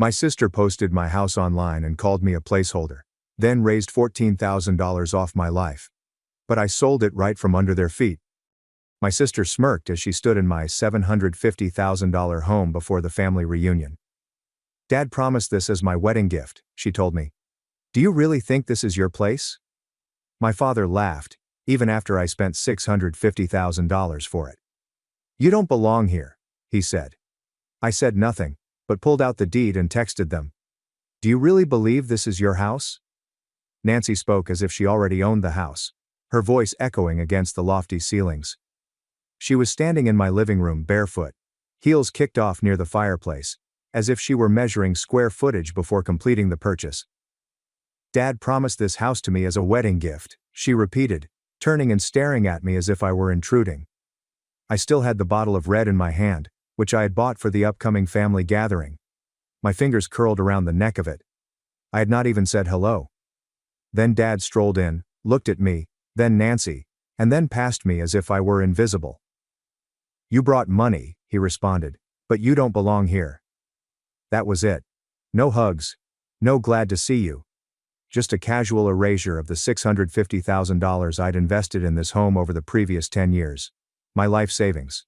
My sister posted my house online and called me a placeholder, then raised $14,000 off my life. But I sold it right from under their feet. My sister smirked as she stood in my $750,000 home before the family reunion. Dad promised this as my wedding gift, she told me. Do you really think this is your place? My father laughed, even after I spent $650,000 for it. You don't belong here, he said. I said nothing, but pulled out the deed and texted them. Do you really believe this is your house? Nancy spoke as if she already owned the house, her voice echoing against the lofty ceilings. She was standing in my living room barefoot, heels kicked off near the fireplace, as if she were measuring square footage before completing the purchase. Dad promised this house to me as a wedding gift, she repeated, turning and staring at me as if I were intruding. I still had the bottle of red in my hand, which I had bought for the upcoming family gathering. My fingers curled around the neck of it. I had not even said hello. Then Dad strolled in, looked at me, then Nancy, and then past me as if I were invisible. You brought money, he responded, but you don't belong here. That was it. No hugs. No glad to see you. Just a casual erasure of the $650,000 I'd invested in this home over the previous 10 years. My life savings.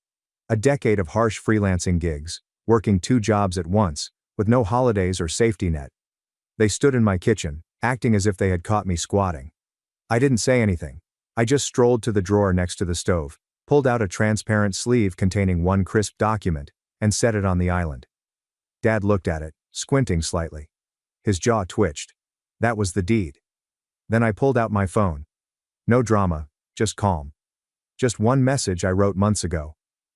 A decade of harsh freelancing gigs, working 2 jobs at once, with no holidays or safety net. They stood in my kitchen, acting as if they had caught me squatting. I didn't say anything. I just strolled to the drawer next to the stove, pulled out a transparent sleeve containing one crisp document, and set it on the island. Dad looked at it, squinting slightly. His jaw twitched. That was the deed. Then I pulled out my phone. No drama, just calm. Just one message I wrote months ago.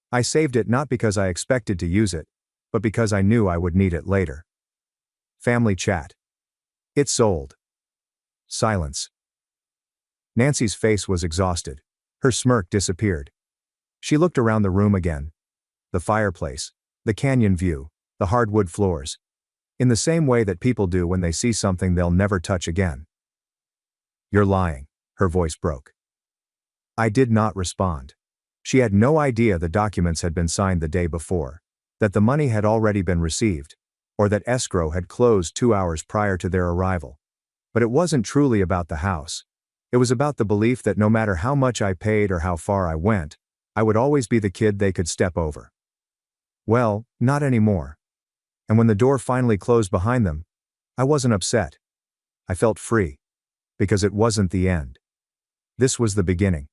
I saved it not because I expected to use it, but because I knew I would need it later. Family chat. It sold. Silence. Nancy's face was exhausted. Her smirk disappeared. She looked around the room again. The fireplace, the canyon view, the hardwood floors. In the same way that people do when they see something they'll never touch again. You're lying, her voice broke. I did not respond. She had no idea the documents had been signed the day before, that the money had already been received, or that escrow had closed 2 hours prior to their arrival. But it wasn't truly about the house. It was about the belief that no matter how much I paid or how far I went, I would always be the kid they could step over. Well, not anymore. And when the door finally closed behind them, I wasn't upset. I felt free. Because it wasn't the end. This was the beginning.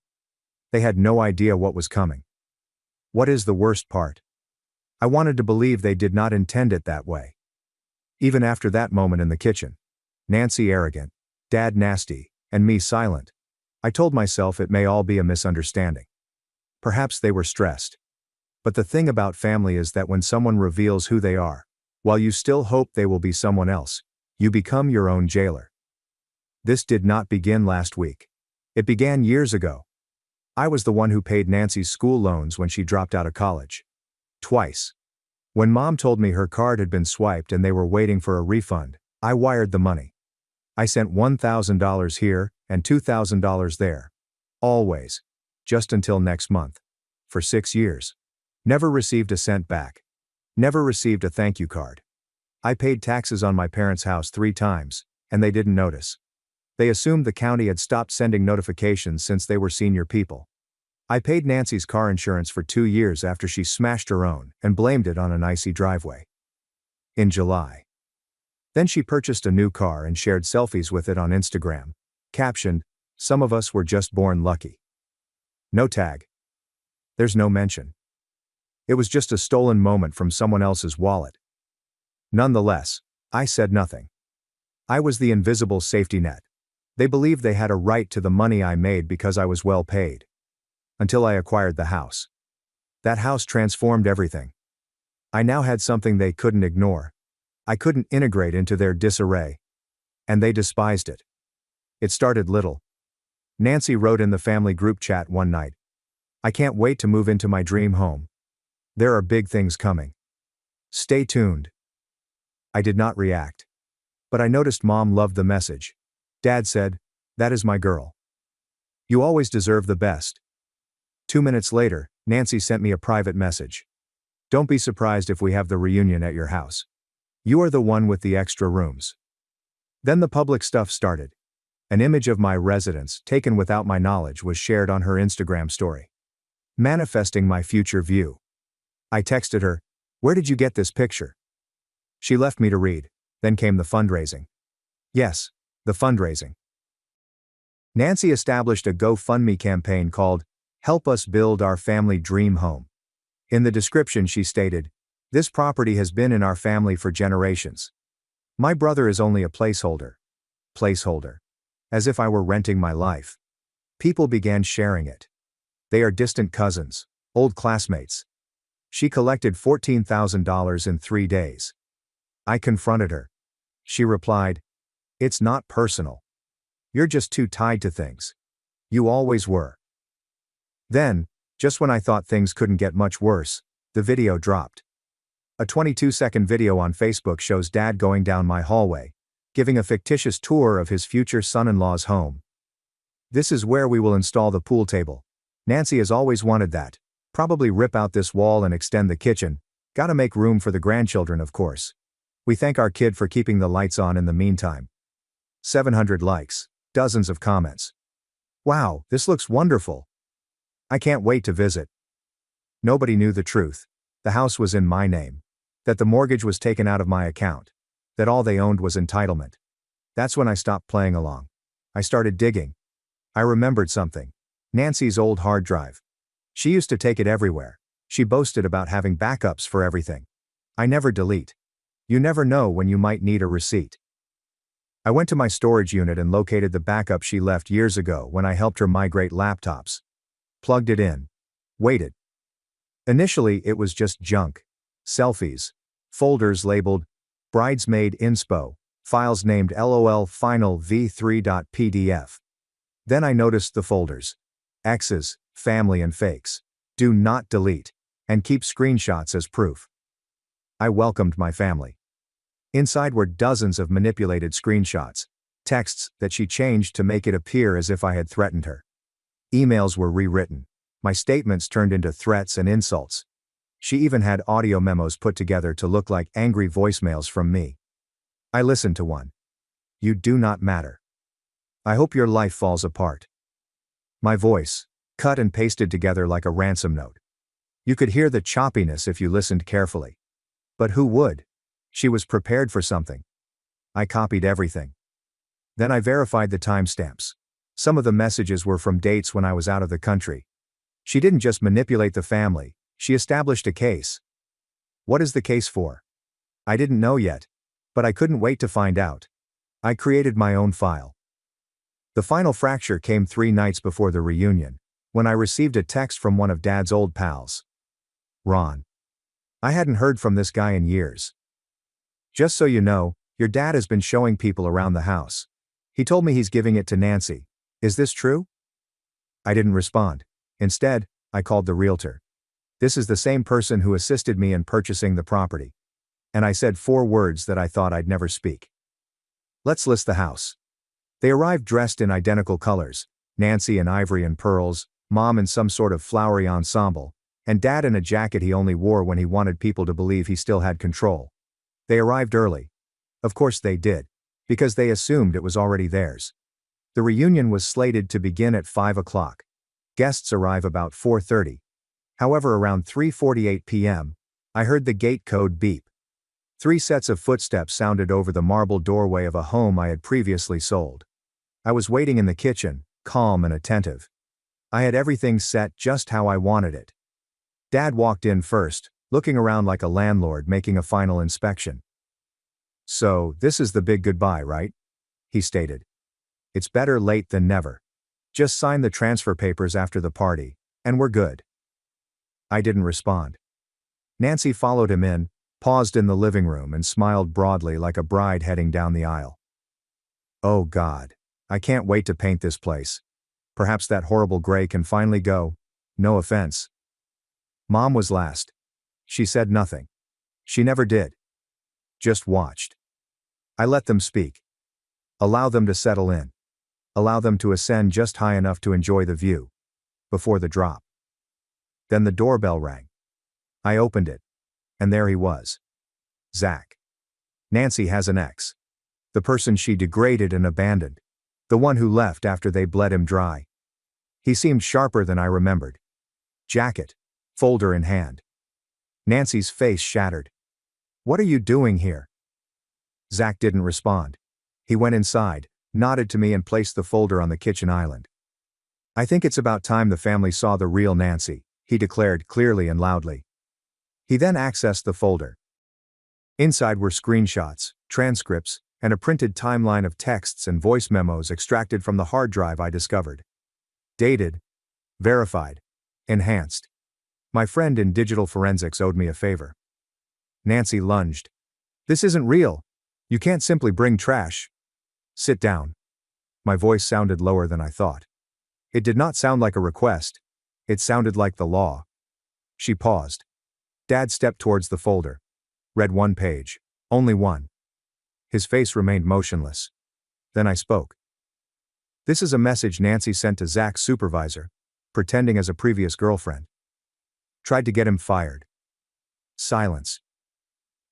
They had no idea what was coming. What is the worst part? I wanted to believe they did not intend it that way. Even after that moment in the kitchen. Nancy arrogant, Dad nasty, and me silent. I told myself it may all be a misunderstanding. Perhaps they were stressed. But the thing about family is that when someone reveals who they are, while you still hope they will be someone else, you become your own jailer. This did not begin last week. It began years ago. I was the one who paid Nancy's school loans when she dropped out of college. Twice. When Mom told me her card had been swiped and they were waiting for a refund, I wired the money. I sent $1,000 here and $2,000 there. Always. Just until next month. For 6 years. Never received a cent back. Never received a thank you card. I paid taxes on my parents' house 3 times, and they didn't notice. They assumed the county had stopped sending notifications since they were senior people. I paid Nancy's car insurance for 2 years after she smashed her own and blamed it on an icy driveway. In July. Then she purchased a new car and shared selfies with it on Instagram, captioned, "Some of us were just born lucky." No tag. There's no mention. It was just a stolen moment from someone else's wallet. Nonetheless, I said nothing. I was the invisible safety net. They believed they had a right to the money I made because I was well paid. Until I acquired the house. That house transformed everything. I now had something they couldn't ignore. I couldn't integrate into their disarray. And they despised it. It started little. Nancy wrote in the family group chat one night. I can't wait to move into my dream home. There are big things coming. Stay tuned. I did not react. But I noticed Mom loved the message. Dad said, "That is my girl. You always deserve the best." 2 minutes later, Nancy sent me a private message. "Don't be surprised if we have the reunion at your house. You are the one with the extra rooms. Then the public stuff started. An image of my residence, taken without my knowledge, was shared on her Instagram story, manifesting my future view. I texted her, "Where did you get this picture?" She left me to read. Then came the fundraising. Yes, the fundraising. Nancy established a GoFundMe campaign called, "Help Us Build Our Family Dream Home." In the description she stated, "This property has been in our family for generations. My brother is only a placeholder." Placeholder. As if I were renting my life. People began sharing it. They are distant cousins, old classmates. She collected $14,000 in 3 days. I confronted her. She replied, "It's not personal. You're just too tied to things. You always were." Then, just when I thought things couldn't get much worse, the video dropped. A 22-second video on Facebook shows Dad going down my hallway, giving a fictitious tour of his future son-in-law's home. "This is where we will install the pool table. Nancy has always wanted that. Probably rip out this wall and extend the kitchen. Gotta make room for the grandchildren, of course. We thank our kid for keeping the lights on in the meantime." 700 likes, dozens of comments. "Wow, this looks wonderful. I can't wait to visit." Nobody knew the truth. The house was in my name. That the mortgage was taken out of my account. That all they owned was entitlement. That's when I stopped playing along. I started digging. I remembered something. Nancy's old hard drive. She used to take it everywhere. She boasted about having backups for everything. I never delete. You never know when you might need a receipt. I went to my storage unit and located the backup she left years ago when I helped her migrate laptops. Plugged it in. Waited. Initially it was just junk. Selfies. Folders labeled Bridesmaid Inspo, files named LOL Final v3.pdf. Then I noticed the folders. X's, family and fakes. Do not delete. And keep screenshots as proof. I welcomed my family. Inside were dozens of manipulated screenshots. Texts that she changed to make it appear as if I had threatened her. Emails were rewritten. My statements turned into threats and insults. She even had audio memos put together to look like angry voicemails from me. I listened to one. "You do not matter. I hope your life falls apart." My voice, cut and pasted together like a ransom note. You could hear the choppiness if you listened carefully. But who would? She was prepared for something. I copied everything. Then I verified the timestamps. Some of the messages were from dates when I was out of the country. She didn't just manipulate the family, she established a case. What is the case for? I didn't know yet. But I couldn't wait to find out. I created my own file. The final fracture came 3 nights before the reunion, when I received a text from one of Dad's old pals. "Ron. I hadn't heard from this guy in years. Just so you know, your dad has been showing people around the house. He told me he's giving it to Nancy. Is this true?" I didn't respond. Instead, I called the realtor. This is the same person who assisted me in purchasing the property. And I said 4 words that I thought I'd never speak. "Let's list the house." They arrived dressed in identical colors, Nancy in ivory and pearls, Mom in some sort of flowery ensemble, and Dad in a jacket he only wore when he wanted people to believe he still had control. They arrived early. Of course they did. Because they assumed it was already theirs. The reunion was slated to begin at 5 o'clock. Guests arrive about 4:30. However, around 3:48 p.m., I heard the gate code beep. 3 sets of footsteps sounded over the marble doorway of a home I had previously sold. I was waiting in the kitchen, calm and attentive. I had everything set just how I wanted it. Dad walked in first, looking around like a landlord making a final inspection. "So, this is the big goodbye, right?" he stated. "It's better late than never. Just sign the transfer papers after the party, and we're good." I didn't respond. Nancy followed him in, paused in the living room and smiled broadly like a bride heading down the aisle. "Oh God, I can't wait to paint this place. Perhaps that horrible gray can finally go. No offense." Mom was last. She said nothing. She never did. Just watched. I let them speak. Allow them to settle in. Allow them to ascend just high enough to enjoy the view. Before the drop. Then the doorbell rang. I opened it. And there he was. Zach. Nancy has an ex. The person she degraded and abandoned. The one who left after they bled him dry. He seemed sharper than I remembered. Jacket. Folder in hand. Nancy's face shattered. What are you doing here? Zach didn't respond. He went inside, nodded to me and placed the folder on the kitchen island. I think it's about time the family saw the real Nancy, he declared clearly and loudly. He then accessed the folder. Inside were screenshots, transcripts, and a printed timeline of texts and voice memos extracted from the hard drive I discovered. Dated. Verified. Enhanced. My friend in digital forensics owed me a favor. Nancy lunged. This isn't real. You can't simply bring trash. Sit down. My voice sounded lower than I thought. It did not sound like a request. It sounded like the law. She paused. Dad stepped towards the folder. Read one page. Only one. His face remained motionless. Then I spoke. This is a message Nancy sent to Zach's supervisor, pretending as a previous girlfriend. Tried to get him fired. Silence.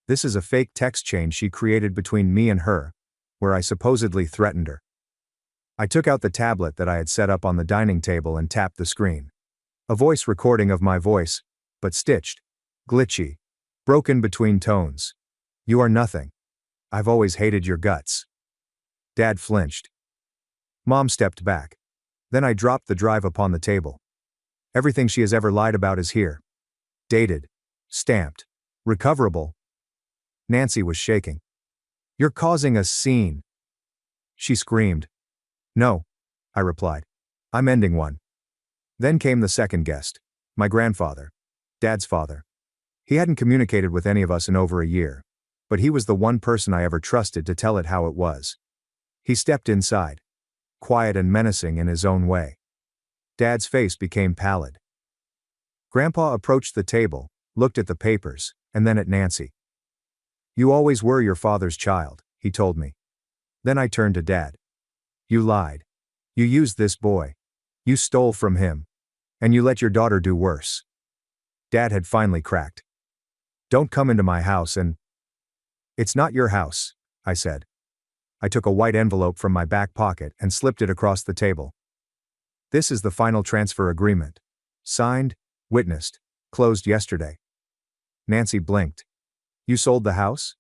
This is a fake text chain she created between me and her, where I supposedly threatened her. I took out the tablet that I had set up on the dining table and tapped the screen. A voice recording of my voice, but stitched, glitchy, broken between tones. You are nothing. I've always hated your guts. Dad flinched. Mom stepped back. Then I dropped the drive upon the table. Everything she has ever lied about is here. Dated. Stamped. Recoverable. Nancy was shaking. You're causing a scene. She screamed. No, I replied. I'm ending one. Then came the second guest. My grandfather. Dad's father. He hadn't communicated with any of us in over a year, but he was the one person I ever trusted to tell it how it was. He stepped inside. Quiet and menacing in his own way. Dad's face became pallid. Grandpa approached the table, looked at the papers, and then at Nancy. You always were your father's child, he told me. Then I turned to Dad. You lied. You used this boy. You stole from him. And you let your daughter do worse. Dad had finally cracked. Don't come into my house and... It's not your house, I said. I took a white envelope from my back pocket and slipped it across the table. This is the final transfer agreement. Signed, witnessed, closed yesterday. Nancy blinked. You sold the house?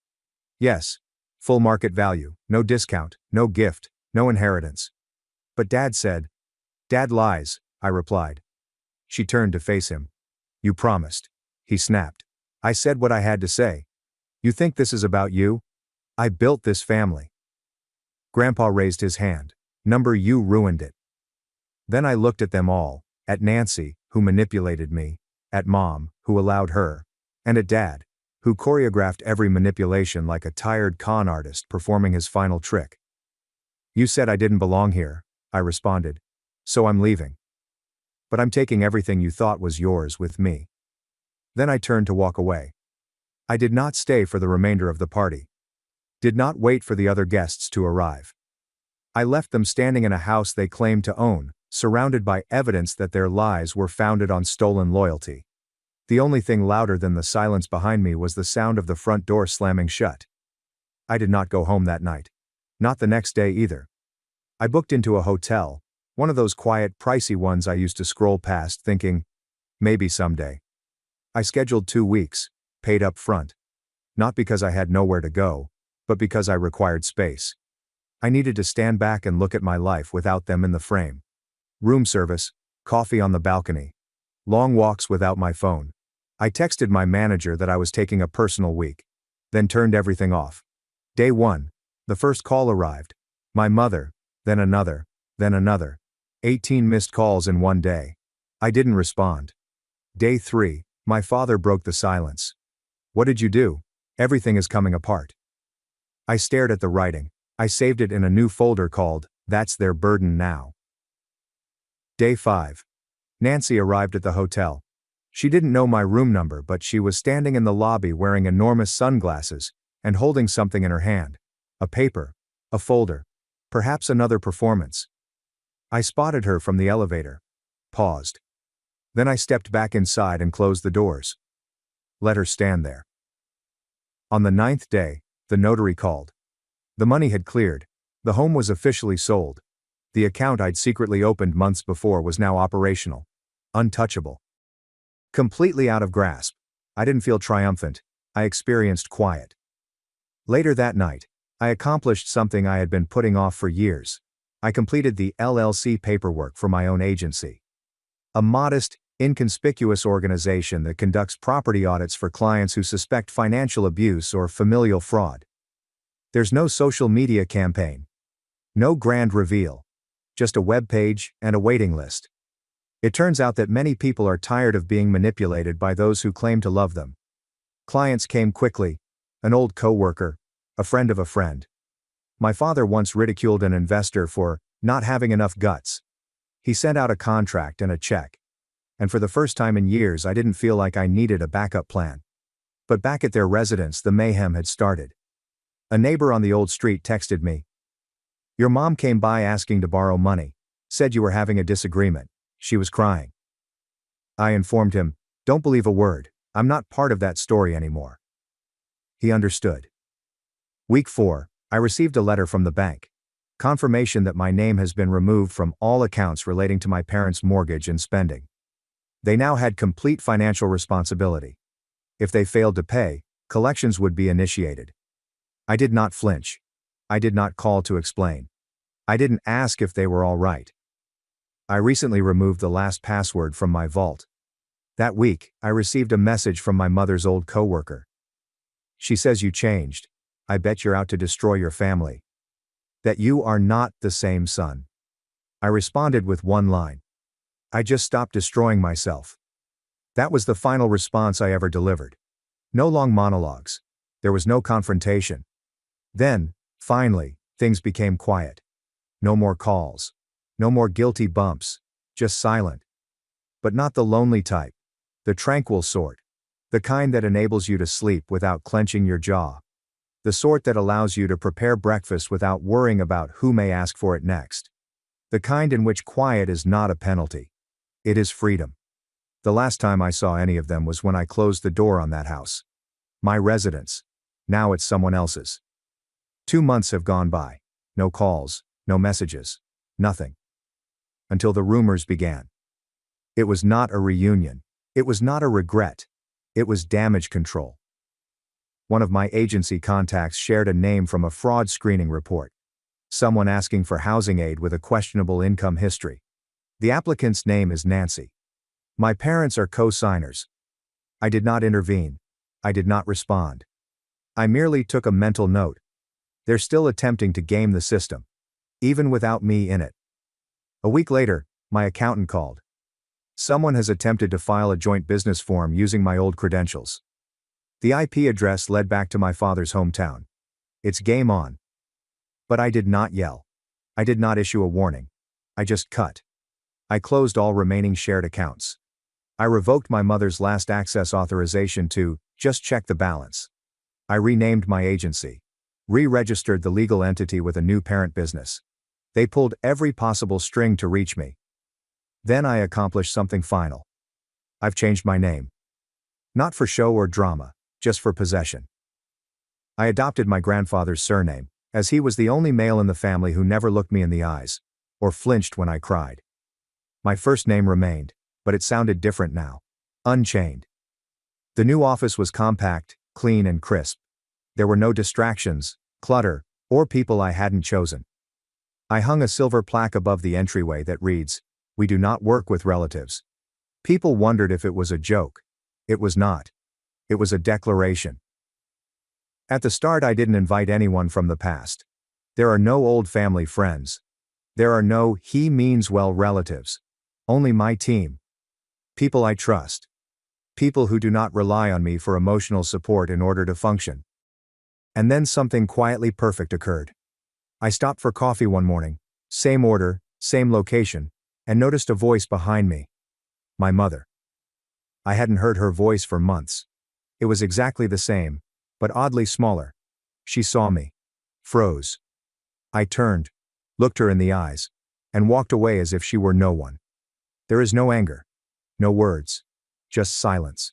Yes. Full market value, no discount, no gift, no inheritance. But Dad said. Dad lies, I replied. She turned to face him. You promised. He snapped. I said what I had to say. You think this is about you? I built this family. Grandpa raised his hand. You ruined it. Then I looked at them all, at Nancy, who manipulated me, at Mom, who allowed her, and at Dad, who choreographed every manipulation like a tired con artist performing his final trick. You said I didn't belong here, I responded. So I'm leaving. But I'm taking everything you thought was yours with me. Then I turned to walk away. I did not stay for the remainder of the party. Did not wait for the other guests to arrive. I left them standing in a house they claimed to own, surrounded by evidence that their lies were founded on stolen loyalty. The only thing louder than the silence behind me was the sound of the front door slamming shut. I did not go home that night. Not the next day either. I booked into a hotel, one of those quiet, pricey ones I used to scroll past thinking, maybe someday. I scheduled 2 weeks, paid up front. Not because I had nowhere to go, but because I required space. I needed to stand back and look at my life without them in the frame. Room service, coffee on the balcony. Long walks without my phone. I texted my manager that I was taking a personal week. Then turned everything off. Day 1. The first call arrived. My mother, then another, then another. 18 missed calls in one day. I didn't respond. Day 3. My father broke the silence. What did you do? Everything is coming apart. I stared at the writing. I saved it in a new folder called, That's Their Burden Now. Day 5. Nancy arrived at the hotel. She didn't know my room number, but she was standing in the lobby wearing enormous sunglasses and holding something in her hand. A paper. A folder. Perhaps another performance. I spotted her from the elevator. Paused. Then I stepped back inside and closed the doors. Let her stand there. On the 9th day, The notary called. The money had cleared. The home was officially sold. The account I'd secretly opened months before was now operational. Untouchable. Completely out of grasp. I didn't feel triumphant. I experienced quiet. Later that night, I accomplished something I had been putting off for years. I completed the LLC paperwork for my own agency. A modest, inconspicuous organization that conducts property audits for clients who suspect financial abuse or familial fraud. There's no social media campaign. No grand reveal. Just a web page and a waiting list. It turns out that many people are tired of being manipulated by those who claim to love them. Clients came quickly, an old coworker, a friend of a friend. My father once ridiculed an investor for not having enough guts. He sent out a contract and a check. And for the first time in years, I didn't feel like I needed a backup plan. But back at their residence, the mayhem had started. A neighbor on the old street texted me. "Your mom came by asking to borrow money. Said you were having a disagreement. She was crying." I informed him, "Don't believe a word. I'm not part of that story anymore." He understood. Week 4, I received a letter from the bank. Confirmation that my name has been removed from all accounts relating to my parents' mortgage and spending. They now had complete financial responsibility. If they failed to pay, collections would be initiated. I did not flinch. I did not call to explain. I didn't ask if they were all right. I recently removed the last password from my vault. That week, I received a message from my mother's old coworker. She says you changed. I bet you're out to destroy your family. That you are not the same son. I responded with one line. I just stopped destroying myself. That was the final response I ever delivered. No long monologues. There was no confrontation. Then, finally, things became quiet. No more calls. No more guilty bumps. Just silent. But not the lonely type. The tranquil sort. The kind that enables you to sleep without clenching your jaw. The sort that allows you to prepare breakfast without worrying about who may ask for it next. The kind in which quiet is not a penalty. It is freedom. The last time I saw any of them was when I closed the door on that house. My residence. Now it's someone else's. 2 months have gone by. No calls, no messages, nothing. Until the rumors began. It was not a reunion. It was not a regret. It was damage control. One of my agency contacts shared a name from a fraud screening report. Someone asking for housing aid with a questionable income history. The applicant's name is Nancy. My parents are co-signers. I did not intervene. I did not respond. I merely took a mental note. They're still attempting to game the system. Even without me in it. A week later, my accountant called. Someone has attempted to file a joint business form using my old credentials. The IP address led back to my father's hometown. It's game on. But I did not yell. I did not issue a warning. I just cut. I closed all remaining shared accounts. I revoked my mother's last access authorization to just check the balance. I renamed my agency. Re-registered the legal entity with a new parent business. They pulled every possible string to reach me. Then I accomplished something final. I've changed my name. Not for show or drama, just for possession. I adopted my grandfather's surname, as he was the only male in the family who never looked me in the eyes, or flinched when I cried. My first name remained, but it sounded different now. Unchained. The new office was compact, clean and crisp. There were no distractions, clutter, or people I hadn't chosen. I hung a silver plaque above the entryway that reads, "We do not work with relatives." People wondered if it was a joke. It was not. It was a declaration. At the start, I didn't invite anyone from the past. There are no old family friends. There are no he means well relatives. Only my team. People I trust. People who do not rely on me for emotional support in order to function. And then something quietly perfect occurred. I stopped for coffee one morning, same order, same location, and noticed a voice behind me. My mother. I hadn't heard her voice for months. It was exactly the same, but oddly smaller. She saw me. Froze. I turned, looked her in the eyes, and walked away as if she were no one. There is no anger. No words. Just silence.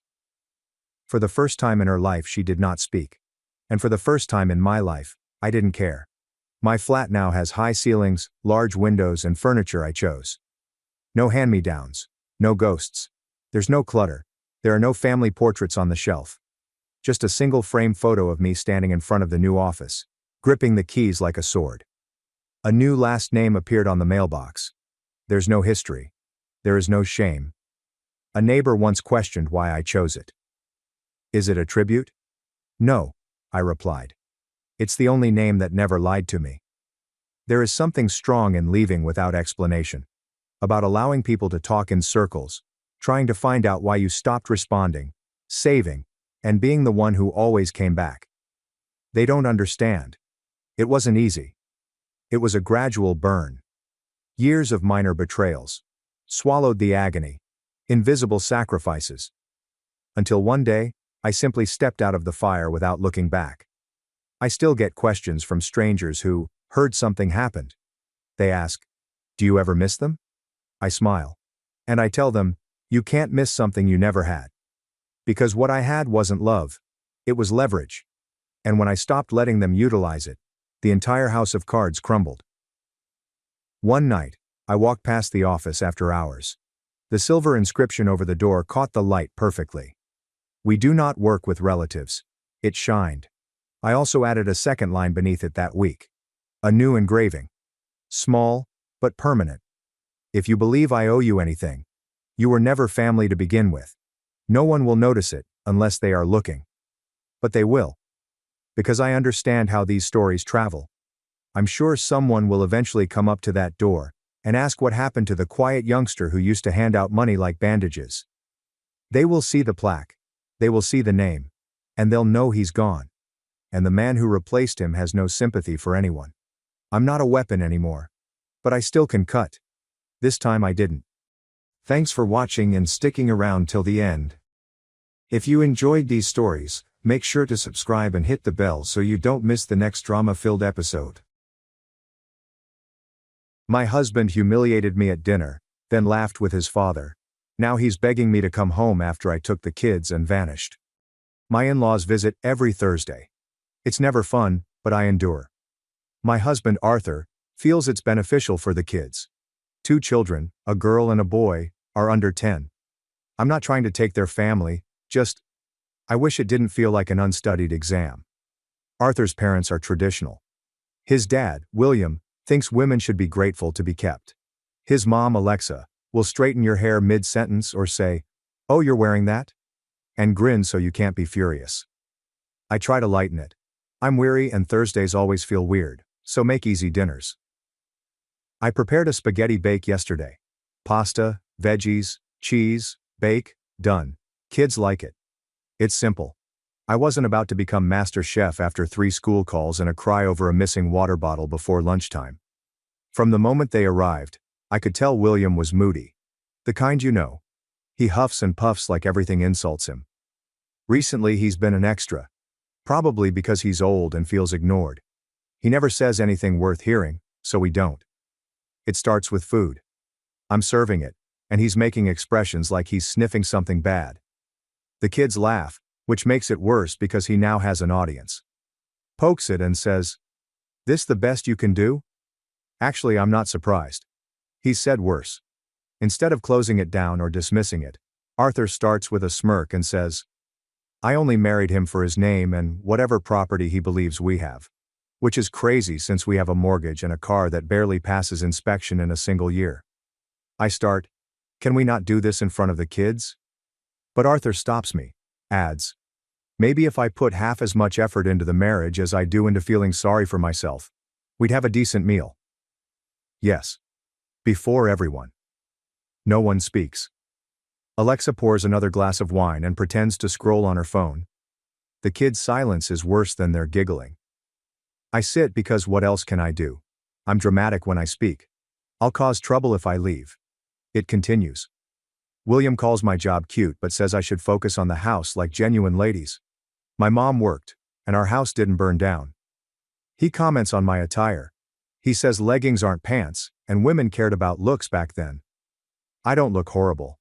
For the first time in her life, she did not speak. And for the first time in my life, I didn't care. My flat now has high ceilings, large windows, and furniture I chose. No hand-me-downs. No ghosts. There's no clutter. There are no family portraits on the shelf. Just a single frame photo of me standing in front of the new office, gripping the keys like a sword. A new last name appeared on the mailbox. There's no history. There is no shame. A neighbor once questioned why I chose it. Is it a tribute? No, I replied. It's the only name that never lied to me. There is something strong in leaving without explanation. About allowing people to talk in circles, trying to find out why you stopped responding, saving, and being the one who always came back. They don't understand. It wasn't easy. It was a gradual burn. Years of minor betrayals. Swallowed the agony. Invisible sacrifices. Until one day, I simply stepped out of the fire without looking back. I still get questions from strangers who heard something happened. They ask, "Do you ever miss them?" I smile. And I tell them, you can't miss something you never had. Because what I had wasn't love. It was leverage. And when I stopped letting them utilize it, the entire house of cards crumbled. One night, I walked past the office after hours. The silver inscription over the door caught the light perfectly. "We do not work with relatives." It shined. I also added a second line beneath it that week. A new engraving. Small, but permanent. "If you believe I owe you anything, you were never family to begin with. No one will notice it, unless they are looking. But they will. Because I understand how these stories travel. I'm sure someone will eventually come up to that door, and ask what happened to the quiet youngster who used to hand out money like bandages. They will see the plaque. They will see the name. And they'll know he's gone. And the man who replaced him has no sympathy for anyone. I'm not a weapon anymore. But I still can cut. This time I didn't. Thanks for watching and sticking around till the end. If you enjoyed these stories, make sure to subscribe and hit the bell so you don't miss the next drama-filled episode. My husband humiliated me at dinner, then laughed with his father. Now he's begging me to come home after I took the kids and vanished. My in-laws visit every Thursday. It's never fun, but I endure. My husband Arthur feels it's beneficial for the kids. 2 children, a girl and a boy, are under 10. I'm not trying to take their family, just, I wish it didn't feel like an unstudied exam. Arthur's parents are traditional. His dad, William, thinks women should be grateful to be kept. His mom, Alexa, will straighten your hair mid-sentence or say, "Oh, you're wearing that?" and grin so you can't be furious. I try to lighten it. I'm weary and Thursdays always feel weird, so make easy dinners. I prepared a spaghetti bake yesterday. Pasta, veggies, cheese, bake, done. Kids like it. It's simple. I wasn't about to become master chef after 3 school calls and a cry over a missing water bottle before lunchtime. From the moment they arrived, I could tell William was moody. The kind you know. He huffs and puffs like everything insults him. Recently he's been an extra. Probably because he's old and feels ignored. He never says anything worth hearing, so we don't. It starts with food. I'm serving it, and he's making expressions like he's sniffing something bad. The kids laugh, which makes it worse because he now has an audience. Pokes it and says, "This the best you can do?" Actually, I'm not surprised. He's said worse. Instead of closing it down or dismissing it, Arthur starts with a smirk and says, "I only married him for his name and whatever property he believes we have." Which is crazy since we have a mortgage and a car that barely passes inspection in a single year. I start, "Can we not do this in front of the kids?" But Arthur stops me, adds, "Maybe if I put half as much effort into the marriage as I do into feeling sorry for myself, we'd have a decent meal." Yes. Before everyone. No one speaks. Alexa pours another glass of wine and pretends to scroll on her phone. The kids' silence is worse than their giggling. I sit because what else can I do? I'm dramatic when I speak. I'll cause trouble if I leave. It continues. William calls my job cute but says I should focus on the house like genuine ladies. My mom worked, and our house didn't burn down. He comments on my attire. He says leggings aren't pants, and women cared about looks back then. I don't look horrible.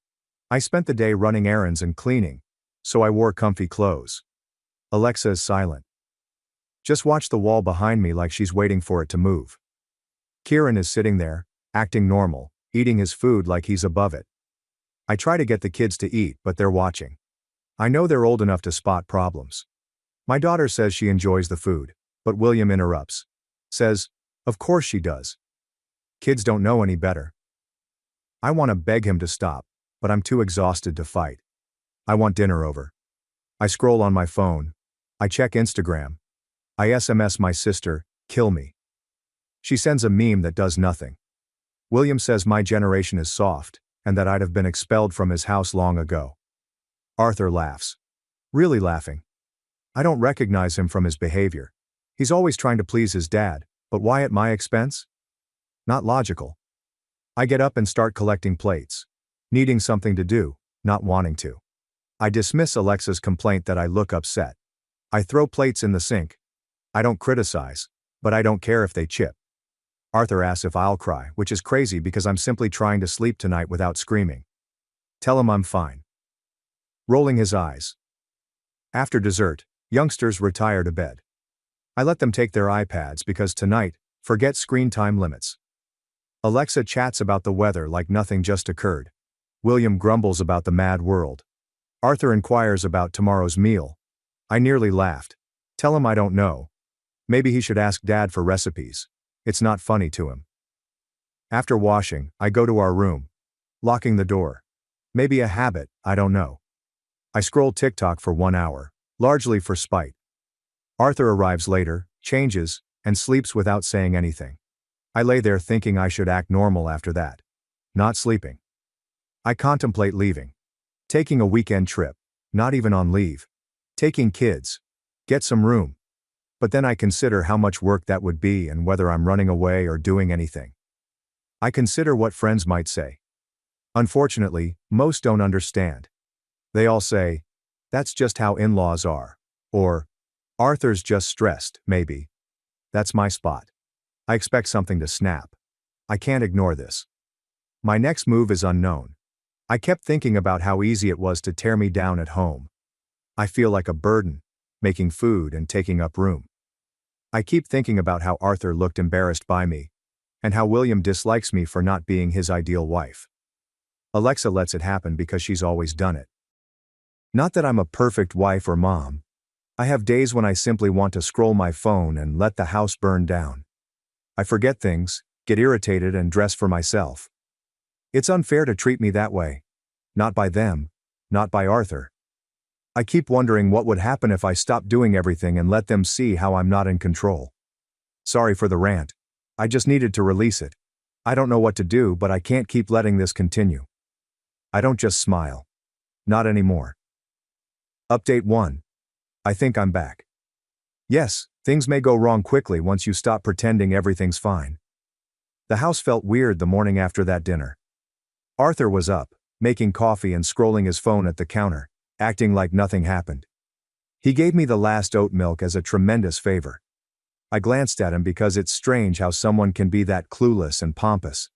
I spent the day running errands and cleaning, so I wore comfy clothes. Alexa is silent. Just watch the wall behind me like she's waiting for it to move. Kieran is sitting there, acting normal, eating his food like he's above it. I try to get the kids to eat, but they're watching. I know they're old enough to spot problems. My daughter says she enjoys the food, but William interrupts. Says, of course she does. Kids don't know any better. I want to beg him to stop, but I'm too exhausted to fight. I want dinner over. I scroll on my phone. I check Instagram. I SMS my sister, kill me. She sends a meme that does nothing. William says my generation is soft, and that I'd have been expelled from his house long ago. Arthur laughs. Really laughing. I don't recognize him from his behavior. He's always trying to please his dad, but why at my expense? Not logical. I get up and start collecting plates. Needing something to do, not wanting to. I dismiss Alexa's complaint that I look upset. I throw plates in the sink. I don't criticize, but I don't care if they chip. Arthur asks if I'll cry, which is crazy because I'm simply trying to sleep tonight without screaming. Tell him I'm fine. Rolling his eyes. After dessert, youngsters retire to bed. I let them take their iPads because tonight, forget screen time limits. Alexa chats about the weather like nothing just occurred. William grumbles about the mad world. Arthur inquires about tomorrow's meal. I nearly laughed. Tell him I don't know. Maybe he should ask Dad for recipes. It's not funny to him. After washing, I go to our room. Locking the door. Maybe a habit, I don't know. I scroll TikTok for 1 hour, largely for spite. Arthur arrives later, changes, and sleeps without saying anything. I lay there thinking I should act normal after that. Not sleeping. I contemplate leaving. Taking a weekend trip, not even on leave. Taking kids. Get some room. But then I consider how much work that would be and whether I'm running away or doing anything. I consider what friends might say. Unfortunately, most don't understand. They all say, that's just how in-laws are. Or, Arthur's just stressed, maybe. That's my spot. I expect something to snap. I can't ignore this. My next move is unknown. I kept thinking about how easy it was to tear me down at home. I feel like a burden, making food and taking up room. I keep thinking about how Arthur looked embarrassed by me, and how William dislikes me for not being his ideal wife. Alexa lets it happen because she's always done it. Not that I'm a perfect wife or mom. I have days when I simply want to scroll my phone and let the house burn down. I forget things, get irritated and dress for myself. It's unfair to treat me that way. Not by them, not by Arthur. I keep wondering what would happen if I stopped doing everything and let them see how I'm not in control. Sorry for the rant. I just needed to release it. I don't know what to do, but I can't keep letting this continue. I don't just smile. Not anymore. Update 1. I think I'm back. Yes, things may go wrong quickly once you stop pretending everything's fine. The house felt weird the morning after that dinner. Arthur was up, making coffee and scrolling his phone at the counter, acting like nothing happened. He gave me the last oat milk as a tremendous favor. I glanced at him because it's strange how someone can be that clueless and pompous.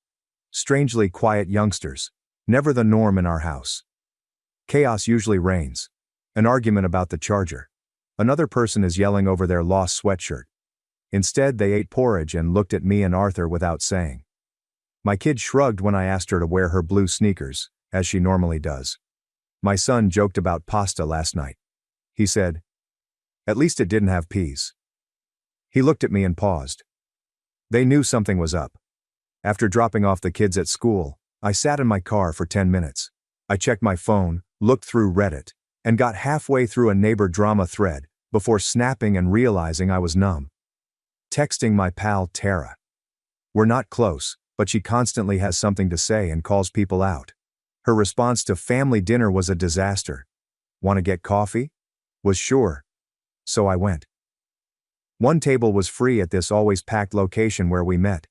Strangely quiet youngsters, never the norm in our house. Chaos usually reigns. An argument about the charger. Another person is yelling over their lost sweatshirt. Instead, they ate porridge and looked at me and Arthur without saying. My kid shrugged when I asked her to wear her blue sneakers, as she normally does. My son joked about pasta last night. He said, "At least it didn't have peas." He looked at me and paused. They knew something was up. After dropping off the kids at school, I sat in my car for 10 minutes. I checked my phone, looked through Reddit, and got halfway through a neighbor drama thread, before snapping and realizing I was numb. Texting my pal Tara. We're not close, but she constantly has something to say and calls people out. Her response to family dinner was a disaster. Want to get coffee? Was sure. So I went. One table was free at this always packed location where we met.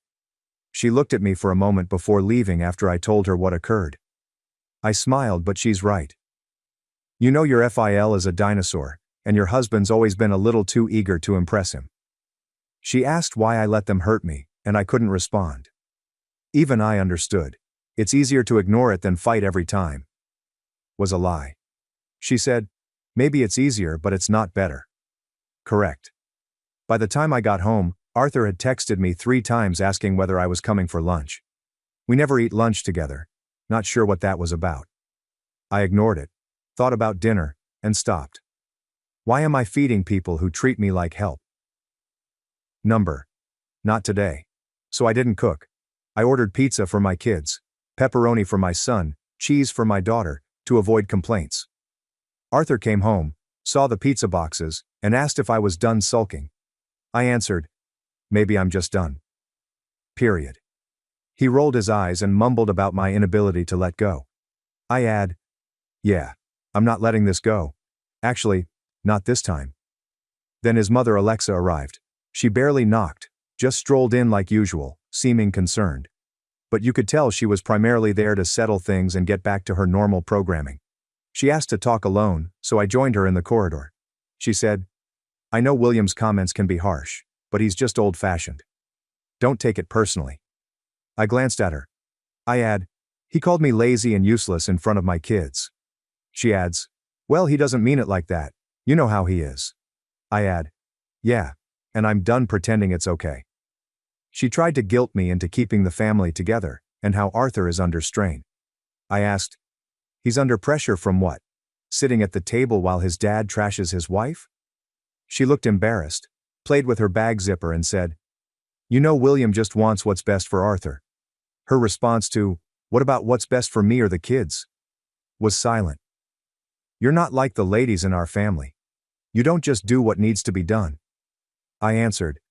She looked at me for a moment before leaving after I told her what occurred. I smiled, but she's right. You know your FIL is a dinosaur, and your husband's always been a little too eager to impress him. She asked why I let them hurt me, and I couldn't respond. Even I understood. It's easier to ignore it than fight every time. Was a lie. She said, maybe it's easier, but it's not better. Correct. By the time I got home, Arthur had texted me 3 times asking whether I was coming for lunch. We never eat lunch together. Not sure what that was about. I ignored it, thought about dinner, and stopped. Why am I feeding people who treat me like help? Not today. So I didn't cook. I ordered pizza for my kids, pepperoni for my son, cheese for my daughter, to avoid complaints. Arthur came home, saw the pizza boxes, and asked if I was done sulking. I answered, maybe I'm just done. Period. He rolled his eyes and mumbled about my inability to let go. I add, yeah, I'm not letting this go. Actually, not this time. Then his mother Alexa arrived. She barely knocked, just strolled in like usual, seeming concerned. But you could tell she was primarily there to settle things and get back to her normal programming. She asked to talk alone, so I joined her in the corridor. She said, I know William's comments can be harsh, but he's just old-fashioned. Don't take it personally. I glanced at her. I add, he called me lazy and useless in front of my kids. She adds, well, he doesn't mean it like that. You know how he is. I add, yeah, and I'm done pretending it's okay. She tried to guilt me into keeping the family together, and how Arthur is under strain. I asked, he's under pressure from what? Sitting at the table while his dad trashes his wife? She looked embarrassed, played with her bag zipper and said, you know William just wants what's best for Arthur. Her response to, what about what's best for me or the kids? Was silent. You're not like the ladies in our family. You don't just do what needs to be done. I answered,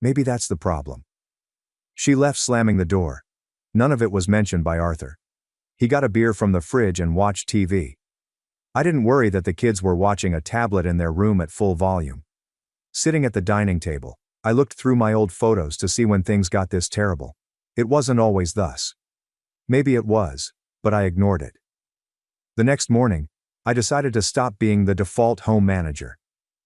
maybe that's the problem. She left slamming the door. None of it was mentioned by Arthur. He got a beer from the fridge and watched TV. I didn't worry that the kids were watching a tablet in their room at full volume. Sitting at the dining table, I looked through my old photos to see when things got this terrible. It wasn't always thus. Maybe it was, but I ignored it. The next morning, I decided to stop being the default home manager.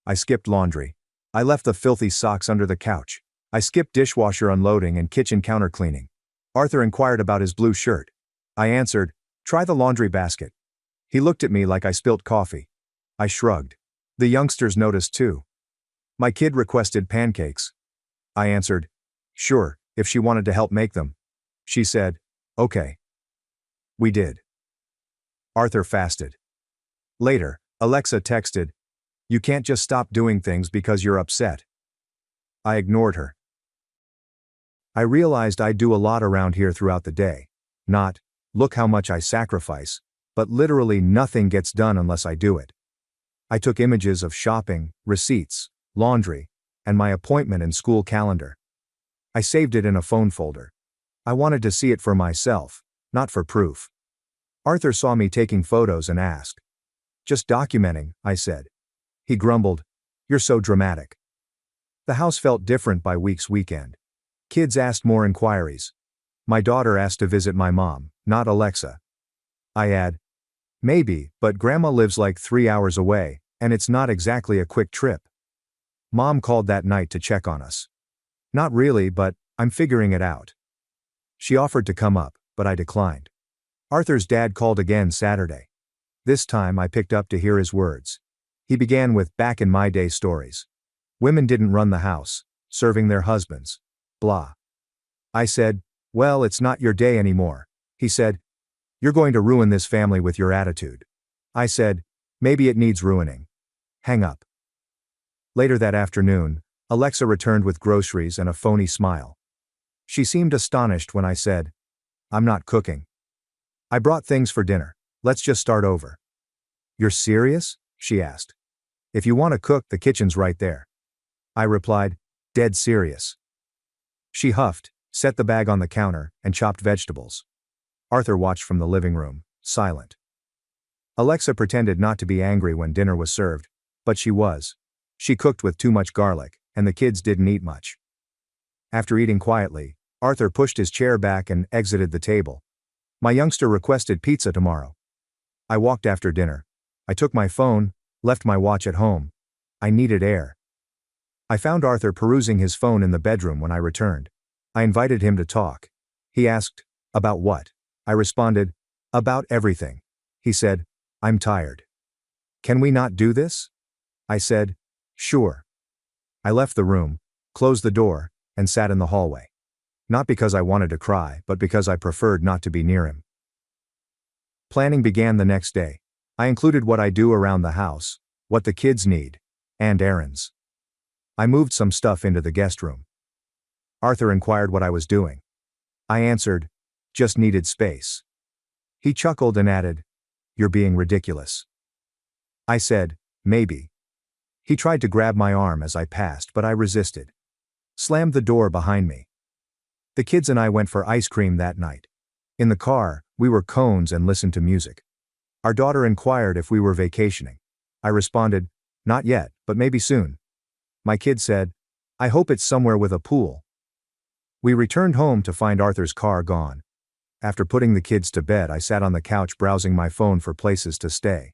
I skipped laundry. I left the filthy socks under the couch. I skipped dishwasher unloading and kitchen counter cleaning. Arthur inquired about his blue shirt. I answered, try the laundry basket. He looked at me like I spilt coffee. I shrugged. The youngsters noticed too. My kid requested pancakes. I answered, sure, if she wanted to help make them. She said, okay. We did. Arthur fasted. Later, Alexa texted, you can't just stop doing things because you're upset. I ignored her. I realized I do a lot around here throughout the day. Not, look how much I sacrifice, but literally nothing gets done unless I do it. I took images of shopping, receipts, laundry, and my appointment and school calendar. I saved it in a phone folder. I wanted to see it for myself, not for proof. Arthur saw me taking photos and asked. Just documenting, I said. He grumbled, you're so dramatic. The house felt different by week's weekend. Kids asked more inquiries. My daughter asked to visit my mom, not Alexa. I add, maybe, but Grandma lives like 3 hours away, and it's not exactly a quick trip. Mom called that night to check on us. Not really, but I'm figuring it out. She offered to come up, but I declined. Arthur's dad called again Saturday. This time I picked up to hear his words. He began with back in my day stories. Women didn't run the house, serving their husbands. Blah. I said, well, it's not your day anymore. He said, you're going to ruin this family with your attitude. I said, maybe it needs ruining. Hang up. Later that afternoon, Alexa returned with groceries and a phony smile. She seemed astonished when I said, I'm not cooking. I brought things for dinner. Let's just start over. You're serious? She asked. If you want to cook, the kitchen's right there. I replied, dead serious. She huffed, set the bag on the counter, and chopped vegetables. Arthur watched from the living room, silent. Alexa pretended not to be angry when dinner was served, but she was. She cooked with too much garlic, and the kids didn't eat much. After eating quietly, Arthur pushed his chair back and exited the table. My youngster requested pizza tomorrow. I walked after dinner. I took my phone, left my watch at home. I needed air. I found Arthur perusing his phone in the bedroom when I returned. I invited him to talk. He asked, about what? I responded, about everything. He said, I'm tired. Can we not do this? I said, sure. I left the room, closed the door, and sat in the hallway. Not because I wanted to cry, but because I preferred not to be near him. Planning began the next day. I included what I do around the house, what the kids need, and errands. I moved some stuff into the guest room. Arthur inquired what I was doing. I answered, just needed space. He chuckled and added, "You're being ridiculous." I said, "Maybe." He tried to grab my arm as I passed, but I resisted. Slammed the door behind me. The kids and I went for ice cream that night. In the car, we were cones and listened to music. Our daughter inquired if we were vacationing. I responded, "Not yet, but maybe soon." My kid said, "I hope it's somewhere with a pool." We returned home to find Arthur's car gone. After putting the kids to bed, I sat on the couch browsing my phone for places to stay.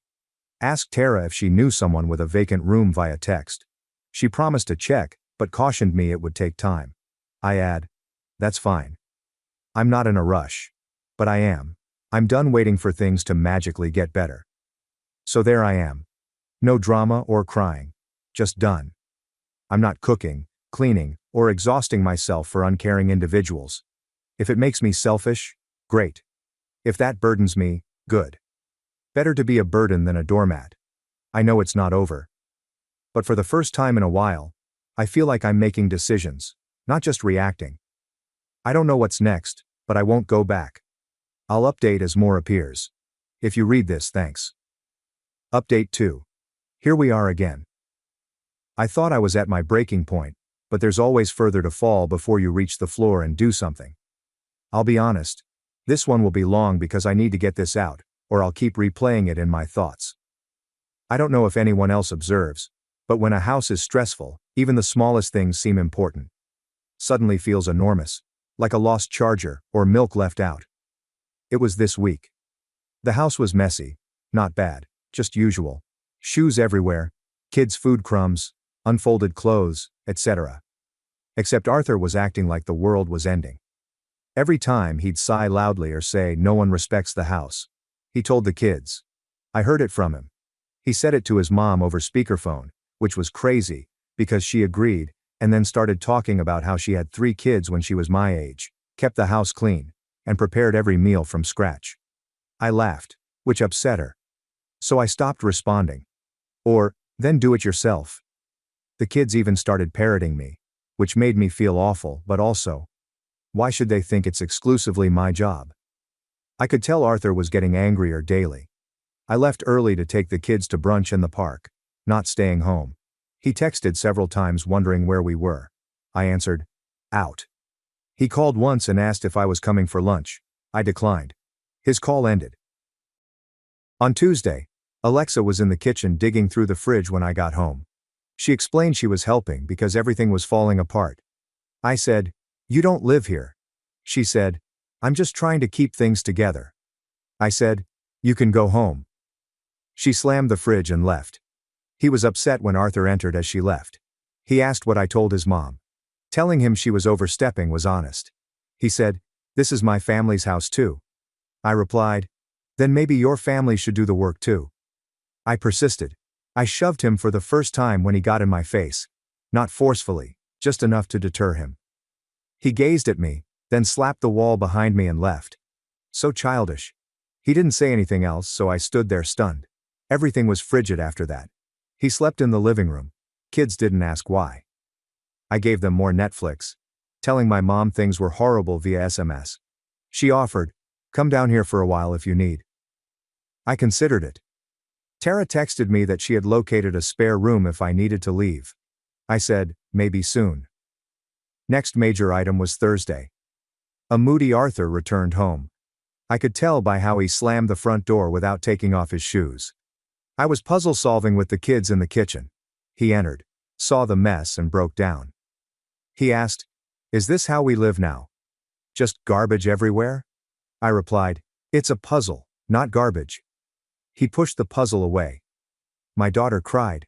Asked Tara if she knew someone with a vacant room via text. She promised to check, but cautioned me it would take time. I add, "That's fine. I'm not in a rush. But I am. I'm done waiting for things to magically get better." So there I am. No drama or crying. Just done. I'm not cooking, cleaning, or exhausting myself for uncaring individuals. If it makes me selfish, great. If that burdens me, good. Better to be a burden than a doormat. I know it's not over. But for the first time in a while, I feel like I'm making decisions, not just reacting. I don't know what's next, but I won't go back. I'll update as more appears. If you read this, thanks. Update 2. Here we are again. I thought I was at my breaking point, but there's always further to fall before you reach the floor and do something. I'll be honest, this one will be long because I need to get this out, or I'll keep replaying it in my thoughts. I don't know if anyone else observes, but when a house is stressful, even the smallest things seem important. Suddenly feels enormous, like a lost charger or milk left out. It was this week. The house was messy, not bad, just usual. Shoes everywhere, kids' food crumbs, unfolded clothes, etc. Except Arthur was acting like the world was ending. Every time he'd sigh loudly or say no one respects the house. He told the kids. I heard it from him. He said it to his mom over speakerphone, which was crazy, because she agreed, and then started talking about how she had 3 kids when she was my age, kept the house clean, and prepared every meal from scratch. I laughed, which upset her. So I stopped responding. Or, then do it yourself. The kids even started parroting me, which made me feel awful, but also, why should they think it's exclusively my job? I could tell Arthur was getting angrier daily. I left early to take the kids to brunch in the park, not staying home. He texted several times wondering where we were. I answered, out. He called once and asked if I was coming for lunch. I declined. His call ended. On Tuesday, Alexa was in the kitchen digging through the fridge when I got home. She explained she was helping because everything was falling apart. I said, "You don't live here." She said, "I'm just trying to keep things together." I said, "You can go home." She slammed the fridge and left. He was upset when Arthur entered as she left. He asked what I told his mom. Telling him she was overstepping was honest. He said, "This is my family's house too." I replied, "Then maybe your family should do the work too." I persisted. I shoved him for the first time when he got in my face. Not forcefully, just enough to deter him. He gazed at me, then slapped the wall behind me and left. So childish. He didn't say anything else, so I stood there stunned. Everything was frigid after that. He slept in the living room. Kids didn't ask why. I gave them more Netflix, telling my mom things were horrible via SMS. She offered, "Come down here for a while if you need." I considered it. Tara texted me that she had located a spare room if I needed to leave. I said, maybe soon. Next major item was Thursday. A moody Arthur returned home. I could tell by how he slammed the front door without taking off his shoes. I was puzzle solving with the kids in the kitchen. He entered, saw the mess and broke down. He asked, "Is this how we live now? Just garbage everywhere?" I replied, "It's a puzzle, not garbage." He pushed the puzzle away. My daughter cried.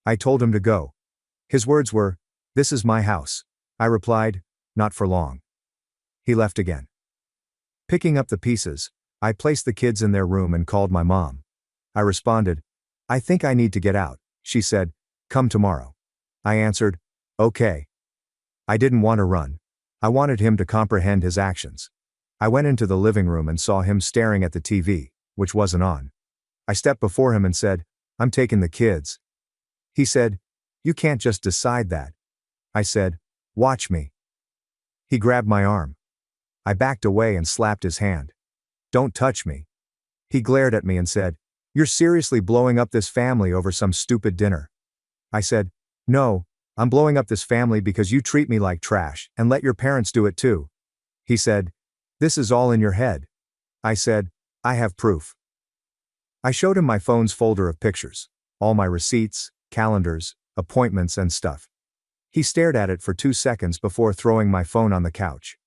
I told him to go. His words were, "This is my house." I replied, "Not for long." He left again. Picking up the pieces, I placed the kids in their room and called my mom. I responded, "I think I need to get out." She said, "Come tomorrow." I answered, Okay. I didn't want to run. I wanted him to comprehend his actions. I went into the living room and saw him staring at the TV, which wasn't on. I stepped before him and said, "I'm taking the kids." He said, "You can't just decide that." I said, "Watch me." He grabbed my arm. I backed away and slapped his hand. "Don't touch me." He glared at me and said, "You're seriously blowing up this family over some stupid dinner." I said, "No, I'm blowing up this family because you treat me like trash and let your parents do it too." He said, "This is all in your head." I said, "I have proof." I showed him my phone's folder of pictures, all my receipts, calendars, appointments and stuff. He stared at it for 2 seconds before throwing my phone on the couch.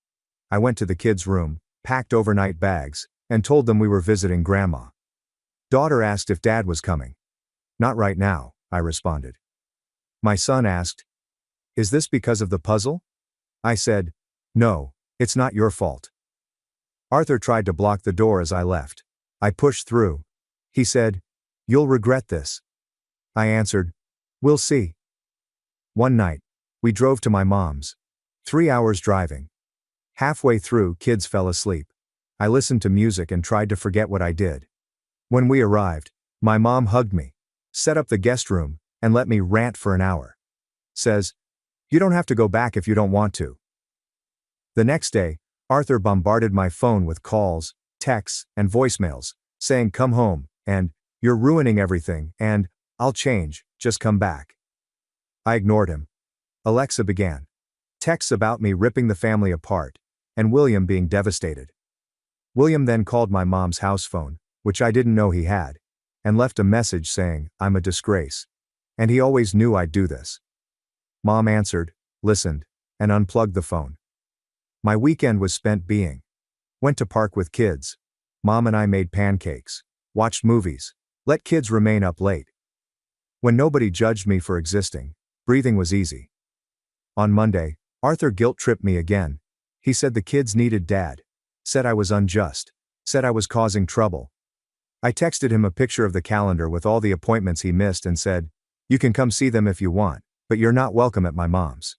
I went to the kids' room, packed overnight bags, and told them we were visiting Grandma. Daughter asked if Dad was coming. "Not right now," I responded. My son asked, "Is this because of the puzzle?" I said, "No, it's not your fault." Arthur tried to block the door as I left. I pushed through. He said, "You'll regret this." I answered, "We'll see." One night, we drove to my mom's. 3 hours driving. Halfway through, kids fell asleep. I listened to music and tried to forget what I did. When we arrived, my mom hugged me, set up the guest room, and let me rant for an hour. Says, "You don't have to go back if you don't want to." The next day, Arthur bombarded my phone with calls, texts, and voicemails, saying "come home," and "you're ruining everything," and "I'll change, just come back." I ignored him. Alexa began. Texts about me ripping the family apart, and William being devastated. William then called my mom's house phone, which I didn't know he had, and left a message saying, "I'm a disgrace." And he always knew I'd do this. Mom answered, listened, and unplugged the phone. My weekend was spent went to park with kids. Mom and I made pancakes, watched movies, let kids remain up late. When nobody judged me for existing, breathing was easy. On Monday, Arthur guilt-tripped me again. He said the kids needed Dad. Said I was unjust. Said I was causing trouble. I texted him a picture of the calendar with all the appointments he missed and said, "You can come see them if you want, but you're not welcome at my mom's."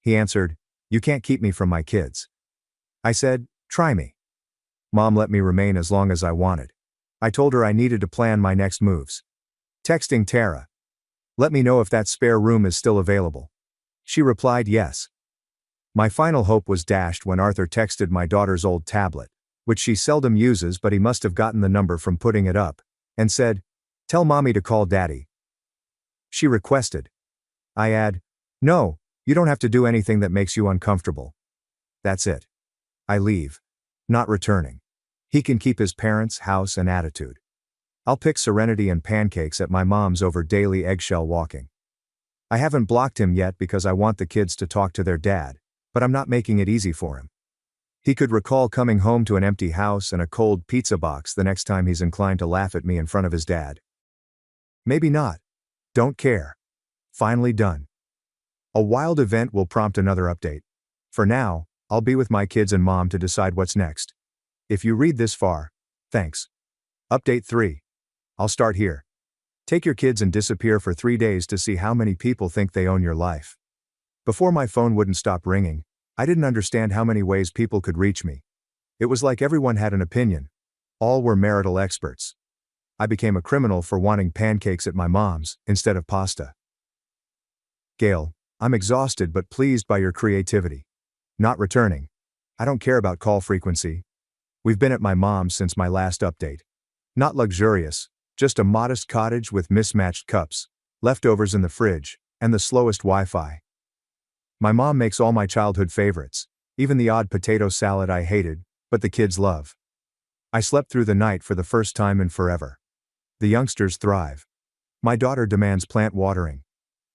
He answered, "You can't keep me from my kids." I said, "Try me." Mom let me remain as long as I wanted. I told her I needed to plan my next moves. Texting Tara. "Let me know if that spare room is still available." She replied yes. My final hope was dashed when Arthur texted my daughter's old tablet, which she seldom uses but he must have gotten the number from putting it up, and said, "Tell Mommy to call Daddy." She requested. I add, "No, you don't have to do anything that makes you uncomfortable." That's it. I leave. Not returning. He can keep his parents' house and attitude. I'll pick serenity and pancakes at my mom's over daily eggshell walking. I haven't blocked him yet because I want the kids to talk to their dad, but I'm not making it easy for him. He could recall coming home to an empty house and a cold pizza box the next time he's inclined to laugh at me in front of his dad. Maybe not. Don't care. Finally done. A wild event will prompt another update. For now, I'll be with my kids and mom to decide what's next. If you read this far, thanks. Update 3. I'll start here. Take your kids and disappear for 3 days to see how many people think they own your life. Before my phone wouldn't stop ringing, I didn't understand how many ways people could reach me. It was like everyone had an opinion. All were marital experts. I became a criminal for wanting pancakes at my mom's instead of pasta. Gail, I'm exhausted but pleased by your creativity. Not returning. I don't care about call frequency. We've been at my mom's since my last update. Not luxurious, just a modest cottage with mismatched cups, leftovers in the fridge, and the slowest Wi-Fi. My mom makes all my childhood favorites, even the odd potato salad I hated, but the kids love. I slept through the night for the first time in forever. The youngsters thrive. My daughter demands plant watering.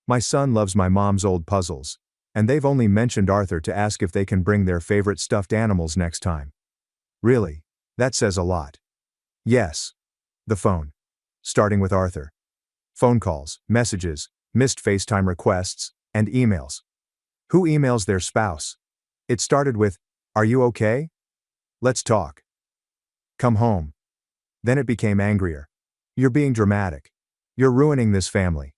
My son loves my mom's old puzzles, and they've only mentioned Arthur to ask if they can bring their favorite stuffed animals next time. Really, that says a lot. Yes. The phone. Starting with Arthur. Phone calls, messages, missed FaceTime requests, and emails. Who emails their spouse? It started with, "Are you okay? Let's talk. Come home." Then it became angrier. "You're being dramatic. You're ruining this family."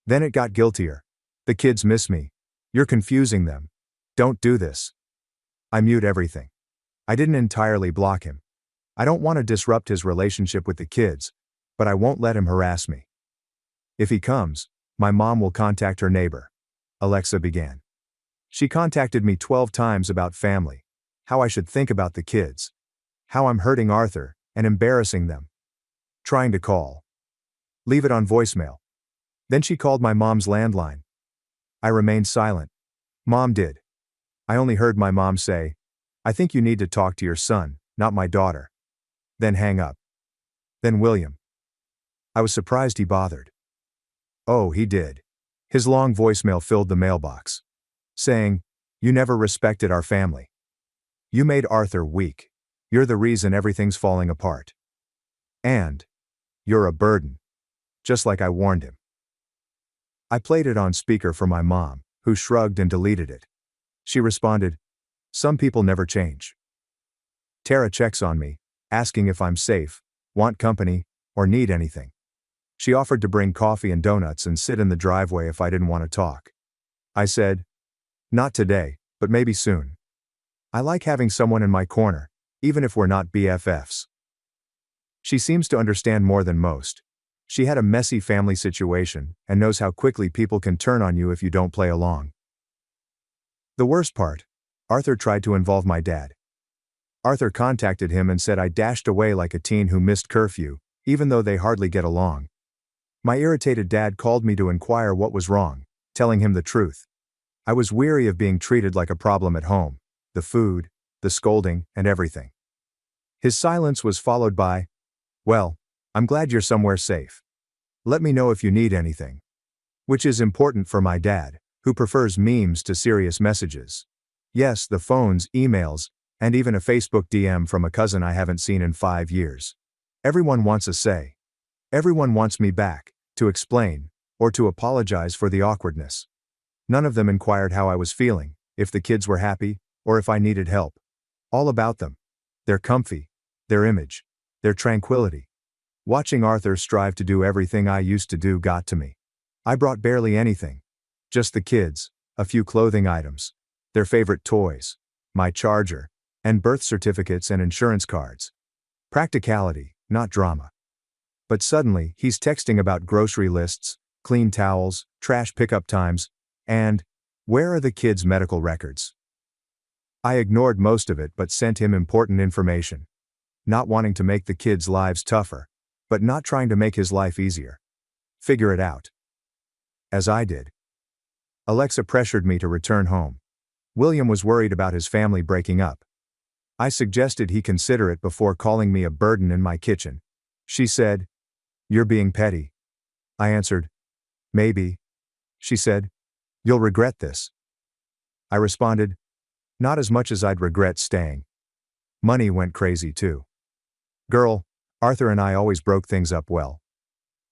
Then it got guiltier. The kids miss me. You're confusing them. Don't do this. I mute everything. I didn't entirely block him. I don't want to disrupt his relationship with the kids, but I won't let him harass me. If he comes, my mom will contact her neighbor. Alexa began. She contacted me 12 times about family, how I should think about the kids, how I'm hurting Arthur and embarrassing them. Trying to call. Leave it on voicemail. Then she called my mom's landline. I remained silent. Mom did. I only heard my mom say, "I think you need to talk to your son, not my daughter." Then hang up. Then William. I was surprised he bothered. Oh, he did. His long voicemail filled the mailbox. Saying, "You never respected our family. You made Arthur weak. You're the reason everything's falling apart. And you're a burden." Just like I warned him. I played it on speaker for my mom, who shrugged and deleted it. She responded, "Some people never change." Tara checks on me, asking if I'm safe, want company, or need anything. She offered to bring coffee and donuts and sit in the driveway if I didn't want to talk. I said, "Not today, but maybe soon. I like having someone in my corner, even if we're not BFFs." She seems to understand more than most. She had a messy family situation and knows how quickly people can turn on you if you don't play along. The worst part, Arthur tried to involve my dad. Arthur contacted him and said I dashed away like a teen who missed curfew, even though they hardly get along. My irritated dad called me to inquire what was wrong, telling him the truth. I was weary of being treated like a problem at home, the food, the scolding, and everything. His silence was followed by, "Well, I'm glad you're somewhere safe. Let me know if you need anything." Which is important for my dad, who prefers memes to serious messages. Yes, the phones, emails, and even a Facebook DM from a cousin I haven't seen in 5 years. Everyone wants a say. Everyone wants me back, to explain, or to apologize for the awkwardness. None of them inquired how I was feeling, if the kids were happy, or if I needed help. All about them. Their comfy, their image, their tranquility. Watching Arthur strive to do everything I used to do got to me. I brought barely anything. Just the kids, a few clothing items, their favorite toys, my charger, and birth certificates and insurance cards. Practicality, not drama. But suddenly, he's texting about grocery lists, clean towels, trash pickup times, and, where are the kids' medical records? I ignored most of it but sent him important information. Not wanting to make the kids' lives tougher, but not trying to make his life easier. Figure it out. As I did. Alexa pressured me to return home. William was worried about his family breaking up. I suggested he consider it before calling me a burden in my kitchen. She said, "You're being petty." I answered, "Maybe." She said, "You'll regret this." I responded, "Not as much as I'd regret staying." Money went crazy too. Girl, Arthur and I always broke things up well.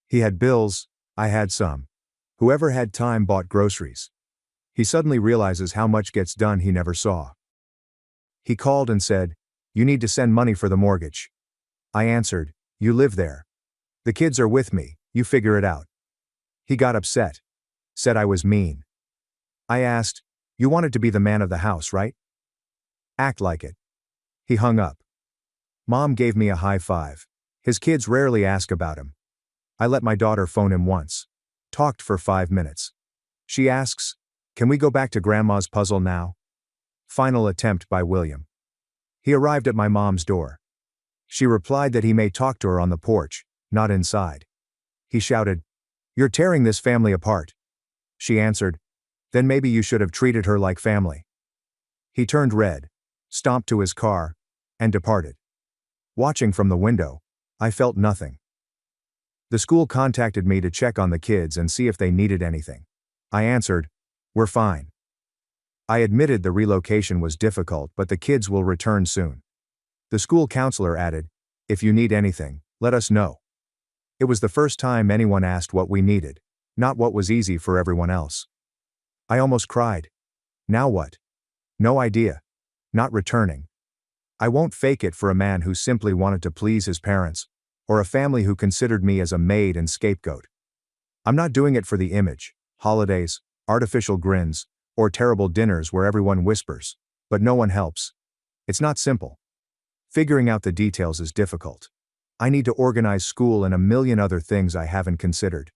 He had bills, I had some. Whoever had time bought groceries. He suddenly realizes how much gets done he never saw. He called and said, "You need to send money for the mortgage." I answered, "You live there. The kids are with me, you figure it out." He got upset. Said I was mean. I asked, "You wanted to be the man of the house, right? Act like it." He hung up. Mom gave me a high five. His kids rarely ask about him. I let my daughter phone him once. Talked for 5 minutes. She asks, "Can we go back to Grandma's puzzle now?" Final attempt by William. He arrived at my mom's door. She replied that he may talk to her on the porch, not inside. He shouted, "You're tearing this family apart." She answered, "Then maybe you should have treated her like family." He turned red, stomped to his car, and departed. Watching from the window, I felt nothing. The school contacted me to check on the kids and see if they needed anything. I answered, "We're fine." I admitted the relocation was difficult but the kids will return soon. The school counselor added, "If you need anything, let us know." It was the first time anyone asked what we needed, not what was easy for everyone else. I almost cried. Now what? No idea. Not returning. I won't fake it for a man who simply wanted to please his parents, or a family who considered me as a maid and scapegoat. I'm not doing it for the image, holidays, artificial grins, or terrible dinners where everyone whispers, but no one helps. It's not simple. Figuring out the details is difficult. I need to organize school and a million other things I haven't considered.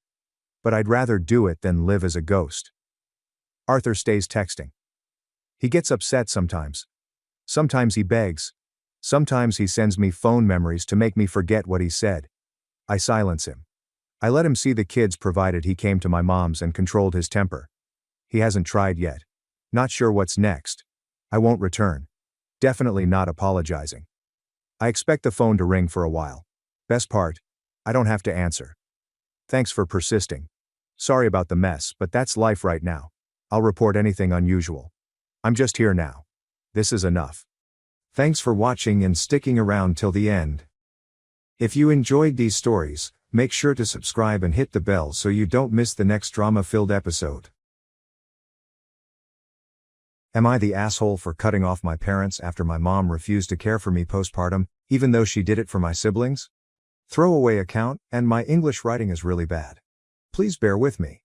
But I'd rather do it than live as a ghost. Arthur stays texting. He gets upset sometimes. Sometimes he begs. Sometimes he sends me phone memories to make me forget what he said. I silence him. I let him see the kids provided he came to my mom's and controlled his temper. He hasn't tried yet. Not sure what's next. I won't return. Definitely not apologizing. I expect the phone to ring for a while. Best part, I don't have to answer. Thanks for persisting. Sorry about the mess, but that's life right now. I'll report anything unusual. I'm just here now. This is enough. Thanks for watching and sticking around till the end. If you enjoyed these stories, make sure to subscribe and hit the bell so you don't miss the next drama-filled episode. Am I the asshole for cutting off my parents after my mom refused to care for me postpartum, even though she did it for my siblings? Throwaway account, and my English writing is really bad. Please bear with me.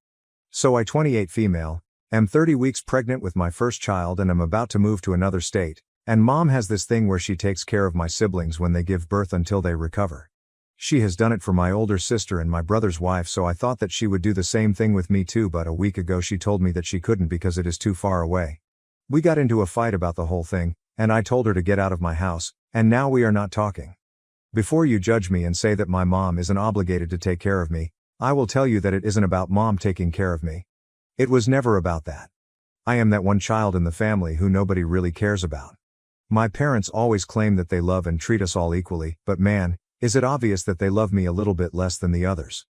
So I, 28 female, am 30 weeks pregnant with my first child and am about to move to another state, and mom has this thing where she takes care of my siblings when they give birth until they recover. She has done it for my older sister and my brother's wife, so I thought that she would do the same thing with me too, but a week ago she told me that she couldn't because it is too far away. We got into a fight about the whole thing, and I told her to get out of my house, and now we are not talking. Before you judge me and say that my mom isn't obligated to take care of me, I will tell you that it isn't about mom taking care of me. It was never about that. I am that one child in the family who nobody really cares about. My parents always claim that they love and treat us all equally, but man, is it obvious that they love me a little bit less than the others.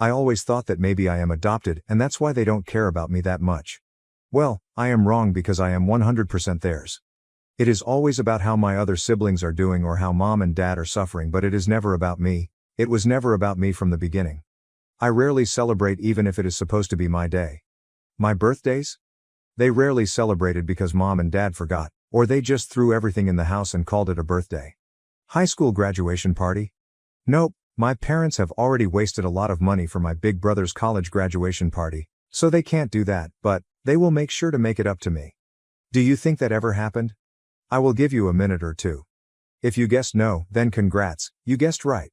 I always thought that maybe I am adopted and that's why they don't care about me that much. Well, I am wrong because I am 100% theirs. It is always about how my other siblings are doing or how mom and dad are suffering, but it is never about me. It was never about me from the beginning. I rarely celebrate even if it is supposed to be my day. My birthdays? They rarely celebrated because mom and dad forgot, or they just threw everything in the house and called it a birthday. High school graduation party? Nope, my parents have already wasted a lot of money for my big brother's college graduation party, so they can't do that, but they will make sure to make it up to me. Do you think that ever happened? I will give you a minute or two. If you guessed no, then congrats, you guessed right.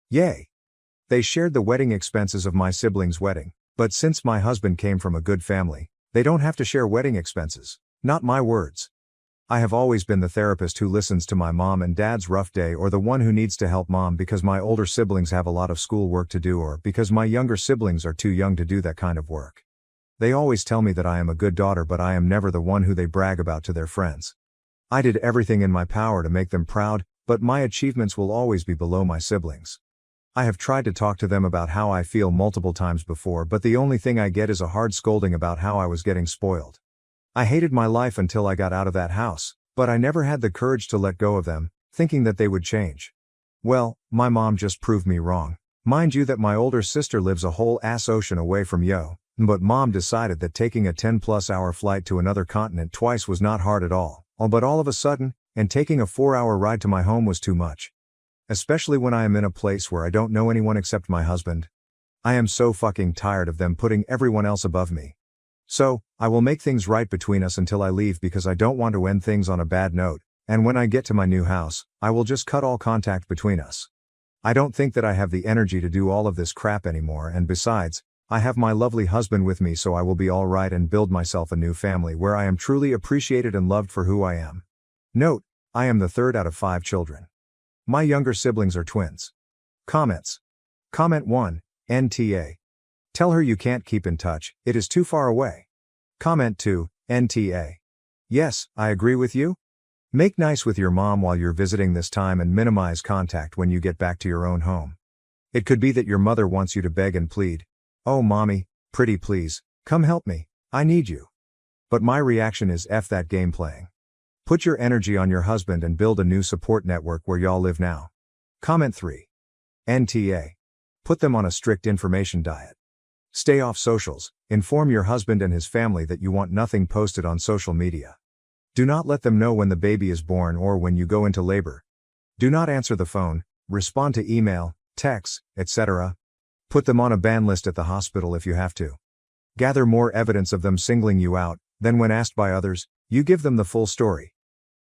Yay! They shared the wedding expenses of my siblings' wedding, but since my husband came from a good family, they don't have to share wedding expenses. Not my words. I have always been the therapist who listens to my mom and dad's rough day, or the one who needs to help mom because my older siblings have a lot of school work to do, or because my younger siblings are too young to do that kind of work. They always tell me that I am a good daughter, but I am never the one who they brag about to their friends. I did everything in my power to make them proud, but my achievements will always be below my siblings. I have tried to talk to them about how I feel multiple times before, but the only thing I get is a hard scolding about how I was getting spoiled. I hated my life until I got out of that house, but I never had the courage to let go of them, thinking that they would change. Well, my mom just proved me wrong. Mind you that my older sister lives a whole ass ocean away from Yo, but mom decided that taking a 10+ hour flight to another continent twice was not hard at all, but all of a sudden, and taking a 4-hour ride to my home was too much. Especially when I am in a place where I don't know anyone except my husband. I am so fucking tired of them putting everyone else above me. So, I will make things right between us until I leave because I don't want to end things on a bad note, and when I get to my new house, I will just cut all contact between us. I don't think that I have the energy to do all of this crap anymore, and besides, I have my lovely husband with me, so I will be alright and build myself a new family where I am truly appreciated and loved for who I am. Note, I am the third out of 5 children. My younger siblings are twins. Comments. Comment 1, NTA. Tell her you can't keep in touch, it is too far away. Comment 2, NTA. Yes, I agree with you. Make nice with your mom while you're visiting this time and minimize contact when you get back to your own home. It could be that your mother wants you to beg and plead. Oh mommy, pretty please, come help me, I need you. But my reaction is F that game playing. Put your energy on your husband and build a new support network where y'all live now. Comment 3. NTA. Put them on a strict information diet. Stay off socials, inform your husband and his family that you want nothing posted on social media. Do not let them know when the baby is born or when you go into labor. Do not answer the phone, respond to email, texts, etc. Put them on a ban list at the hospital if you have to. Gather more evidence of them singling you out, then when asked by others, you give them the full story.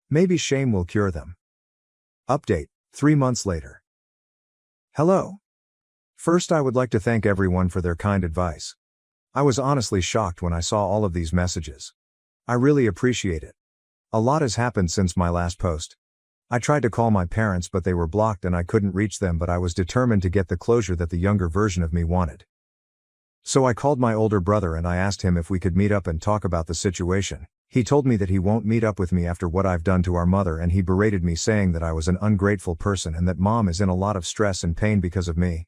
Maybe shame will cure them. Update, 3 months later. Hello. First, I would like to thank everyone for their kind advice. I was honestly shocked when I saw all of these messages. I really appreciate it. A lot has happened since my last post. I tried to call my parents but they were blocked and I couldn't reach them, but I was determined to get the closure that the younger version of me wanted. So I called my older brother and I asked him if we could meet up and talk about the situation. He told me that he won't meet up with me after what I've done to our mother, and he berated me saying that I was an ungrateful person and that mom is in a lot of stress and pain because of me.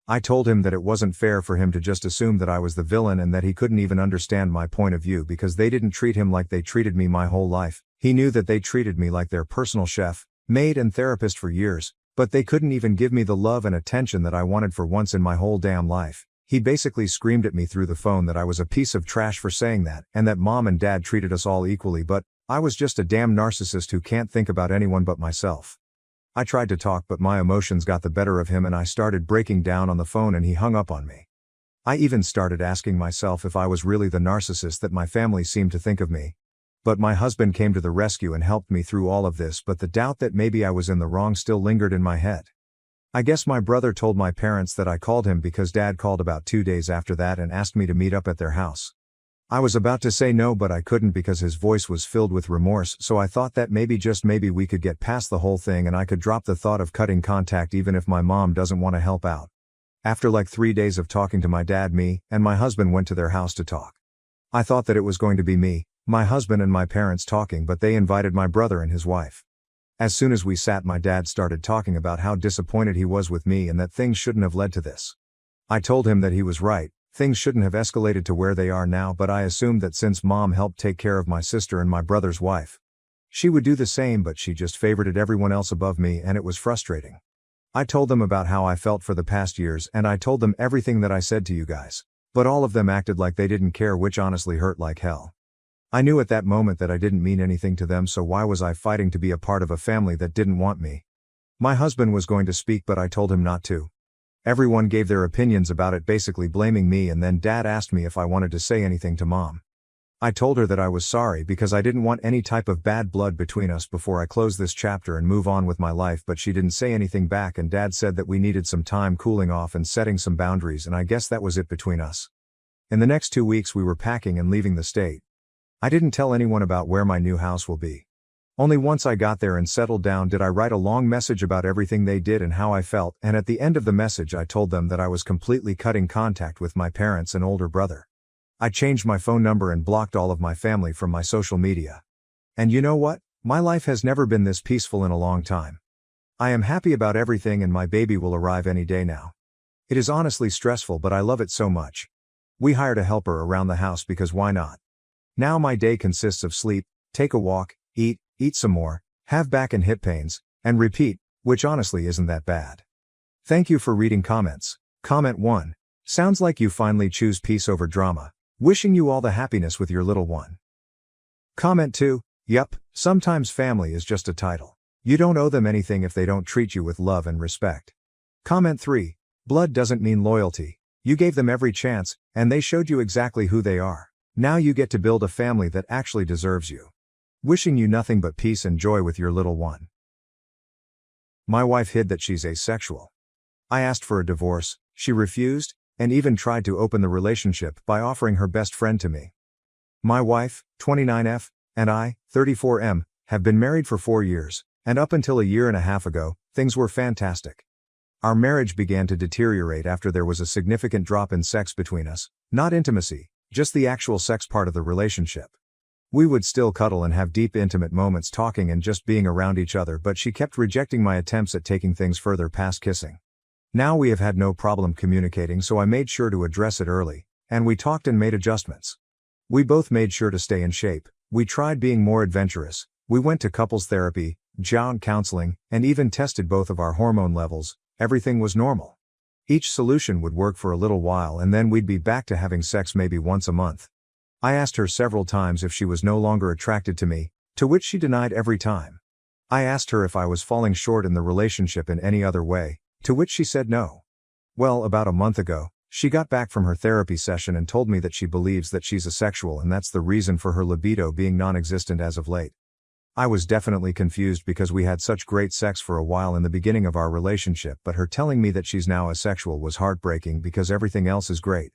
I told him that it wasn't fair for him to just assume that I was the villain and that he couldn't even understand my point of view because they didn't treat him like they treated me my whole life. He knew that they treated me like their personal chef, maid and therapist for years, but they couldn't even give me the love and attention that I wanted for once in my whole damn life. He basically screamed at me through the phone that I was a piece of trash for saying that, and that mom and dad treated us all equally, but I was just a damn narcissist who can't think about anyone but myself. I tried to talk but my emotions got the better of him and I started breaking down on the phone and he hung up on me. I even started asking myself if I was really the narcissist that my family seemed to think of me. But my husband came to the rescue and helped me through all of this, but the doubt that maybe I was in the wrong still lingered in my head. I guess my brother told my parents that I called him because dad called about 2 days after that and asked me to meet up at their house. I was about to say no but I couldn't because his voice was filled with remorse, so I thought that maybe just maybe we could get past the whole thing and I could drop the thought of cutting contact even if my mom doesn't want to help out. After like 3 days of talking to my dad, me and my husband went to their house to talk. I thought that it was going to be me, my husband and my parents talking, but they invited my brother and his wife. As soon as we sat, my dad started talking about how disappointed he was with me and that things shouldn't have led to this. I told him that he was right, things shouldn't have escalated to where they are now, but I assumed that since mom helped take care of my sister and my brother's wife, she would do the same, but she just favorited everyone else above me and it was frustrating. I told them about how I felt for the past years and I told them everything that I said to you guys, but all of them acted like they didn't care, which honestly hurt like hell. I knew at that moment that I didn't mean anything to them, so why was I fighting to be a part of a family that didn't want me? My husband was going to speak but I told him not to. Everyone gave their opinions about it, basically blaming me, and then dad asked me if I wanted to say anything to mom. I told her that I was sorry because I didn't want any type of bad blood between us before I close this chapter and move on with my life, but she didn't say anything back and dad said that we needed some time cooling off and setting some boundaries, and I guess that was it between us. In the next 2 weeks we were packing and leaving the state. I didn't tell anyone about where my new house will be. Only once I got there and settled down did I write a long message about everything they did and how I felt, and at the end of the message I told them that I was completely cutting contact with my parents and older brother. I changed my phone number and blocked all of my family from my social media. And you know what? My life has never been this peaceful in a long time. I am happy about everything and my baby will arrive any day now. It is honestly stressful but I love it so much. We hired a helper around the house because why not? Now my day consists of sleep, take a walk, eat some more, have back and hip pains, and repeat, which honestly isn't that bad. Thank you for reading comments. Comment 1. Sounds like you finally choose peace over drama. Wishing you all the happiness with your little one. Comment 2. Yup, sometimes family is just a title. You don't owe them anything if they don't treat you with love and respect. Comment 3. Blood doesn't mean loyalty. You gave them every chance, and they showed you exactly who they are. Now you get to build a family that actually deserves you. Wishing you nothing but peace and joy with your little one. My wife hid that she's asexual. I asked for a divorce, she refused, and even tried to open the relationship by offering her best friend to me. My wife, 29F, and I, 34M, have been married for 4 years, and up until a year and a half ago, things were fantastic. Our marriage began to deteriorate after there was a significant drop in sex between us, not intimacy, just the actual sex part of the relationship. We would still cuddle and have deep intimate moments talking and just being around each other, but she kept rejecting my attempts at taking things further past kissing. Now we have had no problem communicating, so I made sure to address it early, and we talked and made adjustments. We both made sure to stay in shape, we tried being more adventurous, we went to couples therapy, joint counseling, and even tested both of our hormone levels. Everything was normal. Each solution would work for a little while and then we'd be back to having sex maybe once a month. I asked her several times if she was no longer attracted to me, to which she denied every time. I asked her if I was falling short in the relationship in any other way, to which she said no. Well, about a month ago, She got back from her therapy session and told me that she believes that she's asexual and that's the reason for her libido being non-existent as of late. I was definitely confused because we had such great sex for a while in the beginning of our relationship, but her telling me that she's now asexual was heartbreaking because everything else is great.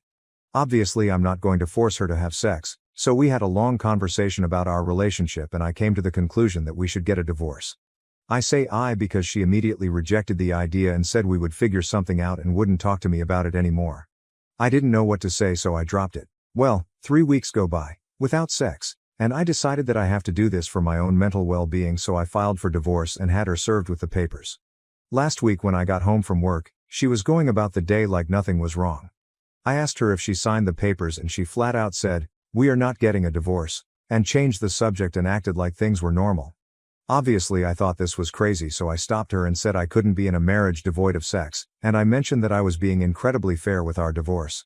Obviously, I'm not going to force her to have sex, so we had a long conversation about our relationship and I came to the conclusion that we should get a divorce. I say I because she immediately rejected the idea and said we would figure something out and wouldn't talk to me about it anymore. I didn't know what to say, so I dropped it. Well, 3 weeks go by, without sex, and I decided that I have to do this for my own mental well-being, so I filed for divorce and had her served with the papers. Last week when I got home from work, she was going about the day like nothing was wrong. I asked her if she signed the papers and she flat out said, "We are not getting a divorce," and changed the subject and acted like things were normal. Obviously I thought this was crazy, so I stopped her and said I couldn't be in a marriage devoid of sex, and I mentioned that I was being incredibly fair with our divorce.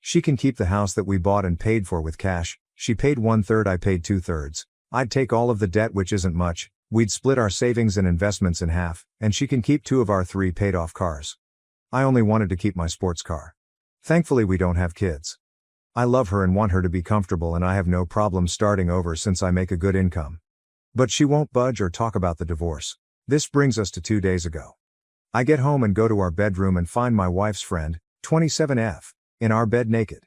She can keep the house that we bought and paid for with cash. She paid 1/3, I paid 2/3. I'd take all of the debt, which isn't much, we'd split our savings and investments in half, and she can keep 2 of our 3 paid off cars. I only wanted to keep my sports car. Thankfully we don't have kids. I love her and want her to be comfortable, and I have no problem starting over since I make a good income. But she won't budge or talk about the divorce. This brings us to 2 days ago. I get home and go to our bedroom and find my wife's friend, 27F, in our bed naked.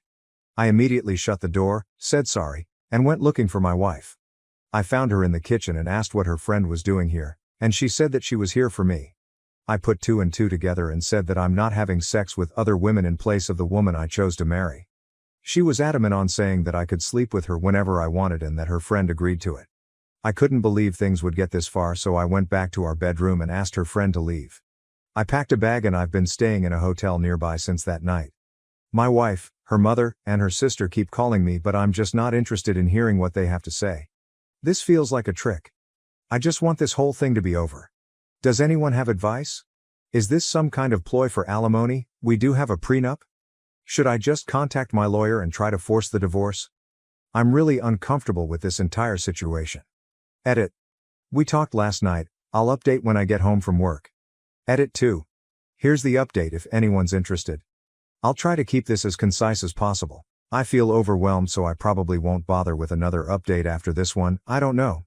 I immediately shut the door, said sorry, and went looking for my wife. I found her in the kitchen and asked what her friend was doing here, and she said that she was here for me. I put 2 and 2 together and said that I'm not having sex with other women in place of the woman I chose to marry. She was adamant on saying that I could sleep with her whenever I wanted and that her friend agreed to it. I couldn't believe things would get this far, so I went back to our bedroom and asked her friend to leave. I packed a bag and I've been staying in a hotel nearby since that night. My wife, her mother, and her sister keep calling me, but I'm just not interested in hearing what they have to say. This feels like a trick. I just want this whole thing to be over. Does anyone have advice? Is this some kind of ploy for alimony? We do have a prenup? Should I just contact my lawyer and try to force the divorce? I'm really uncomfortable with this entire situation. Edit. We talked last night. I'll update when I get home from work. Edit 2. Here's the update if anyone's interested. I'll try to keep this as concise as possible. I feel overwhelmed, so I probably won't bother with another update after this one. I don't know.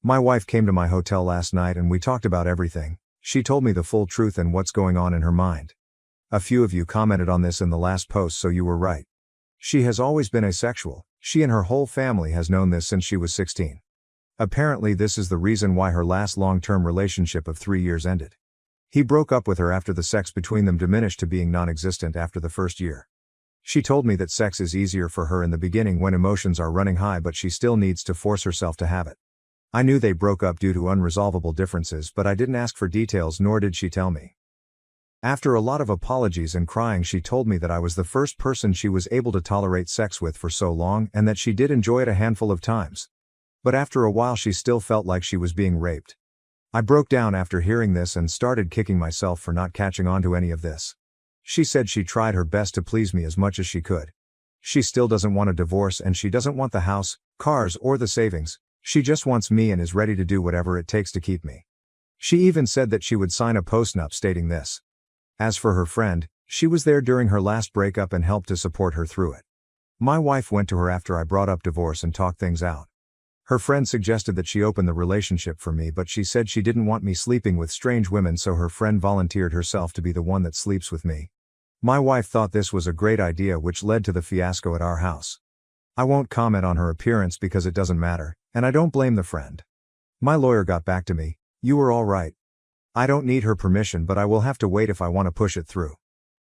My wife came to my hotel last night and we talked about everything. She told me the full truth and what's going on in her mind. A few of you commented on this in the last post, so you were right. She has always been asexual. She and her whole family has known this since she was 16. Apparently this is the reason why her last long-term relationship of 3 years ended. He broke up with her after the sex between them diminished to being non-existent after the first year. She told me that sex is easier for her in the beginning when emotions are running high, but she still needs to force herself to have it. I knew they broke up due to unresolvable differences, but I didn't ask for details, nor did she tell me. After a lot of apologies and crying, she told me that I was the first person she was able to tolerate sex with for so long and that she did enjoy it a handful of times. But after a while she still felt like she was being raped. I broke down after hearing this and started kicking myself for not catching on to any of this. She said she tried her best to please me as much as she could. She still doesn't want a divorce and she doesn't want the house, cars, or the savings. She just wants me and is ready to do whatever it takes to keep me. She even said that she would sign a postnup stating this. As for her friend, she was there during her last breakup and helped to support her through it. My wife went to her after I brought up divorce and talked things out. Her friend suggested that she open the relationship for me, but she said she didn't want me sleeping with strange women, so her friend volunteered herself to be the one that sleeps with me. My wife thought this was a great idea, which led to the fiasco at our house. I won't comment on her appearance because it doesn't matter, and I don't blame the friend. My lawyer got back to me. You were all right. I don't need her permission, but I will have to wait if I want to push it through.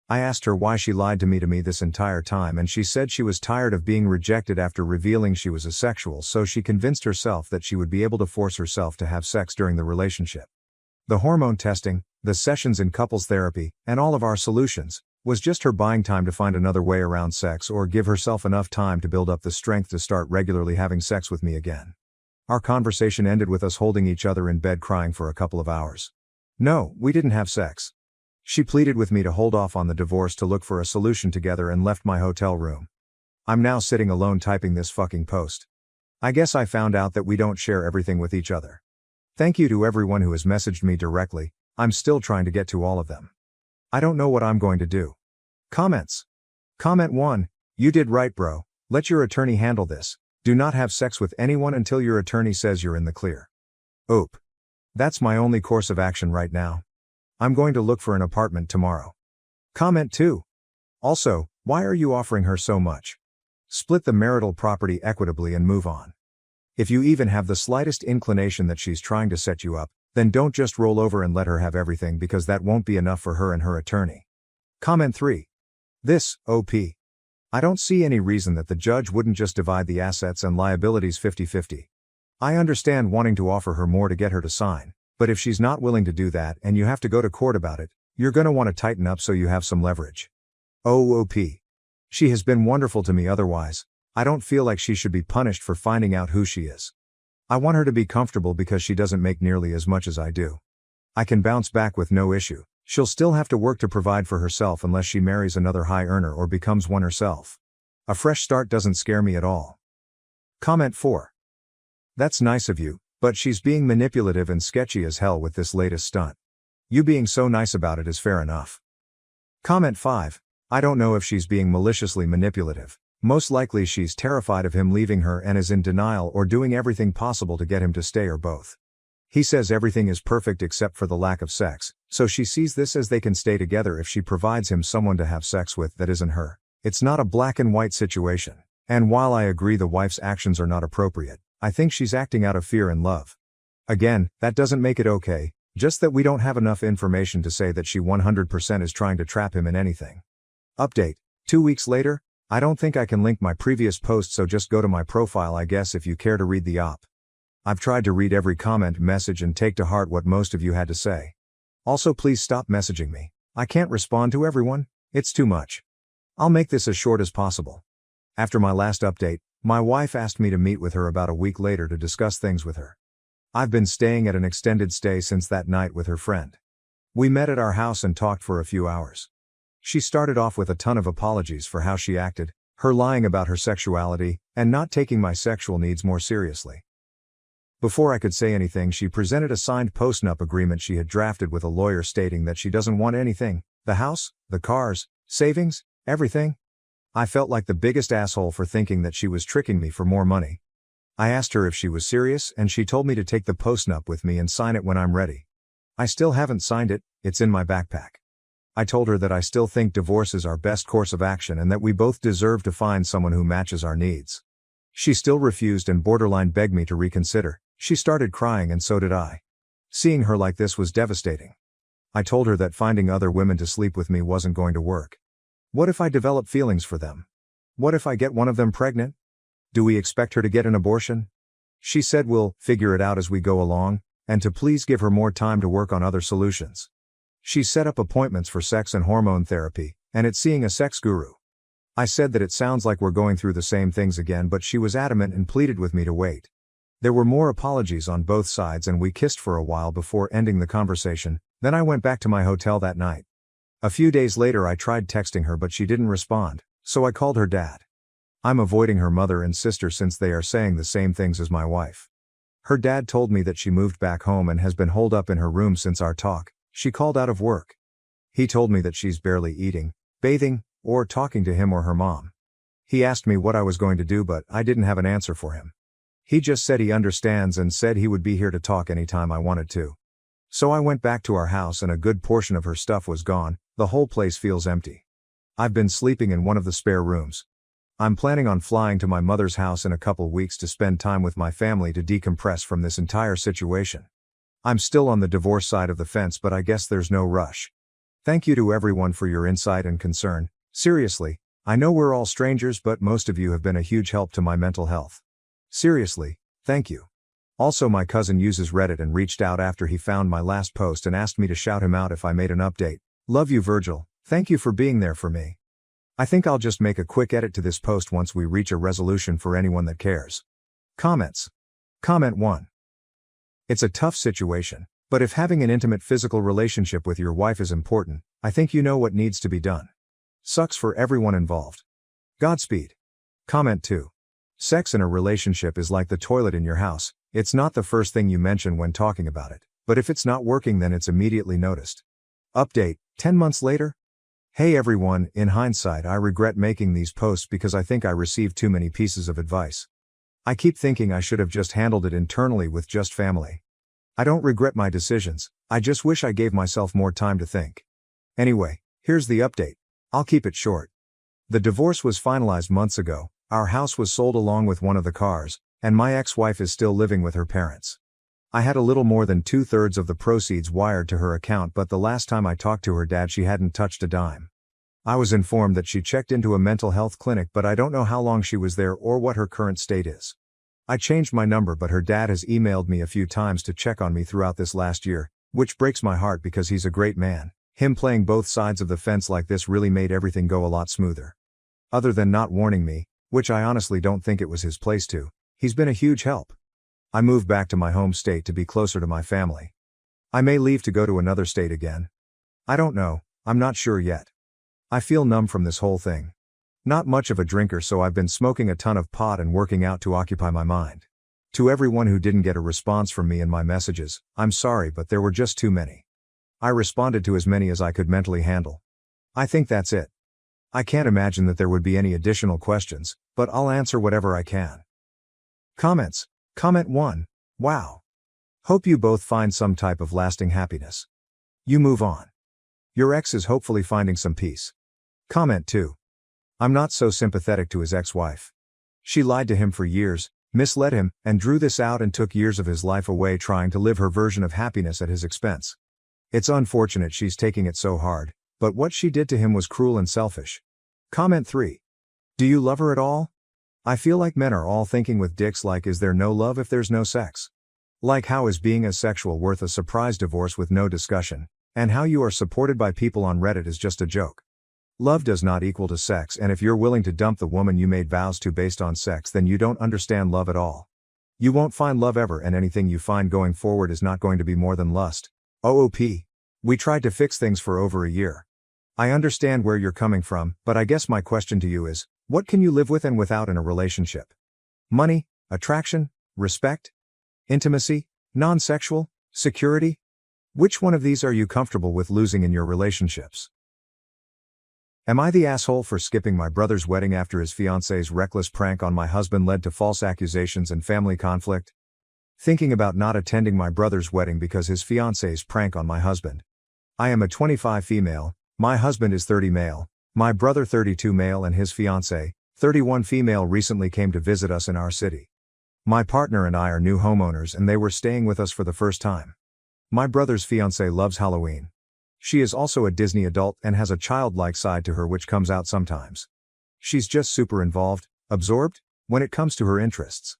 I asked her why she lied to me this entire time, and she said she was tired of being rejected after revealing she was asexual, so she convinced herself that she would be able to force herself to have sex during the relationship. The hormone testing, the sessions in couples therapy, and all of our solutions was just her buying time to find another way around sex or give herself enough time to build up the strength to start regularly having sex with me again. Our conversation ended with us holding each other in bed crying for a couple of hours. No, we didn't have sex. She pleaded with me to hold off on the divorce to look for a solution together and left my hotel room. I'm now sitting alone typing this fucking post. I guess I found out that we don't share everything with each other. Thank you to everyone who has messaged me directly. I'm still trying to get to all of them. I don't know what I'm going to do. Comments. Comment 1. You did right, bro. Let your attorney handle this. Do not have sex with anyone until your attorney says you're in the clear. Oop. That's my only course of action right now. I'm going to look for an apartment tomorrow. Comment 2. Also, why are you offering her so much? Split the marital property equitably and move on. If you even have the slightest inclination that she's trying to set you up, then don't just roll over and let her have everything, because that won't be enough for her and her attorney. Comment 3. This, OP. I don't see any reason that the judge wouldn't just divide the assets and liabilities 50-50. I understand wanting to offer her more to get her to sign, but if she's not willing to do that and you have to go to court about it, you're gonna want to tighten up so you have some leverage. OP. She has been wonderful to me otherwise. I don't feel like she should be punished for finding out who she is. I want her to be comfortable because she doesn't make nearly as much as I do. I can bounce back with no issue. She'll still have to work to provide for herself unless she marries another high earner or becomes one herself. A fresh start doesn't scare me at all. Comment 4. That's nice of you, but she's being manipulative and sketchy as hell with this latest stunt. You being so nice about it is fair enough. Comment 5. I don't know if she's being maliciously manipulative. Most likely she's terrified of him leaving her and is in denial or doing everything possible to get him to stay, or both. He says everything is perfect except for the lack of sex, so she sees this as they can stay together if she provides him someone to have sex with that isn't her. It's not a black and white situation. And while I agree the wife's actions are not appropriate, I think she's acting out of fear and love. Again, that doesn't make it okay, just that we don't have enough information to say that she 100% is trying to trap him in anything. Update. 2 weeks later. I don't think I can link my previous post, so just go to my profile I guess if you care to read the op. I've tried to read every comment, message and take to heart what most of you had to say. Also please stop messaging me. I can't respond to everyone, it's too much. I'll make this as short as possible. After my last update, my wife asked me to meet with her about a week later to discuss things with her. I've been staying at an extended stay since that night with her friend. We met at our house and talked for a few hours. She started off with a ton of apologies for how she acted, her lying about her sexuality, and not taking my sexual needs more seriously. Before I could say anything, she presented a signed postnup agreement she had drafted with a lawyer stating that she doesn't want anything, the house, the cars, savings, everything. I felt like the biggest asshole for thinking that she was tricking me for more money. I asked her if she was serious and she told me to take the postnup with me and sign it when I'm ready. I still haven't signed it, it's in my backpack. I told her that I still think divorce is our best course of action and that we both deserve to find someone who matches our needs. She still refused and borderline begged me to reconsider. She started crying and so did I. Seeing her like this was devastating. I told her that finding other women to sleep with me wasn't going to work. What if I develop feelings for them? What if I get one of them pregnant? Do we expect her to get an abortion? She said we'll figure it out as we go along, and to please give her more time to work on other solutions. She set up appointments for sex and hormone therapy, and it's seeing a sex guru. I said that it sounds like we're going through the same things again, but she was adamant and pleaded with me to wait. There were more apologies on both sides and we kissed for a while before ending the conversation, then I went back to my hotel that night. A few days later I tried texting her but she didn't respond, so I called her dad. I'm avoiding her mother and sister since they are saying the same things as my wife. Her dad told me that she moved back home and has been holed up in her room since our talk. She called out of work. He told me that she's barely eating, bathing, or talking to him or her mom. He asked me what I was going to do but I didn't have an answer for him. He just said he understands and said he would be here to talk anytime I wanted to. So I went back to our house and a good portion of her stuff was gone, the whole place feels empty. I've been sleeping in one of the spare rooms. I'm planning on flying to my mother's house in a couple weeks to spend time with my family to decompress from this entire situation. I'm still on the divorce side of the fence but I guess there's no rush. Thank you to everyone for your insight and concern. Seriously, I know we're all strangers but most of you have been a huge help to my mental health. Seriously, thank you. Also my cousin uses Reddit and reached out after he found my last post and asked me to shout him out if I made an update. Love you Virgil, thank you for being there for me. I think I'll just make a quick edit to this post once we reach a resolution for anyone that cares. Comments. Comment 1. It's a tough situation, but if having an intimate physical relationship with your wife is important, I think you know what needs to be done. Sucks for everyone involved. Godspeed. Comment 2. Sex in a relationship is like the toilet in your house, it's not the first thing you mention when talking about it, but if it's not working then it's immediately noticed. Update, 10 months later? Hey everyone, in hindsight I regret making these posts because I think I received too many pieces of advice. I keep thinking I should have just handled it internally with just family. I don't regret my decisions, I just wish I gave myself more time to think. Anyway, here's the update. I'll keep it short. The divorce was finalized months ago, our house was sold along with one of the cars, and my ex-wife is still living with her parents. I had a little more than 2/3 of the proceeds wired to her account, but the last time I talked to her dad she hadn't touched a dime. I was informed that she checked into a mental health clinic, but I don't know how long she was there or what her current state is. I changed my number, but her dad has emailed me a few times to check on me throughout this last year, which breaks my heart because he's a great man. Him playing both sides of the fence like this really made everything go a lot smoother. Other than not warning me, which I honestly don't think it was his place to, he's been a huge help. I moved back to my home state to be closer to my family. I may leave to go to another state again. I don't know, I'm not sure yet. I feel numb from this whole thing. Not much of a drinker, so I've been smoking a ton of pot and working out to occupy my mind. To everyone who didn't get a response from me in my messages, I'm sorry, but there were just too many. I responded to as many as I could mentally handle. I think that's it. I can't imagine that there would be any additional questions, but I'll answer whatever I can. Comments. Comment 1. Wow. Hope you both find some type of lasting happiness. You move on. Your ex is hopefully finding some peace. Comment 2. I'm not so sympathetic to his ex-wife. She lied to him for years, misled him, and drew this out and took years of his life away trying to live her version of happiness at his expense. It's unfortunate she's taking it so hard, but what she did to him was cruel and selfish. Comment 3. Do you love her at all? I feel like men are all thinking with dicks like, is there no love if there's no sex? Like, how is being asexual worth a surprise divorce with no discussion, and how you are supported by people on Reddit is just a joke. Love does not equal to sex, and if you're willing to dump the woman you made vows to based on sex, then you don't understand love at all. You won't find love ever, and anything you find going forward is not going to be more than lust. OOP. We tried to fix things for over a year. I understand where you're coming from, but I guess my question to you is, what can you live with and without in a relationship? Money, attraction, respect, intimacy, non-sexual, security? Which one of these are you comfortable with losing in your relationships? Am I the asshole for skipping my brother's wedding after his fiance's reckless prank on my husband led to false accusations and family conflict? Thinking about not attending my brother's wedding because his fiance's prank on my husband. I am a 25 female, my husband is 30 male, my brother 32 male, and his fiancée, 31 female, recently came to visit us in our city. My partner and I are new homeowners and they were staying with us for the first time. My brother's fiancée loves Halloween. She is also a Disney adult and has a childlike side to her which comes out sometimes. She's just super involved, absorbed, when it comes to her interests.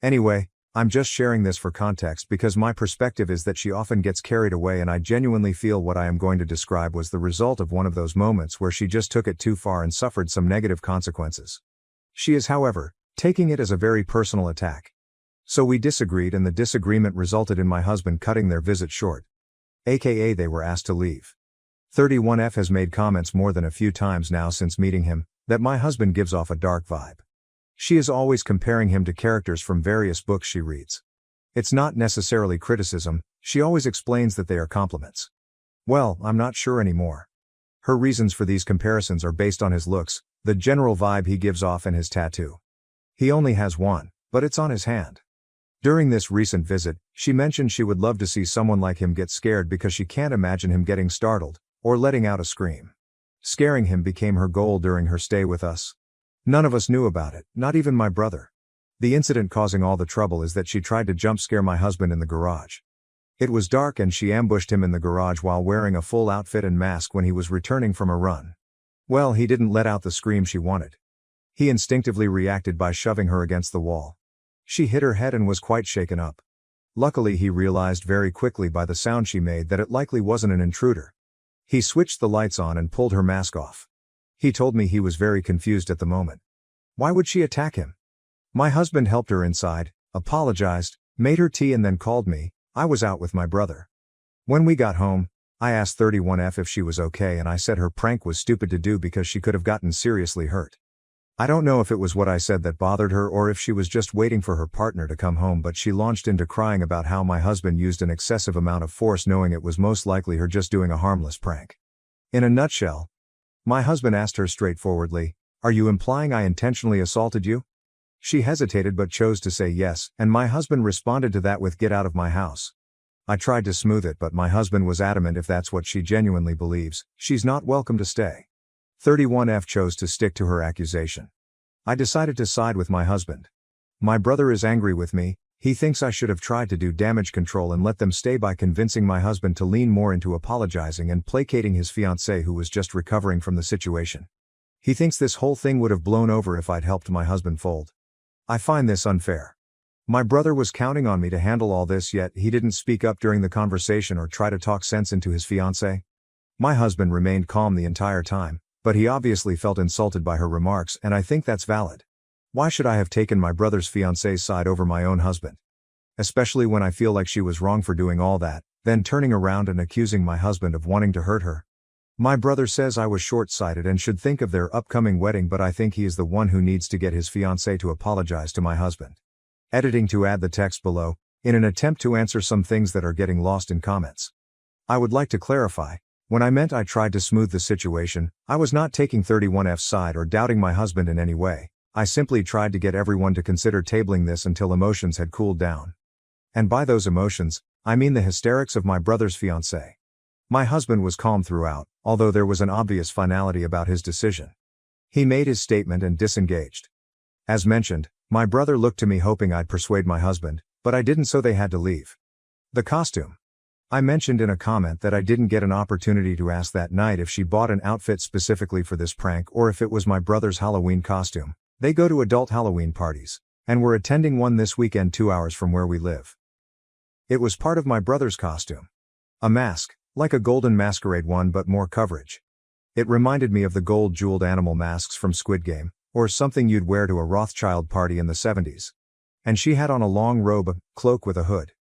Anyway, I'm just sharing this for context because my perspective is that she often gets carried away, and I genuinely feel what I am going to describe was the result of one of those moments where she just took it too far and suffered some negative consequences. She is, however, taking it as a very personal attack. So we disagreed, and the disagreement resulted in my husband cutting their visit short. AKA they were asked to leave. 31F has made comments more than a few times now since meeting him, that my husband gives off a dark vibe. She is always comparing him to characters from various books she reads. It's not necessarily criticism, she always explains that they are compliments. Well, I'm not sure anymore. Her reasons for these comparisons are based on his looks, the general vibe he gives off, and his tattoo. He only has one, but it's on his hand. During this recent visit, she mentioned she would love to see someone like him get scared because she can't imagine him getting startled, or letting out a scream. Scaring him became her goal during her stay with us. None of us knew about it, not even my brother. The incident causing all the trouble is that she tried to jump scare my husband in the garage. It was dark and she ambushed him in the garage while wearing a full outfit and mask when he was returning from a run. Well, he didn't let out the scream she wanted. He instinctively reacted by shoving her against the wall. She hit her head and was quite shaken up. Luckily, he realized very quickly by the sound she made that it likely wasn't an intruder. He switched the lights on and pulled her mask off. He told me he was very confused at the moment. Why would she attack him? My husband helped her inside, apologized, made her tea, and then called me. I was out with my brother. When we got home, I asked 31F if she was okay, and I said her prank was stupid to do because she could have gotten seriously hurt. I don't know if it was what I said that bothered her or if she was just waiting for her partner to come home, but she launched into crying about how my husband used an excessive amount of force, knowing it was most likely her just doing a harmless prank. In a nutshell, My husband asked her straightforwardly, "Are you implying I intentionally assaulted you?" She hesitated but chose to say yes, and my husband responded to that with "Get out of my house." I tried to smooth it, but my husband was adamant if that's what she genuinely believes, she's not welcome to stay. 31F chose to stick to her accusation. I decided to side with my husband. My brother is angry with me. He thinks I should have tried to do damage control and let them stay by convincing my husband to lean more into apologizing and placating his fiancée who was just recovering from the situation. He thinks this whole thing would have blown over if I'd helped my husband fold. I find this unfair. My brother was counting on me to handle all this, yet he didn't speak up during the conversation or try to talk sense into his fiancée. My husband remained calm the entire time, but he obviously felt insulted by her remarks, and I think that's valid. Why should I have taken my brother's fiancée's side over my own husband? Especially when I feel like she was wrong for doing all that, then turning around and accusing my husband of wanting to hurt her. My brother says I was short-sighted and should think of their upcoming wedding, but I think he is the one who needs to get his fiancée to apologize to my husband. Editing to add the text below, in an attempt to answer some things that are getting lost in comments. I would like to clarify, when I meant I tried to smooth the situation, I was not taking 31F's side or doubting my husband in any way. I simply tried to get everyone to consider tabling this until emotions had cooled down. And by those emotions, I mean the hysterics of my brother's fiancée. My husband was calm throughout, although there was an obvious finality about his decision. He made his statement and disengaged. As mentioned, my brother looked to me hoping I'd persuade my husband, but I didn't, so they had to leave. The costume. I mentioned in a comment that I didn't get an opportunity to ask that night if she bought an outfit specifically for this prank or if it was my brother's Halloween costume. They go to adult Halloween parties, and we're attending one this weekend 2 hours from where we live. It was part of my brother's costume. A mask, like a golden masquerade one but more coverage. It reminded me of the gold-jeweled animal masks from Squid Game, or something you'd wear to a Rothschild party in the 70s. And she had on a long robe, a cloak with a hood.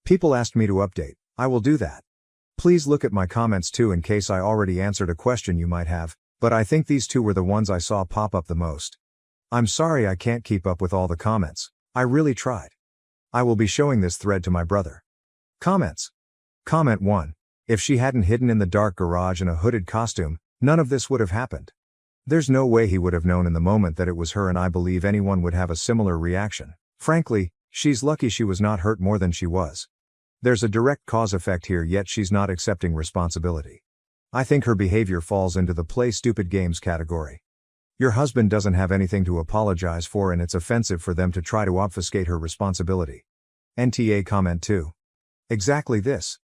People asked me to update. I will do that. Please look at my comments too in case I already answered a question you might have, but I think these two were the ones I saw pop up the most. I'm sorry I can't keep up with all the comments. I really tried. I will be showing this thread to my brother. Comments. Comment 1. If she hadn't hidden in the dark garage in a hooded costume, none of this would have happened. There's no way he would have known in the moment that it was her, and I believe anyone would have a similar reaction. Frankly, she's lucky she was not hurt more than she was. There's a direct cause effect here, yet she's not accepting responsibility. I think her behavior falls into the play stupid games category. Your husband doesn't have anything to apologize for, and it's offensive for them to try to obfuscate her responsibility. NTA comment 2. Exactly this.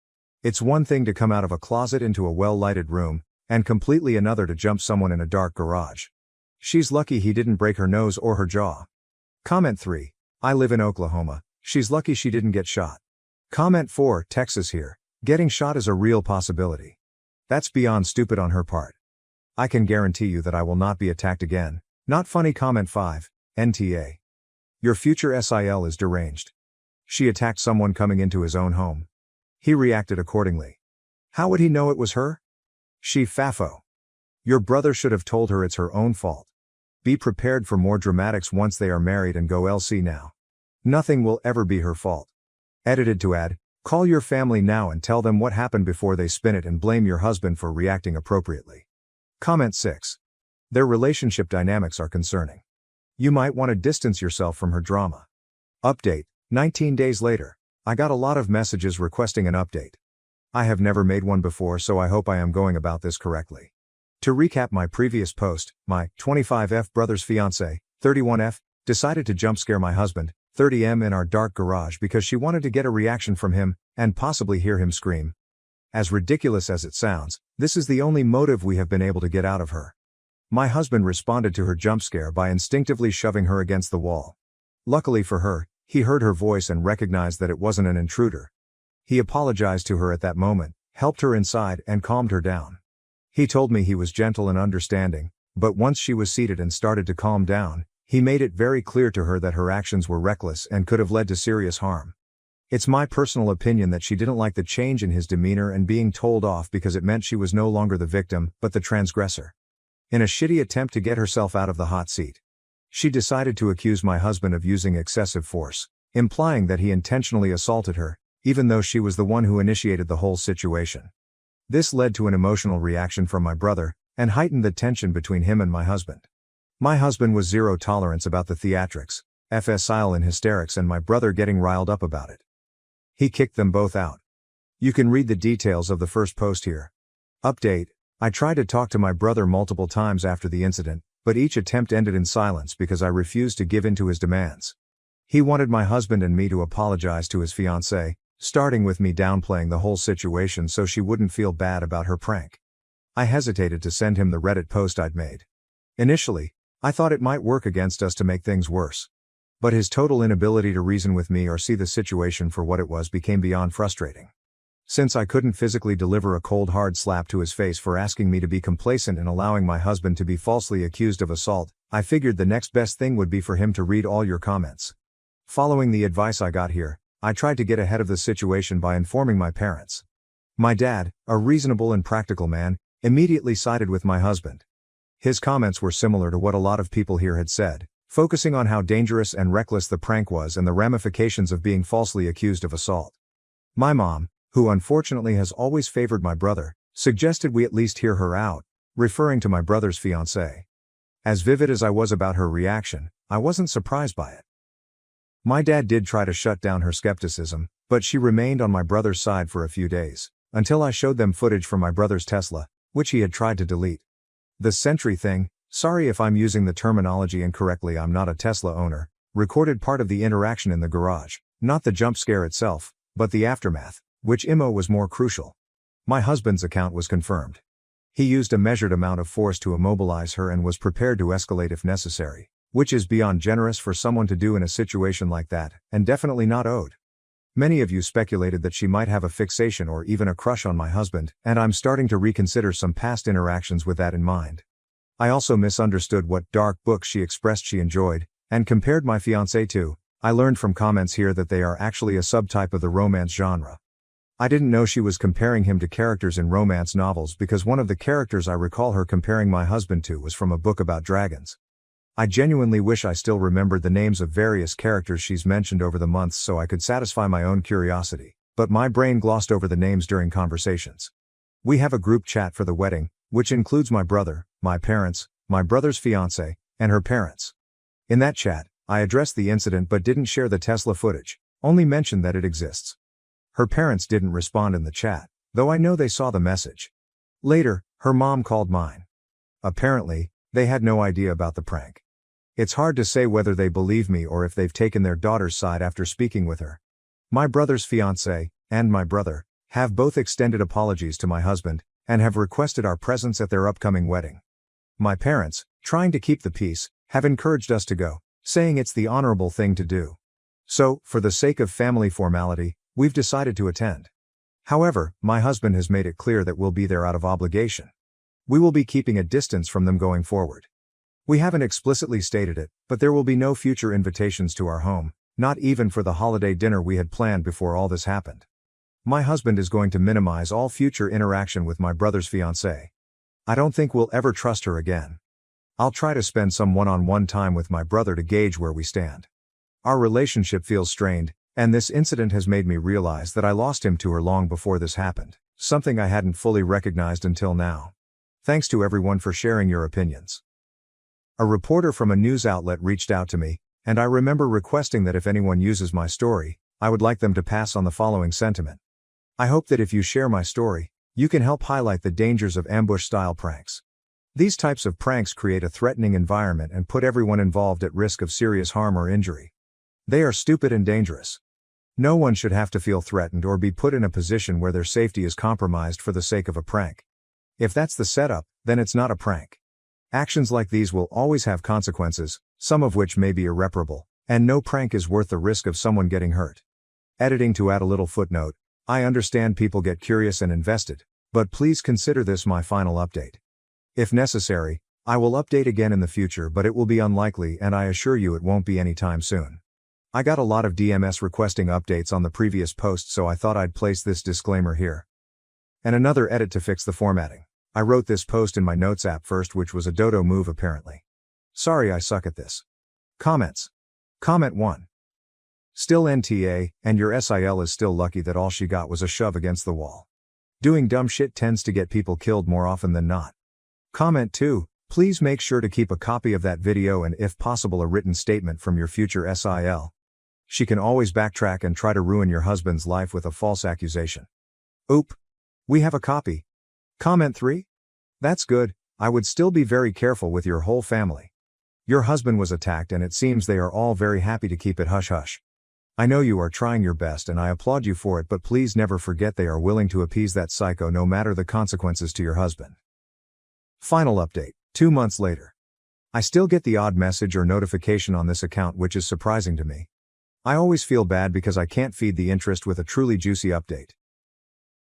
It's one thing to come out of a closet into a well-lighted room, and completely another to jump someone in a dark garage. She's lucky he didn't break her nose or her jaw. Comment 3. I live in Oklahoma. She's lucky she didn't get shot. Comment 4. Texas here. Getting shot is a real possibility. That's beyond stupid on her part. I can guarantee you that I will not be attacked again. Not funny. Comment 5. NTA. Your future SIL is deranged. She attacked someone coming into his own home. He reacted accordingly. How would he know it was her? She FAFO. Your brother should have told her it's her own fault. Be prepared for more dramatics once they are married and go LC now. Nothing will ever be her fault. Edited to add, call your family now and tell them what happened before they spin it and blame your husband for reacting appropriately. Comment 6. Their relationship dynamics are concerning. You might want to distance yourself from her drama. Update, 19 days later. I got a lot of messages requesting an update. I have never made one before, so I hope I am going about this correctly. To recap my previous post, my 25F brother's fiancée, 31F, decided to jump scare my husband, 30M, in our dark garage because she wanted to get a reaction from him, and possibly hear him scream. As ridiculous as it sounds, this is the only motive we have been able to get out of her. My husband responded to her jump scare by instinctively shoving her against the wall. Luckily for her, he heard her voice and recognized that it wasn't an intruder. He apologized to her at that moment, helped her inside, and calmed her down. He told me he was gentle and understanding, but once she was seated and started to calm down, he made it very clear to her that her actions were reckless and could have led to serious harm. It's my personal opinion that she didn't like the change in his demeanor and being told off because it meant she was no longer the victim, but the transgressor. In a shitty attempt to get herself out of the hot seat, she decided to accuse my husband of using excessive force, implying that he intentionally assaulted her, even though she was the one who initiated the whole situation. This led to an emotional reaction from my brother, and heightened the tension between him and my husband. My husband was zero tolerance about the theatrics, facile in hysterics, and my brother getting riled up about it. He kicked them both out. You can read the details of the first post here. Update: I tried to talk to my brother multiple times after the incident, but each attempt ended in silence because I refused to give in to his demands. He wanted my husband and me to apologize to his fiancée, starting with me downplaying the whole situation so she wouldn't feel bad about her prank. I hesitated to send him the Reddit post I'd made. Initially, I thought it might work against us to make things worse. But his total inability to reason with me or see the situation for what it was became beyond frustrating. Since I couldn't physically deliver a cold hard slap to his face for asking me to be complacent and allowing my husband to be falsely accused of assault, I figured the next best thing would be for him to read all your comments. Following the advice I got here, I tried to get ahead of the situation by informing my parents. My dad, a reasonable and practical man, immediately sided with my husband. His comments were similar to what a lot of people here had said, focusing on how dangerous and reckless the prank was and the ramifications of being falsely accused of assault. My mom, who unfortunately has always favored my brother, suggested we at least hear her out, referring to my brother's fiancée. As vivid as I was about her reaction, I wasn't surprised by it. My dad did try to shut down her skepticism, but she remained on my brother's side for a few days, until I showed them footage from my brother's Tesla, which he had tried to delete. The Sentry thing, sorry if I'm using the terminology incorrectly, I'm not a Tesla owner, recorded part of the interaction in the garage, not the jump scare itself, but the aftermath, which IMO was more crucial. My husband's account was confirmed. He used a measured amount of force to immobilize her and was prepared to escalate if necessary, which is beyond generous for someone to do in a situation like that, and definitely not owed. Many of you speculated that she might have a fixation or even a crush on my husband, and I'm starting to reconsider some past interactions with that in mind. I also misunderstood what dark books she expressed she enjoyed, and compared my fiancé to. I learned from comments here that they are actually a subtype of the romance genre. I didn't know she was comparing him to characters in romance novels because one of the characters I recall her comparing my husband to was from a book about dragons. I genuinely wish I still remembered the names of various characters she's mentioned over the months so I could satisfy my own curiosity, but my brain glossed over the names during conversations. We have a group chat for the wedding, which includes my brother, my parents, my brother's fiancée, and her parents. In that chat, I addressed the incident but didn't share the Tesla footage, only mentioned that it exists. Her parents didn't respond in the chat, though I know they saw the message. Later, her mom called mine. Apparently, they had no idea about the prank. It's hard to say whether they believe me or if they've taken their daughter's side after speaking with her. My brother's fiancée, and my brother, have both extended apologies to my husband, and have requested our presence at their upcoming wedding. My parents, trying to keep the peace, have encouraged us to go, saying it's the honorable thing to do. So, for the sake of family formality, we've decided to attend. However, my husband has made it clear that we'll be there out of obligation. We will be keeping a distance from them going forward. We haven't explicitly stated it, but there will be no future invitations to our home, not even for the holiday dinner we had planned before all this happened. My husband is going to minimize all future interaction with my brother's fiancée. I don't think we'll ever trust her again. I'll try to spend some one-on-one time with my brother to gauge where we stand. Our relationship feels strained, and this incident has made me realize that I lost him to her long before this happened, something I hadn't fully recognized until now. Thanks to everyone for sharing your opinions. A reporter from a news outlet reached out to me, and I remember requesting that if anyone uses my story, I would like them to pass on the following sentiment. I hope that if you share my story, you can help highlight the dangers of ambush-style pranks. These types of pranks create a threatening environment and put everyone involved at risk of serious harm or injury. They are stupid and dangerous. No one should have to feel threatened or be put in a position where their safety is compromised for the sake of a prank. If that's the setup, then it's not a prank. Actions like these will always have consequences, some of which may be irreparable, and no prank is worth the risk of someone getting hurt. Editing to add a little footnote, I understand people get curious and invested, but please consider this my final update. If necessary, I will update again in the future, but it will be unlikely and I assure you it won't be anytime soon. I got a lot of DMs requesting updates on the previous post, so I thought I'd place this disclaimer here. And another edit to fix the formatting. I wrote this post in my notes app first, which was a dodo move apparently. Sorry I suck at this. Comments. Comment 1. Still NTA, and your SIL is still lucky that all she got was a shove against the wall. Doing dumb shit tends to get people killed more often than not. Comment 2. Please make sure to keep a copy of that video and if possible a written statement from your future SIL. She can always backtrack and try to ruin your husband's life with a false accusation. Oop. We have a copy. Comment 3. That's good, I would still be very careful with your whole family. Your husband was attacked and it seems they are all very happy to keep it hush-hush. I know you are trying your best and I applaud you for it, but please never forget they are willing to appease that psycho no matter the consequences to your husband. Final update, 2 months later. I still get the odd message or notification on this account, which is surprising to me. I always feel bad because I can't feed the interest with a truly juicy update.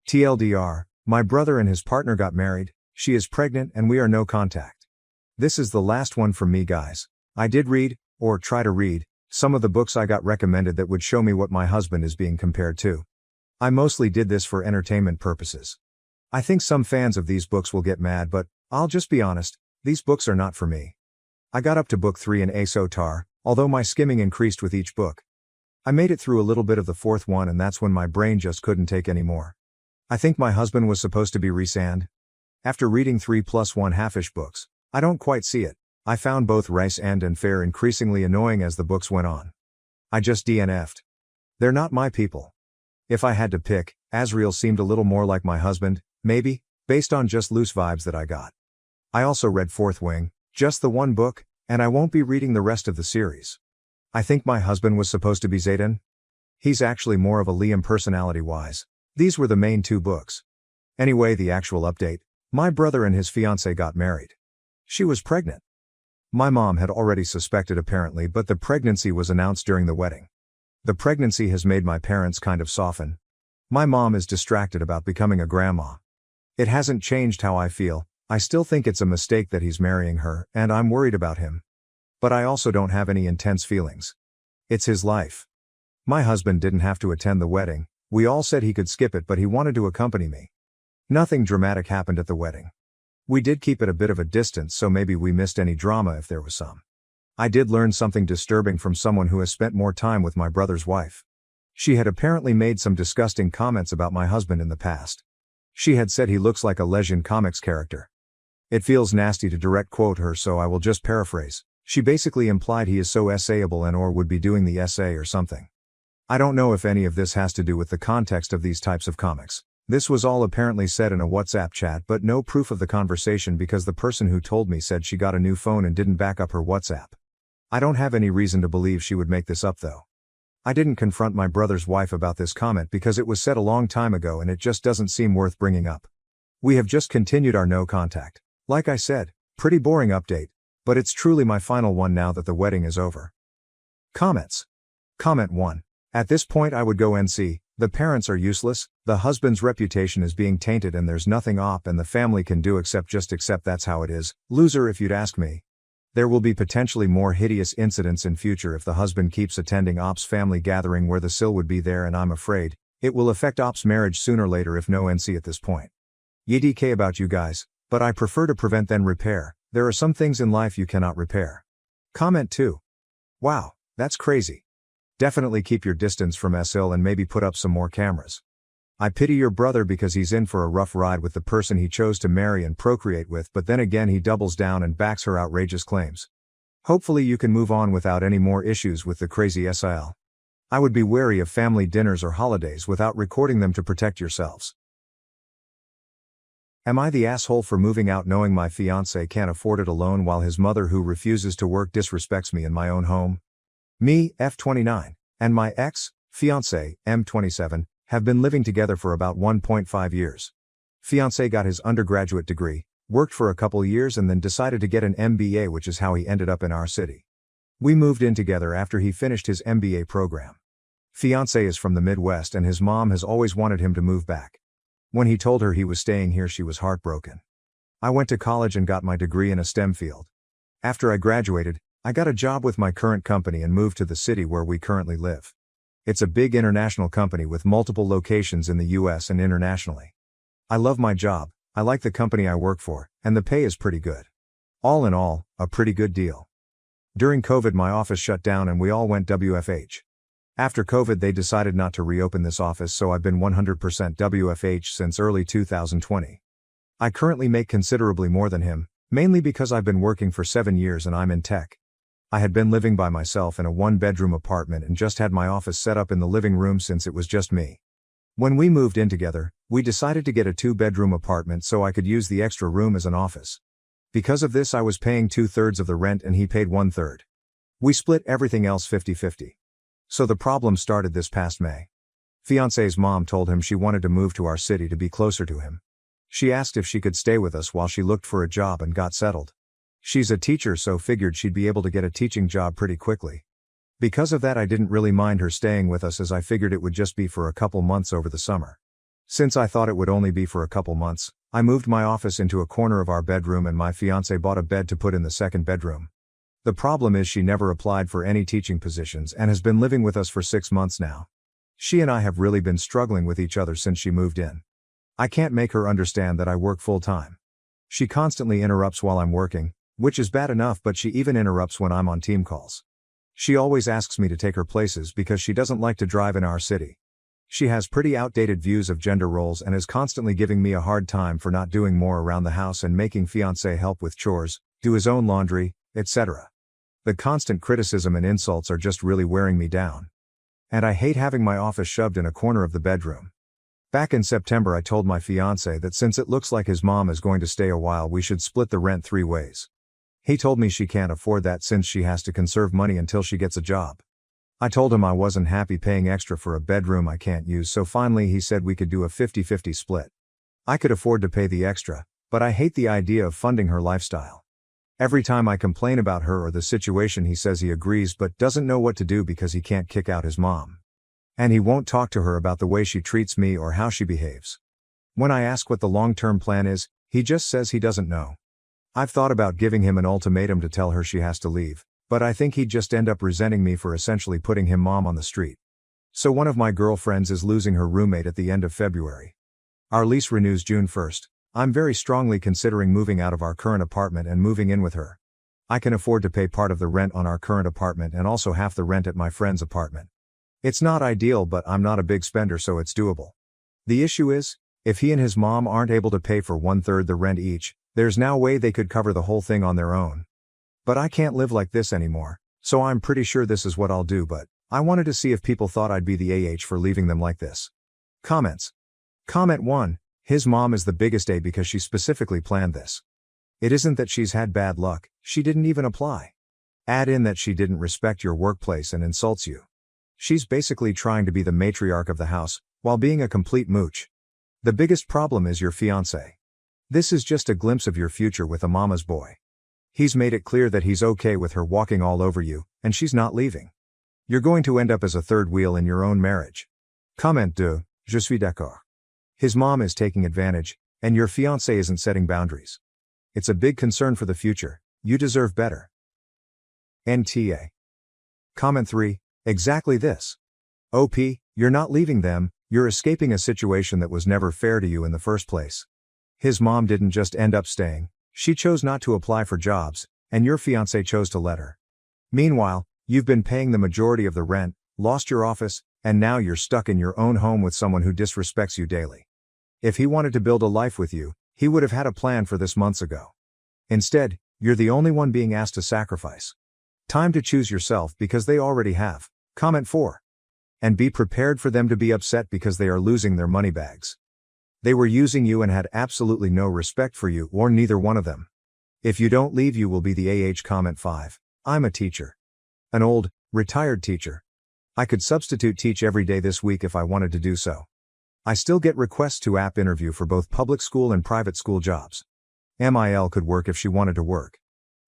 TLDR, my brother and his partner got married, she is pregnant and we are no contact. This is the last one from me, guys. I did read, or try to read, some of the books I got recommended that would show me what my husband is being compared to. I mostly did this for entertainment purposes. I think some fans of these books will get mad, but I'll just be honest, these books are not for me. I got up to book 3 in ASOTAR, although my skimming increased with each book. I made it through a little bit of the 4th one and that's when my brain just couldn't take any more. I think my husband was supposed to be Rhysand. After reading 3 + 1/2-ish books, I don't quite see it. I found both Rhysand and Fair increasingly annoying as the books went on. I just DNF'd. They're not my people. If I had to pick, Asriel seemed a little more like my husband, maybe, based on just loose vibes that I got. I also read 4th Wing, just the one book, and I won't be reading the rest of the series. I think my husband was supposed to be Xaden. He's actually more of a Liam personality-wise. These were the main 2 books. Anyway, the actual update, my brother and his fiancée got married. She was pregnant. My mom had already suspected apparently, but the pregnancy was announced during the wedding. The pregnancy has made my parents kind of soften. My mom is distracted about becoming a grandma. It hasn't changed how I feel. I still think it's a mistake that he's marrying her, and I'm worried about him. But I also don't have any intense feelings. It's his life. My husband didn't have to attend the wedding. We all said he could skip it, but he wanted to accompany me. Nothing dramatic happened at the wedding. We did keep it a bit of a distance, so maybe we missed any drama if there was some. I did learn something disturbing from someone who has spent more time with my brother's wife. She had apparently made some disgusting comments about my husband in the past. She had said he looks like a Legend comics character. It feels nasty to direct quote her, so I will just paraphrase. She basically implied he is so essayable and or would be doing the essay or something. I don't know if any of this has to do with the context of these types of comics. This was all apparently said in a WhatsApp chat, but no proof of the conversation because the person who told me said she got a new phone and didn't back up her WhatsApp. I don't have any reason to believe she would make this up though. I didn't confront my brother's wife about this comment because it was said a long time ago and it just doesn't seem worth bringing up. We have just continued our no contact. Like I said, pretty boring update, but it's truly my final one now that the wedding is over. Comments. Comment 1. At this point I would go NC, the parents are useless, the husband's reputation is being tainted and there's nothing OP and the family can do except just accept that's how it is. Loser if you'd ask me. There will be potentially more hideous incidents in future if the husband keeps attending OP's family gathering where the SIL would be there, and I'm afraid it will affect OP's marriage sooner or later if no NC at this point. YDK about you guys, but I prefer to prevent than repair. There are some things in life you cannot repair. Comment 2. Wow, that's crazy. Definitely keep your distance from SL and maybe put up some more cameras. I pity your brother because he's in for a rough ride with the person he chose to marry and procreate with, but then again he doubles down and backs her outrageous claims. Hopefully you can move on without any more issues with the crazy SIL. I would be wary of family dinners or holidays without recording them to protect yourselves. Am I the asshole for moving out knowing my fiancé can't afford it alone while his mother who refuses to work disrespects me in my own home? Me, F29, and my ex-fiancé, M27, have been living together for about 1.5 years. Fiancé got his undergraduate degree, worked for a couple years and then decided to get an MBA, which is how he ended up in our city. We moved in together after he finished his MBA program. Fiancé is from the Midwest and his mom has always wanted him to move back. When he told her he was staying here, she was heartbroken. I went to college and got my degree in a STEM field. After I graduated, I got a job with my current company and moved to the city where we currently live. It's a big international company with multiple locations in the US and internationally. I love my job, I like the company I work for, and the pay is pretty good. All in all, a pretty good deal. During COVID my office shut down and we all went WFH. After COVID they decided not to reopen this office, so I've been 100% WFH since early 2020. I currently make considerably more than him, mainly because I've been working for 7 years and I'm in tech. I had been living by myself in a 1-bedroom apartment and just had my office set up in the living room since it was just me. When we moved in together, we decided to get a 2-bedroom apartment so I could use the extra room as an office. Because of this I was paying 2/3 of the rent and he paid 1/3. We split everything else 50-50. So the problem started this past May. Fiancé's mom told him she wanted to move to our city to be closer to him. She asked if she could stay with us while she looked for a job and got settled. She's a teacher so figured she'd be able to get a teaching job pretty quickly. Because of that I didn't really mind her staying with us as I figured it would just be for a couple months over the summer. Since I thought it would only be for a couple months, I moved my office into a corner of our bedroom and my fiancé bought a bed to put in the second bedroom. The problem is she never applied for any teaching positions and has been living with us for 6 months now. She and I have really been struggling with each other since she moved in. I can't make her understand that I work full-time. She constantly interrupts while I'm working, which is bad enough, but she even interrupts when I'm on team calls. She always asks me to take her places because she doesn't like to drive in our city. She has pretty outdated views of gender roles and is constantly giving me a hard time for not doing more around the house and making fiancé help with chores, do his own laundry, etc. The constant criticism and insults are just really wearing me down. And I hate having my office shoved in a corner of the bedroom. Back in September I told my fiancé that since it looks like his mom is going to stay a while we should split the rent 3 ways. He told me she can't afford that since she has to conserve money until she gets a job. I told him I wasn't happy paying extra for a bedroom I can't use, so finally he said we could do a 50-50 split. I could afford to pay the extra, but I hate the idea of funding her lifestyle. Every time I complain about her or the situation he says he agrees but doesn't know what to do because he can't kick out his mom. And he won't talk to her about the way she treats me or how she behaves. When I ask what the long-term plan is, he just says he doesn't know. I've thought about giving him an ultimatum to tell her she has to leave, but I think he'd just end up resenting me for essentially putting him mom on the street. So one of my girlfriends is losing her roommate at the end of February. Our lease renews June 1st. I'm very strongly considering moving out of our current apartment and moving in with her. I can afford to pay part of the rent on our current apartment and also half the rent at my friend's apartment. It's not ideal, but I'm not a big spender so it's doable. The issue is, if he and his mom aren't able to pay for 1/3 the rent each, there's no way they could cover the whole thing on their own. But I can't live like this anymore, so I'm pretty sure this is what I'll do, but I wanted to see if people thought I'd be the AH for leaving them like this. Comments. Comment 1. His mom is the biggest A because she specifically planned this. It isn't that she's had bad luck, she didn't even apply. Add in that she didn't respect your workplace and insults you. She's basically trying to be the matriarch of the house, while being a complete mooch. The biggest problem is your fiancé. This is just a glimpse of your future with a mama's boy. He's made it clear that he's okay with her walking all over you, and she's not leaving. You're going to end up as a third wheel in your own marriage. Comment 2, je suis d'accord. His mom is taking advantage, and your fiancé isn't setting boundaries. It's a big concern for the future, you deserve better. NTA. Comment 3, exactly this. OP, you're not leaving them, you're escaping a situation that was never fair to you in the first place. His mom didn't just end up staying, she chose not to apply for jobs, and your fiancé chose to let her. Meanwhile, you've been paying the majority of the rent, lost your office, and now you're stuck in your own home with someone who disrespects you daily. If he wanted to build a life with you, he would have had a plan for this months ago. Instead, you're the only one being asked to sacrifice. Time to choose yourself because they already have. Comment 4. And be prepared for them to be upset because they are losing their money bags. They were using you and had absolutely no respect for you or neither one of them. If you don't leave you will be the AH. Comment 5. I'm a teacher. An old, retired teacher. I could substitute teach every day this week if I wanted to do so. I still get requests to app interview for both public school and private school jobs. MIL could work if she wanted to work.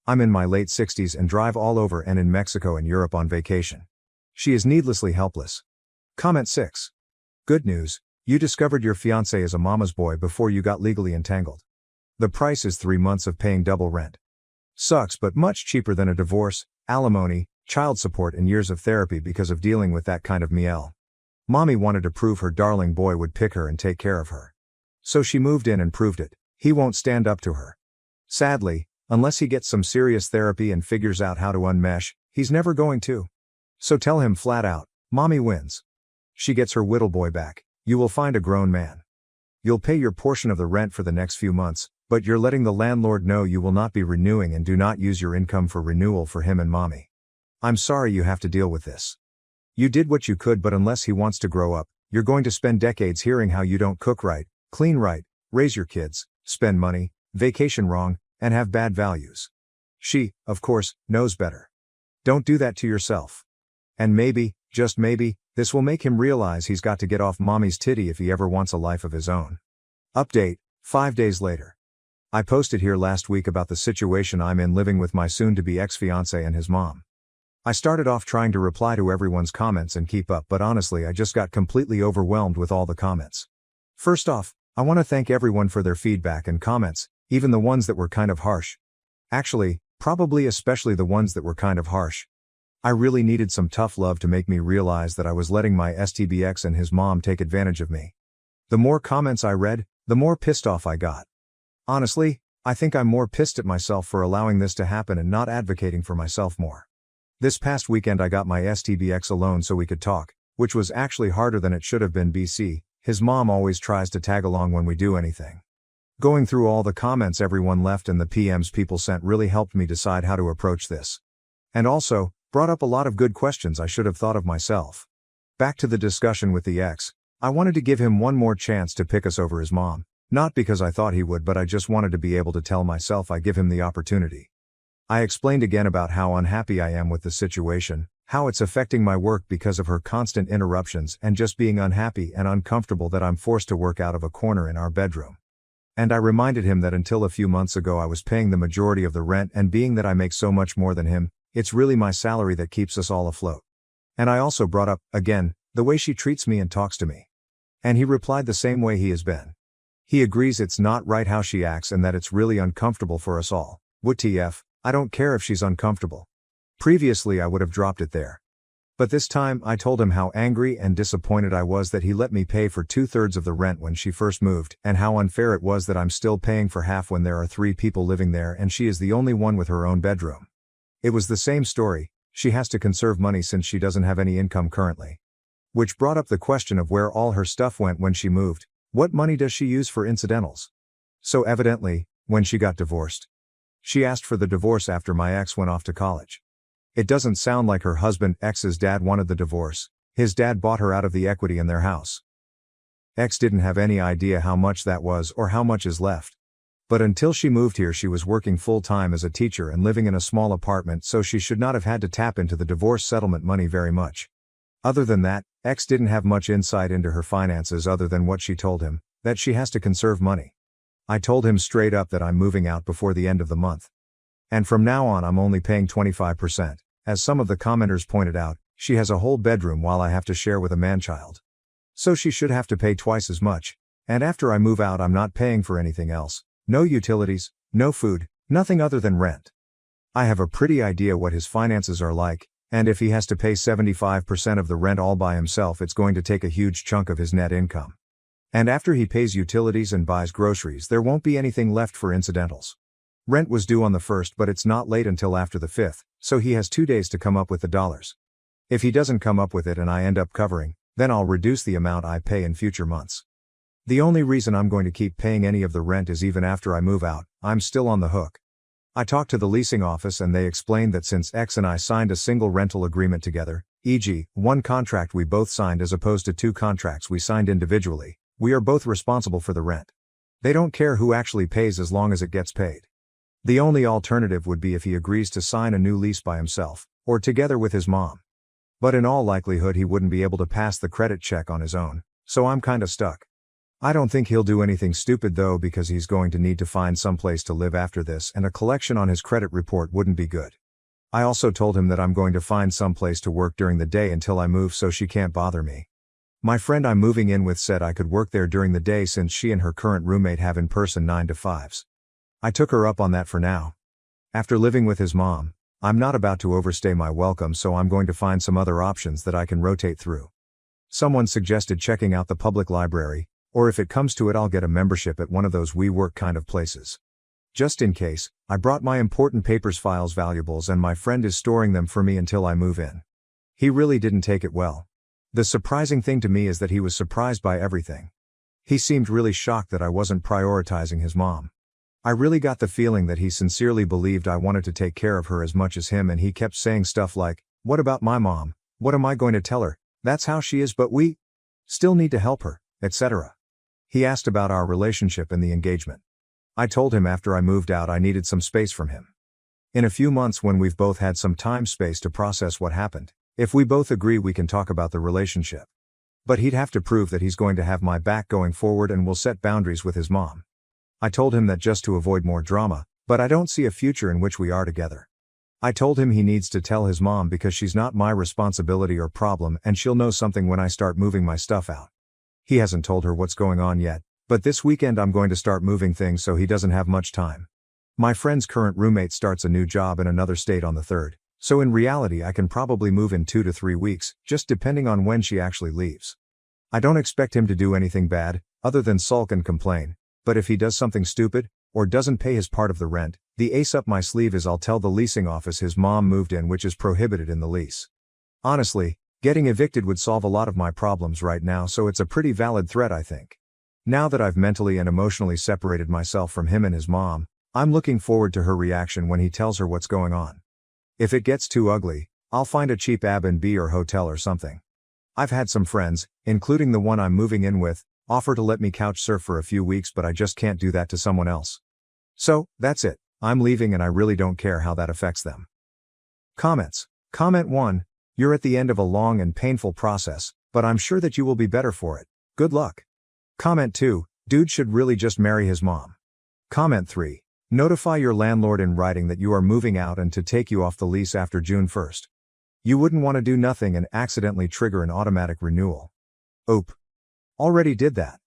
I'm in my late 60s and drive all over and in Mexico and Europe on vacation. She is needlessly helpless. Comment 6. Good news, you discovered your fiancé is a mama's boy before you got legally entangled. The price is 3 months of paying double rent. Sucks, but much cheaper than a divorce, alimony, child support and years of therapy because of dealing with that kind of miel. Mommy wanted to prove her darling boy would pick her and take care of her. So she moved in and proved it. He won't stand up to her. Sadly, unless he gets some serious therapy and figures out how to unmesh, he's never going to. So tell him flat out, Mommy wins. She gets her whittle boy back, you will find a grown man. You'll pay your portion of the rent for the next few months, but you're letting the landlord know you will not be renewing and do not use your income for renewal for him and mommy. I'm sorry you have to deal with this. You did what you could, but unless he wants to grow up, you're going to spend decades hearing how you don't cook right, clean right, raise your kids, spend money, vacation wrong, and have bad values. She, of course, knows better. Don't do that to yourself. And maybe, just maybe, this will make him realize he's got to get off mommy's titty if he ever wants a life of his own. Update, 5 days later. I posted here last week about the situation I'm in living with my soon-to-be ex-fiancé and his mom. I started off trying to reply to everyone's comments and keep up, but honestly I just got completely overwhelmed with all the comments. First off, I want to thank everyone for their feedback and comments, even the ones that were kind of harsh. Actually, probably especially the ones that were kind of harsh. I really needed some tough love to make me realize that I was letting my STBX and his mom take advantage of me. The more comments I read, the more pissed off I got. Honestly, I think I'm more pissed at myself for allowing this to happen and not advocating for myself more. This past weekend I got my STBX alone so we could talk, which was actually harder than it should have been. BC, his mom always tries to tag along when we do anything. Going through all the comments everyone left and the PMs people sent really helped me decide how to approach this. And also, brought up a lot of good questions I should have thought of myself. Back to the discussion with the ex, I wanted to give him one more chance to pick us over his mom, not because I thought he would, but I just wanted to be able to tell myself I give him the opportunity. I explained again about how unhappy I am with the situation, how it's affecting my work because of her constant interruptions and just being unhappy and uncomfortable that I'm forced to work out of a corner in our bedroom. And I reminded him that until a few months ago I was paying the majority of the rent, and being that I make so much more than him, it's really my salary that keeps us all afloat. And I also brought up, again, the way she treats me and talks to me. And he replied the same way he has been. He agrees it's not right how she acts and that it's really uncomfortable for us all. WTF, I don't care if she's uncomfortable. Previously I would have dropped it there. But this time I told him how angry and disappointed I was that he let me pay for 2/3 of the rent when she first moved, and how unfair it was that I'm still paying for half when there are 3 people living there and she is the only one with her own bedroom. It was the same story, she has to conserve money since she doesn't have any income currently. Which brought up the question of where all her stuff went when she moved. What money does she use for incidentals? So evidently, when she got divorced. She asked for the divorce after my ex went off to college. It doesn't sound like her husband, ex's dad, wanted the divorce. His dad bought her out of the equity in their house. Ex didn't have any idea how much that was or how much is left. But until she moved here she was working full-time as a teacher and living in a small apartment, so she should not have had to tap into the divorce settlement money very much. Other than that, ex didn't have much insight into her finances other than what she told him, that she has to conserve money. I told him straight up that I'm moving out before the end of the month. And from now on I'm only paying 25%. As some of the commenters pointed out, she has a whole bedroom while I have to share with a man-child. So she should have to pay twice as much, and after I move out I'm not paying for anything else. No utilities, no food, nothing other than rent. I have a pretty idea what his finances are like, and if he has to pay 75% of the rent all by himself it's going to take a huge chunk of his net income. And after he pays utilities and buys groceries there won't be anything left for incidentals. Rent was due on the 1st but it's not late until after the 5th, so he has 2 days to come up with the dollars. If he doesn't come up with it and I end up covering, then I'll reduce the amount I pay in future months. The only reason I'm going to keep paying any of the rent is even after I move out, I'm still on the hook. I talked to the leasing office and they explained that since X and I signed a single rental agreement together, e.g., one contract we both signed as opposed to 2 contracts we signed individually, we are both responsible for the rent. They don't care who actually pays as long as it gets paid. The only alternative would be if he agrees to sign a new lease by himself, or together with his mom. But in all likelihood he wouldn't be able to pass the credit check on his own, so I'm kinda stuck. I don't think he'll do anything stupid though, because he's going to need to find some place to live after this and a collection on his credit report wouldn't be good. I also told him that I'm going to find some place to work during the day until I move so she can't bother me. My friend I'm moving in with said I could work there during the day since she and her current roommate have in-person 9 to 5s. I took her up on that for now. After living with his mom, I'm not about to overstay my welcome, so I'm going to find some other options that I can rotate through. Someone suggested checking out the public library, or if it comes to it I'll get a membership at one of those WeWork kind of places. Just in case, I brought my important papers, files, valuables, and my friend is storing them for me until I move in. He really didn't take it well. The surprising thing to me is that he was surprised by everything. He seemed really shocked that I wasn't prioritizing his mom. I really got the feeling that he sincerely believed I wanted to take care of her as much as him, and he kept saying stuff like, "What about my mom? What am I going to tell her? That's how she is, but we still need to help her," etc. He asked about our relationship and the engagement. I told him after I moved out I needed some space from him. In a few months, when we've both had some time space to process what happened, if we both agree, we can talk about the relationship. But he'd have to prove that he's going to have my back going forward and will set boundaries with his mom. I told him that just to avoid more drama, but I don't see a future in which we are together. I told him he needs to tell his mom because she's not my responsibility or problem, and she'll know something when I start moving my stuff out. He hasn't told her what's going on yet, but this weekend I'm going to start moving things, so he doesn't have much time. My friend's current roommate starts a new job in another state on the 3rd, so in reality I can probably move in 2 to 3 weeks, just depending on when she actually leaves. I don't expect him to do anything bad, other than sulk and complain, but if he does something stupid, or doesn't pay his part of the rent, the ace up my sleeve is I'll tell the leasing office his mom moved in, which is prohibited in the lease. Honestly, getting evicted would solve a lot of my problems right now, so it's a pretty valid threat, I think. Now that I've mentally and emotionally separated myself from him and his mom, I'm looking forward to her reaction when he tells her what's going on. If it gets too ugly, I'll find a cheap Airbnb or hotel or something. I've had some friends, including the one I'm moving in with, offer to let me couch surf for a few weeks, but I just can't do that to someone else. So, that's it. I'm leaving and I really don't care how that affects them. Comments. Comment 1. You're at the end of a long and painful process, but I'm sure that you will be better for it. Good luck. Comment 2. Dude should really just marry his mom. Comment 3. Notify your landlord in writing that you are moving out and to take you off the lease after June 1st. You wouldn't want to do nothing and accidentally trigger an automatic renewal. Oop. Already did that.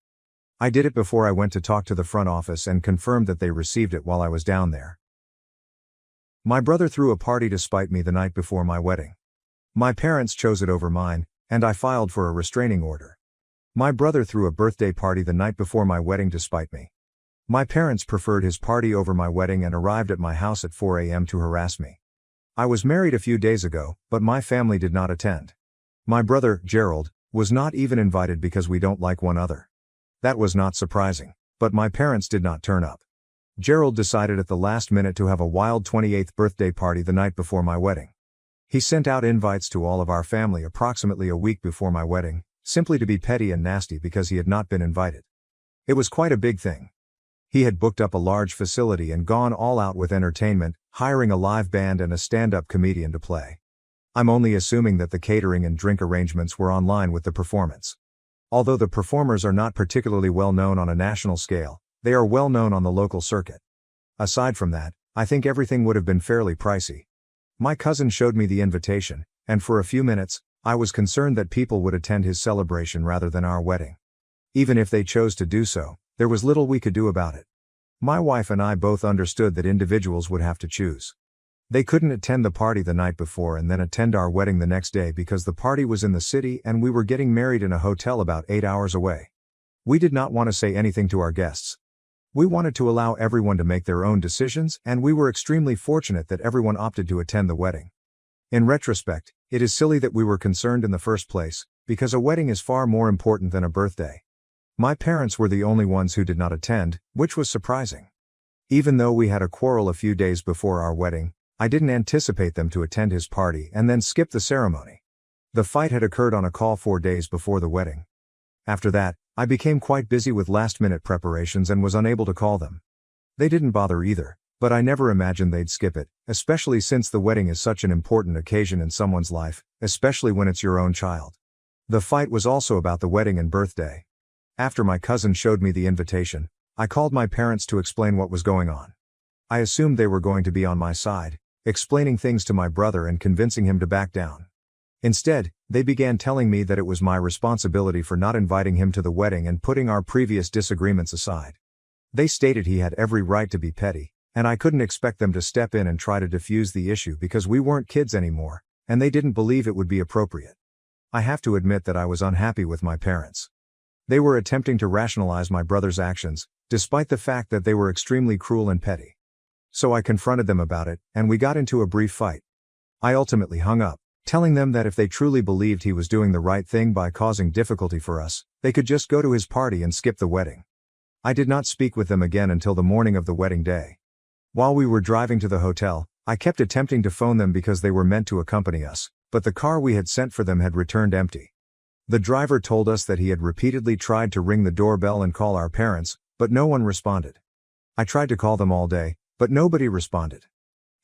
I did it before I went to talk to the front office and confirmed that they received it while I was down there. My brother threw a party to spite me the night before my wedding. My parents chose it over mine, and I filed for a restraining order. My brother threw a birthday party the night before my wedding to spite me. My parents preferred his party over my wedding and arrived at my house at 4 a.m. to harass me. I was married a few days ago, but my family did not attend. My brother, Gerald, was not even invited because we don't like one another. That was not surprising, but my parents did not turn up. Gerald decided at the last minute to have a wild 28th birthday party the night before my wedding. He sent out invites to all of our family approximately a week before my wedding, simply to be petty and nasty because he had not been invited. It was quite a big thing. He had booked up a large facility and gone all out with entertainment, hiring a live band and a stand-up comedian to play. I'm only assuming that the catering and drink arrangements were online with the performance. Although the performers are not particularly well known on a national scale, they are well known on the local circuit. Aside from that, I think everything would have been fairly pricey. My cousin showed me the invitation, and for a few minutes, I was concerned that people would attend his celebration rather than our wedding. Even if they chose to do so, there was little we could do about it. My wife and I both understood that individuals would have to choose. They couldn't attend the party the night before and then attend our wedding the next day because the party was in the city and we were getting married in a hotel about 8 hours away. We did not want to say anything to our guests. We wanted to allow everyone to make their own decisions, and we were extremely fortunate that everyone opted to attend the wedding. In retrospect, it is silly that we were concerned in the first place, because a wedding is far more important than a birthday. My parents were the only ones who did not attend, which was surprising. Even though we had a quarrel a few days before our wedding, I didn't anticipate them to attend his party and then skip the ceremony. The fight had occurred on a call 4 days before the wedding. After that, I became quite busy with last-minute preparations and was unable to call them. They didn't bother either, but I never imagined they'd skip it, especially since the wedding is such an important occasion in someone's life, especially when it's your own child. The fight was also about the wedding and birthday. After my cousin showed me the invitation, I called my parents to explain what was going on. I assumed they were going to be on my side, explaining things to my brother and convincing him to back down. Instead, they began telling me that it was my responsibility for not inviting him to the wedding and putting our previous disagreements aside. They stated he had every right to be petty, and I couldn't expect them to step in and try to defuse the issue because we weren't kids anymore, and they didn't believe it would be appropriate. I have to admit that I was unhappy with my parents. They were attempting to rationalize my brother's actions, despite the fact that they were extremely cruel and petty. So I confronted them about it, and we got into a brief fight. I ultimately hung up, telling them that if they truly believed he was doing the right thing by causing difficulty for us, they could just go to his party and skip the wedding. I did not speak with them again until the morning of the wedding day. While we were driving to the hotel, I kept attempting to phone them because they were meant to accompany us, but the car we had sent for them had returned empty. The driver told us that he had repeatedly tried to ring the doorbell and call our parents, but no one responded. I tried to call them all day, but nobody responded.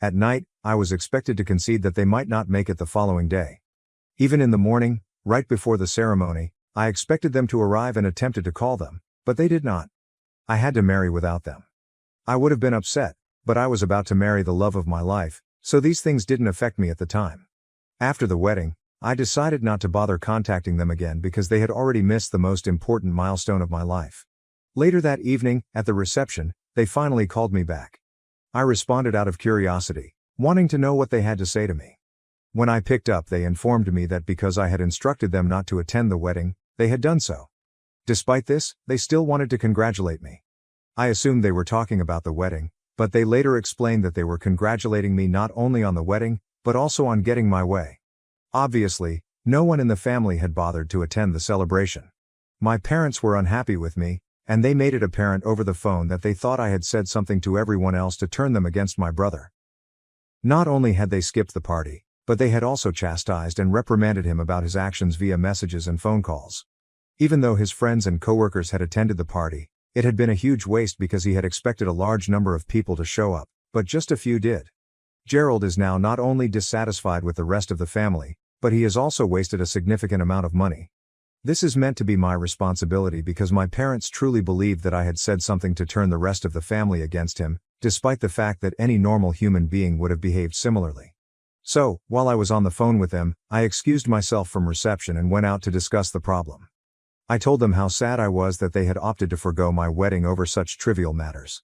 At night, I was expected to concede that they might not make it the following day. Even in the morning, right before the ceremony, I expected them to arrive and attempted to call them, but they did not. I had to marry without them. I would have been upset, but I was about to marry the love of my life, so these things didn't affect me at the time. After the wedding, I decided not to bother contacting them again because they had already missed the most important milestone of my life. Later that evening, at the reception, they finally called me back. I responded out of curiosity, wanting to know what they had to say to me. When I picked up, they informed me that because I had instructed them not to attend the wedding, they had done so. Despite this, they still wanted to congratulate me. I assumed they were talking about the wedding, but they later explained that they were congratulating me not only on the wedding, but also on getting my way. Obviously, no one in the family had bothered to attend the celebration. My parents were unhappy with me, and they made it apparent over the phone that they thought I had said something to everyone else to turn them against my brother. Not only had they skipped the party, but they had also chastised and reprimanded him about his actions via messages and phone calls. Even though his friends and coworkers had attended the party, it had been a huge waste because he had expected a large number of people to show up, but just a few did. Gerald is now not only dissatisfied with the rest of the family, but he has also wasted a significant amount of money. This is meant to be my responsibility because my parents truly believed that I had said something to turn the rest of the family against him, despite the fact that any normal human being would have behaved similarly. So, while I was on the phone with them, I excused myself from reception and went out to discuss the problem. I told them how sad I was that they had opted to forgo my wedding over such trivial matters.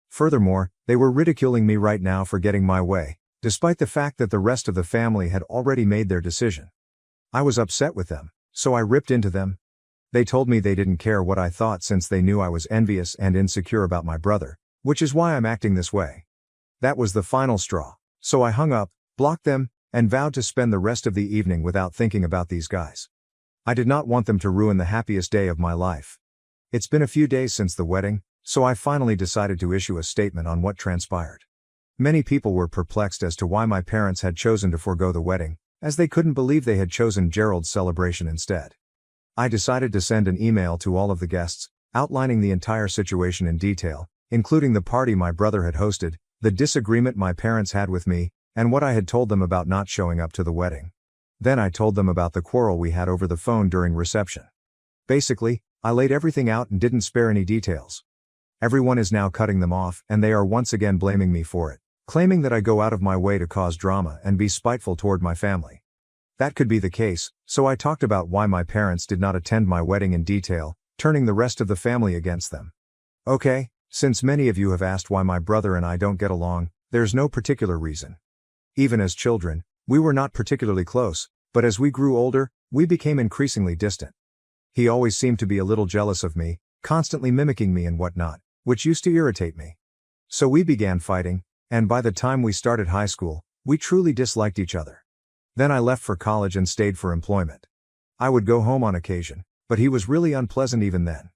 Furthermore, they were ridiculing me right now for getting my way, despite the fact that the rest of the family had already made their decision. I was upset with them, so I ripped into them. They told me they didn't care what I thought since they knew I was envious and insecure about my brother, which is why I'm acting this way. That was the final straw, so I hung up, blocked them, and vowed to spend the rest of the evening without thinking about these guys. I did not want them to ruin the happiest day of my life. It's been a few days since the wedding, so I finally decided to issue a statement on what transpired. Many people were perplexed as to why my parents had chosen to forego the wedding, as they couldn't believe they had chosen Gerald's celebration instead. I decided to send an email to all of the guests, outlining the entire situation in detail, including the party my brother had hosted, the disagreement my parents had with me, and what I had told them about not showing up to the wedding. Then I told them about the quarrel we had over the phone during reception. Basically, I laid everything out and didn't spare any details. Everyone is now cutting them off, and they are once again blaming me for it, claiming that I go out of my way to cause drama and be spiteful toward my family. That could be the case, so I talked about why my parents did not attend my wedding in detail, turning the rest of the family against them. Okay, since many of you have asked why my brother and I don't get along, there's no particular reason. Even as children, we were not particularly close, but as we grew older, we became increasingly distant. He always seemed to be a little jealous of me, constantly mimicking me and whatnot, which used to irritate me. So we began fighting, and by the time we started high school, we truly disliked each other. Then I left for college and stayed for employment. I would go home on occasion, but he was really unpleasant even then.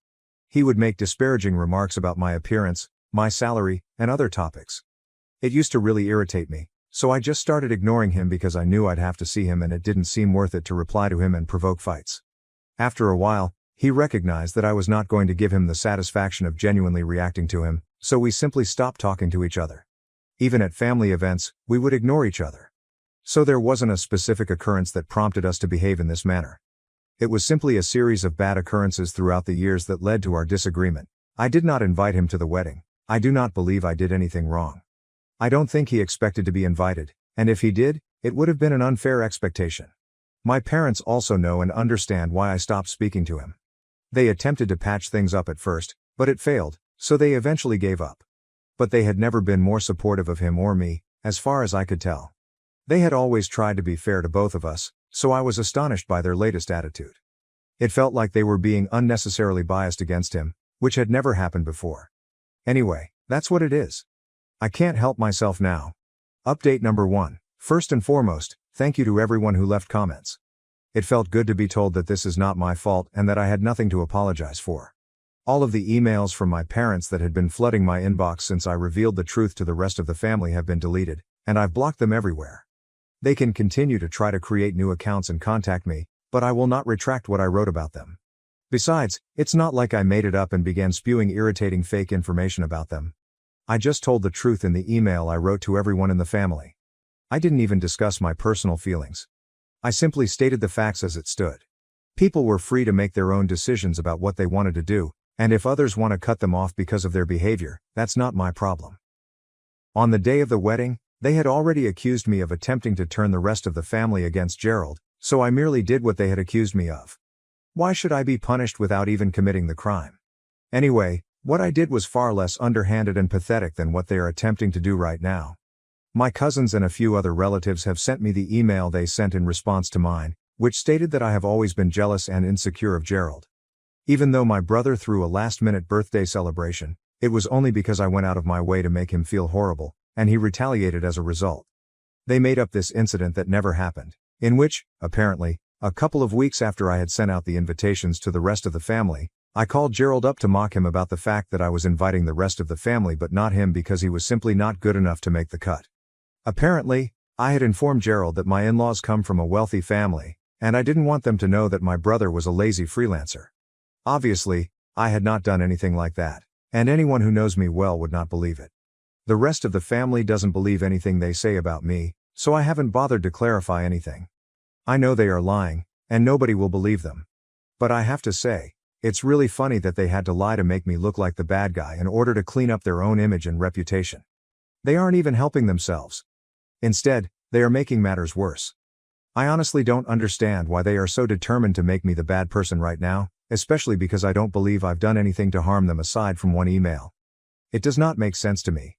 He would make disparaging remarks about my appearance, my salary, and other topics. It used to really irritate me, so I just started ignoring him because I knew I'd have to see him and it didn't seem worth it to reply to him and provoke fights. After a while, he recognized that I was not going to give him the satisfaction of genuinely reacting to him, so we simply stopped talking to each other. Even at family events, we would ignore each other. So there wasn't a specific occurrence that prompted us to behave in this manner. It was simply a series of bad occurrences throughout the years that led to our disagreement. I did not invite him to the wedding. I do not believe I did anything wrong. I don't think he expected to be invited, and if he did, it would have been an unfair expectation. My parents also know and understand why I stopped speaking to him. They attempted to patch things up at first, but it failed, so they eventually gave up. But they had never been more supportive of him or me, as far as I could tell. They had always tried to be fair to both of us, so I was astonished by their latest attitude. It felt like they were being unnecessarily biased against him, which had never happened before. Anyway, that's what it is. I can't help myself now. Update number 1. First and foremost, Thank you to everyone who left comments. It felt good to be told that this is not my fault and that I had nothing to apologize for. All of the emails from my parents that had been flooding my inbox since I revealed the truth to the rest of the family have been deleted, and I've blocked them everywhere. They can continue to try to create new accounts and contact me, but I will not retract what I wrote about them. Besides, it's not like I made it up and began spewing irritating fake information about them. I just told the truth in the email I wrote to everyone in the family. I didn't even discuss my personal feelings. I simply stated the facts as it stood. People were free to make their own decisions about what they wanted to do, and if others want to cut them off because of their behavior, that's not my problem. On the day of the wedding, they had already accused me of attempting to turn the rest of the family against Gerald, so I merely did what they had accused me of. Why should I be punished without even committing the crime? Anyway, what I did was far less underhanded and pathetic than what they are attempting to do right now. My cousins and a few other relatives have sent me the email they sent in response to mine, which stated that I have always been jealous and insecure of Gerald. Even though my brother threw a last-minute birthday celebration, it was only because I went out of my way to make him feel horrible, and he retaliated as a result. They made up this incident that never happened, in which, apparently, a couple of weeks after I had sent out the invitations to the rest of the family, I called Gerald up to mock him about the fact that I was inviting the rest of the family but not him because he was simply not good enough to make the cut. Apparently, I had informed Gerald that my in-laws come from a wealthy family, and I didn't want them to know that my brother was a lazy freelancer. Obviously, I had not done anything like that, and anyone who knows me well would not believe it. The rest of the family doesn't believe anything they say about me, so I haven't bothered to clarify anything. I know they are lying, and nobody will believe them. But I have to say, it's really funny that they had to lie to make me look like the bad guy in order to clean up their own image and reputation. They aren't even helping themselves. Instead, they are making matters worse. I honestly don't understand why they are so determined to make me the bad person right now, especially because I don't believe I've done anything to harm them aside from one email. It does not make sense to me.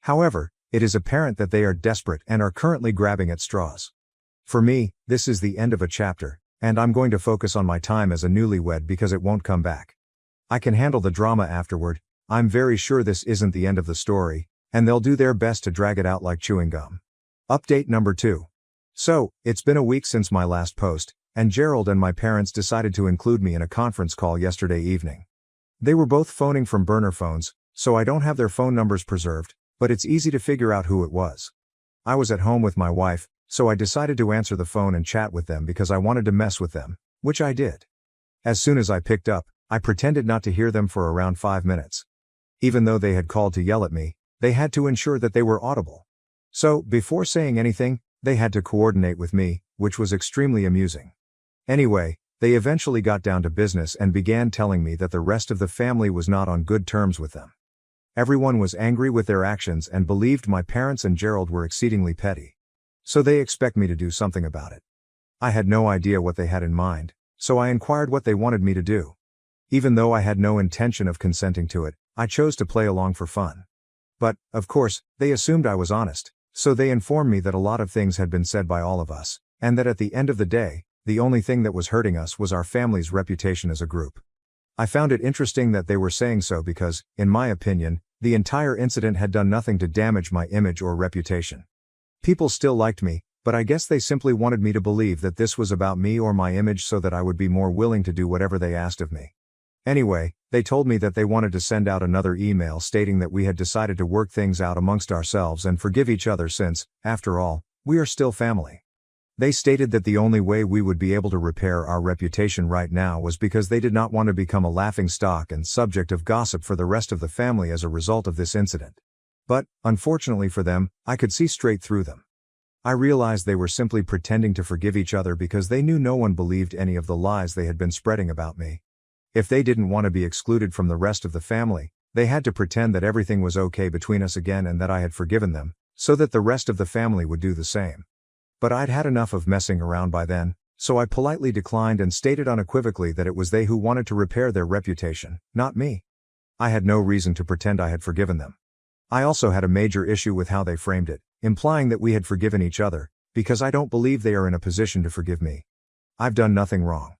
However, it is apparent that they are desperate and are currently grabbing at straws. For me, this is the end of a chapter, and I'm going to focus on my time as a newlywed because it won't come back. I can handle the drama afterward. I'm very sure this isn't the end of the story, and they'll do their best to drag it out like chewing gum. Update number 2. So, it's been a week since my last post, and Gerald and my parents decided to include me in a conference call yesterday evening. They were both phoning from burner phones, so I don't have their phone numbers preserved, but it's easy to figure out who it was. I was at home with my wife, so I decided to answer the phone and chat with them because I wanted to mess with them, which I did. As soon as I picked up, I pretended not to hear them for around 5 minutes. Even though they had called to yell at me, they had to ensure that they were audible. So, before saying anything, they had to coordinate with me, which was extremely amusing. Anyway, they eventually got down to business and began telling me that the rest of the family was not on good terms with them. Everyone was angry with their actions and believed my parents and Gerald were exceedingly petty. So they expect me to do something about it. I had no idea what they had in mind, so I inquired what they wanted me to do. Even though I had no intention of consenting to it, I chose to play along for fun. But, of course, they assumed I was honest, so they informed me that a lot of things had been said by all of us, and that at the end of the day, the only thing that was hurting us was our family's reputation as a group. I found it interesting that they were saying so because, in my opinion, the entire incident had done nothing to damage my image or reputation. People still liked me, but I guess they simply wanted me to believe that this was about me or my image so that I would be more willing to do whatever they asked of me. Anyway, they told me that they wanted to send out another email stating that we had decided to work things out amongst ourselves and forgive each other since, after all, we are still family. They stated that the only way we would be able to repair our reputation right now was because they did not want to become a laughingstock and subject of gossip for the rest of the family as a result of this incident. But, unfortunately for them, I could see straight through them. I realized they were simply pretending to forgive each other because they knew no one believed any of the lies they had been spreading about me. If they didn't want to be excluded from the rest of the family, they had to pretend that everything was okay between us again and that I had forgiven them, so that the rest of the family would do the same. But I'd had enough of messing around by then, so I politely declined and stated unequivocally that it was they who wanted to repair their reputation, not me. I had no reason to pretend I had forgiven them. I also had a major issue with how they framed it, implying that we had forgiven each other, because I don't believe they are in a position to forgive me. I've done nothing wrong.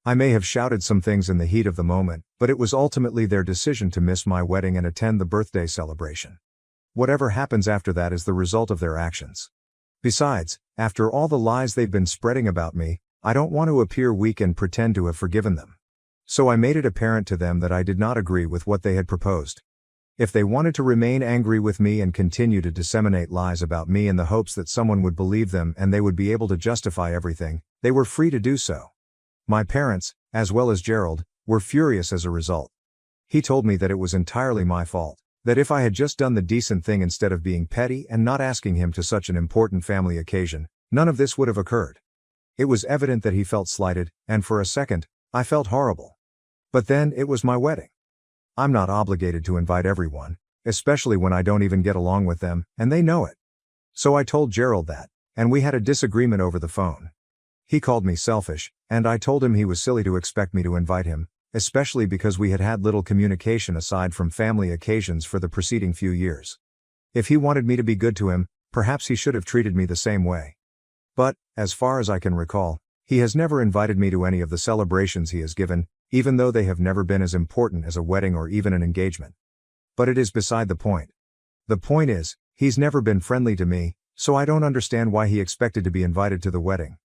I may have shouted some things in the heat of the moment, but it was ultimately their decision to miss my wedding and attend the birthday celebration. Whatever happens after that is the result of their actions. Besides, after all the lies they've been spreading about me, I don't want to appear weak and pretend to have forgiven them. So I made it apparent to them that I did not agree with what they had proposed. If they wanted to remain angry with me and continue to disseminate lies about me in the hopes that someone would believe them and they would be able to justify everything, they were free to do so. My parents, as well as Gerald, were furious as a result. He told me that it was entirely my fault, that if I had just done the decent thing instead of being petty and not asking him to such an important family occasion, none of this would have occurred. It was evident that he felt slighted, and for a second, I felt horrible. But then it was my wedding. I'm not obligated to invite everyone, especially when I don't even get along with them, and they know it. So I told Gerald that, and we had a disagreement over the phone. He called me selfish, and I told him he was silly to expect me to invite him, especially because we had had little communication aside from family occasions for the preceding few years. If he wanted me to be good to him, perhaps he should have treated me the same way. But, as far as I can recall, he has never invited me to any of the celebrations he has given, even though they have never been as important as a wedding or even an engagement. But it is beside the point. The point is, he's never been friendly to me, so I don't understand why he expected to be invited to the wedding.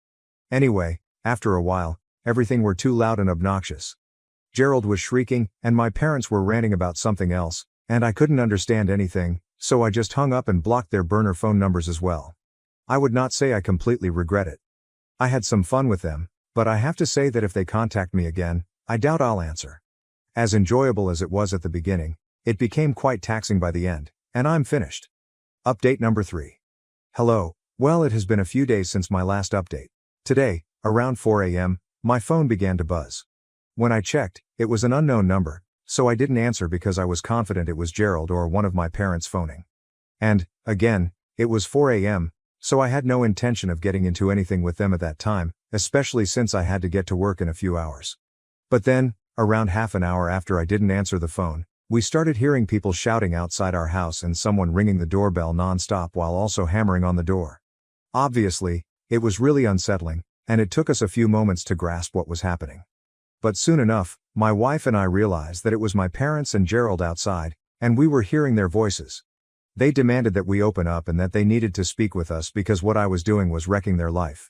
Anyway, after a while, everything were too loud and obnoxious. Gerald was shrieking, and my parents were ranting about something else, and I couldn't understand anything, so I just hung up and blocked their burner phone numbers as well. I would not say I completely regret it. I had some fun with them, but I have to say that if they contact me again, I doubt I'll answer. As enjoyable as it was at the beginning, it became quite taxing by the end, and I'm finished. Update number 3. Hello, well, it has been a few days since my last update. Today, around 4 a.m., my phone began to buzz. When I checked, it was an unknown number, so I didn't answer because I was confident it was Gerald or one of my parents phoning. And, again, it was 4 a.m., so I had no intention of getting into anything with them at that time, especially since I had to get to work in a few hours. But then, around half an hour after I didn't answer the phone, we started hearing people shouting outside our house and someone ringing the doorbell non-stop while also hammering on the door. Obviously, it was really unsettling, and it took us a few moments to grasp what was happening. But soon enough, my wife and I realized that it was my parents and Gerald outside, and we were hearing their voices. They demanded that we open up and that they needed to speak with us because what I was doing was wrecking their life.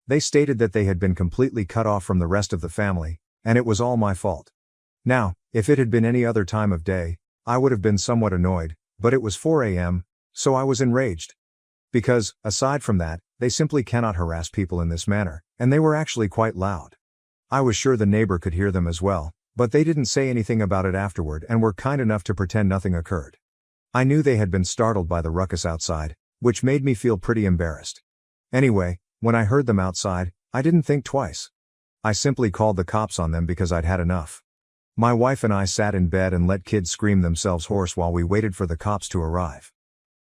They stated that they had been completely cut off from the rest of the family, and it was all my fault. Now, if it had been any other time of day, I would have been somewhat annoyed, but it was 4 a.m., so I was enraged. Because, aside from that, they simply cannot harass people in this manner, and they were actually quite loud. I was sure the neighbor could hear them as well, but they didn't say anything about it afterward and were kind enough to pretend nothing occurred. I knew they had been startled by the ruckus outside, which made me feel pretty embarrassed. Anyway, when I heard them outside, I didn't think twice. I simply called the cops on them because I'd had enough. My wife and I sat in bed and let kids scream themselves hoarse while we waited for the cops to arrive.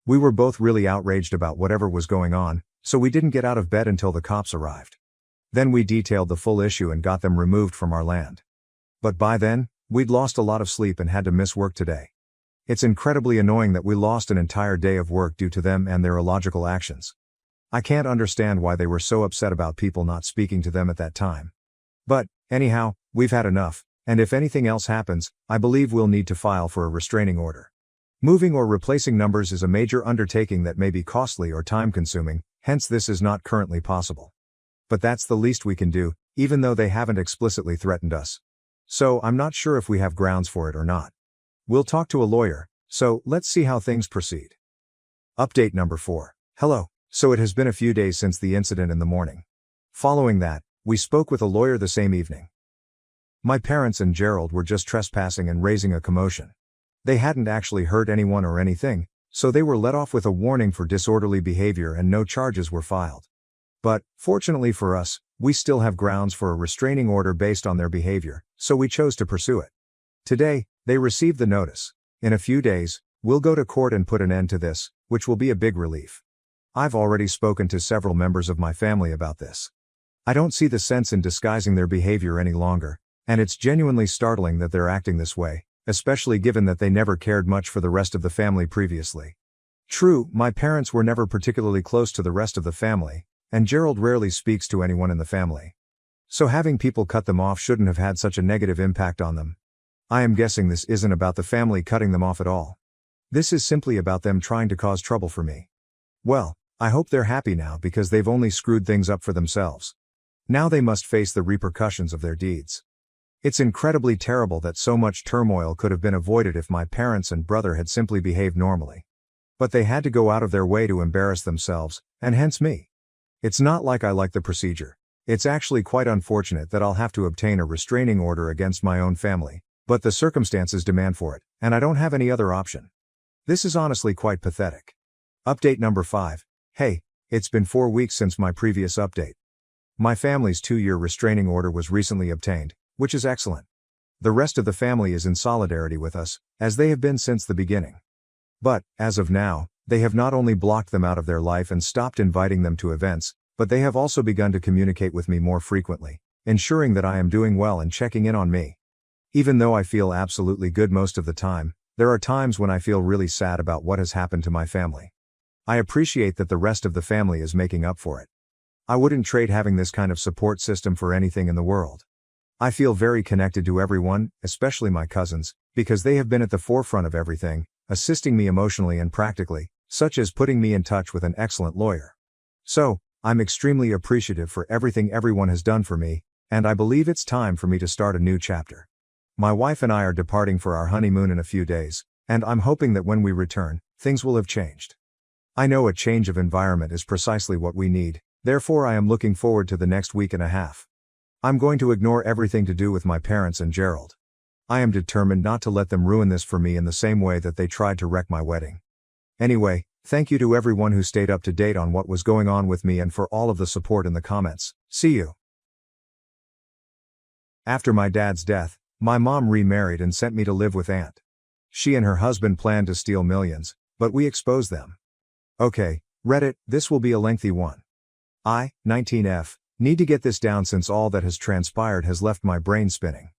We were both really outraged about whatever was going on, so we didn't get out of bed until the cops arrived. Then we detailed the full issue and got them removed from our land. But by then, we'd lost a lot of sleep and had to miss work today. It's incredibly annoying that we lost an entire day of work due to them and their illogical actions. I can't understand why they were so upset about people not speaking to them at that time. But, anyhow, we've had enough, and if anything else happens, I believe we'll need to file for a restraining order. Moving or replacing numbers is a major undertaking that may be costly or time-consuming, hence this is not currently possible. But that's the least we can do, even though they haven't explicitly threatened us. So I'm not sure if we have grounds for it or not. We'll talk to a lawyer, so let's see how things proceed. Update number 4. Hello. So it has been a few days since the incident in the morning. Following that, we spoke with a lawyer the same evening. My parents and Gerald were just trespassing and raising a commotion. They hadn't actually hurt anyone or anything, so they were let off with a warning for disorderly behavior and no charges were filed. But, fortunately for us, we still have grounds for a restraining order based on their behavior, so we chose to pursue it. Today, they received the notice. In a few days, we'll go to court and put an end to this, which will be a big relief. I've already spoken to several members of my family about this. I don't see the sense in disguising their behavior any longer, and it's genuinely startling that they're acting this way, especially given that they never cared much for the rest of the family previously. True, my parents were never particularly close to the rest of the family, and Gerald rarely speaks to anyone in the family. So having people cut them off shouldn't have had such a negative impact on them. I am guessing this isn't about the family cutting them off at all. This is simply about them trying to cause trouble for me. Well, I hope they're happy now because they've only screwed things up for themselves. Now they must face the repercussions of their deeds. It's incredibly terrible that so much turmoil could have been avoided if my parents and brother had simply behaved normally. But they had to go out of their way to embarrass themselves, and hence me. It's not like I like the procedure. It's actually quite unfortunate that I'll have to obtain a restraining order against my own family, but the circumstances demand for it, and I don't have any other option. This is honestly quite pathetic. Update number 5. Hey, it's been 4 weeks since my previous update. My family's 2-year restraining order was recently obtained, which is excellent. The rest of the family is in solidarity with us, as they have been since the beginning. But, as of now, they have not only blocked them out of their life and stopped inviting them to events, but they have also begun to communicate with me more frequently, ensuring that I am doing well and checking in on me. Even though I feel absolutely good most of the time, there are times when I feel really sad about what has happened to my family. I appreciate that the rest of the family is making up for it. I wouldn't trade having this kind of support system for anything in the world. I feel very connected to everyone, especially my cousins, because they have been at the forefront of everything, assisting me emotionally and practically, such as putting me in touch with an excellent lawyer. So, I'm extremely appreciative for everything everyone has done for me, and I believe it's time for me to start a new chapter. My wife and I are departing for our honeymoon in a few days, and I'm hoping that when we return, things will have changed. I know a change of environment is precisely what we need, therefore I am looking forward to the next week and a half. I'm going to ignore everything to do with my parents and Gerald. I am determined not to let them ruin this for me in the same way that they tried to wreck my wedding. Anyway, thank you to everyone who stayed up to date on what was going on with me and for all of the support in the comments. See you. After my dad's death, my mom remarried and sent me to live with Aunt. She and her husband planned to steal millions, but we exposed them. Okay, Reddit, this will be a lengthy one. 19F, need to get this down since all that has transpired has left my brain spinning.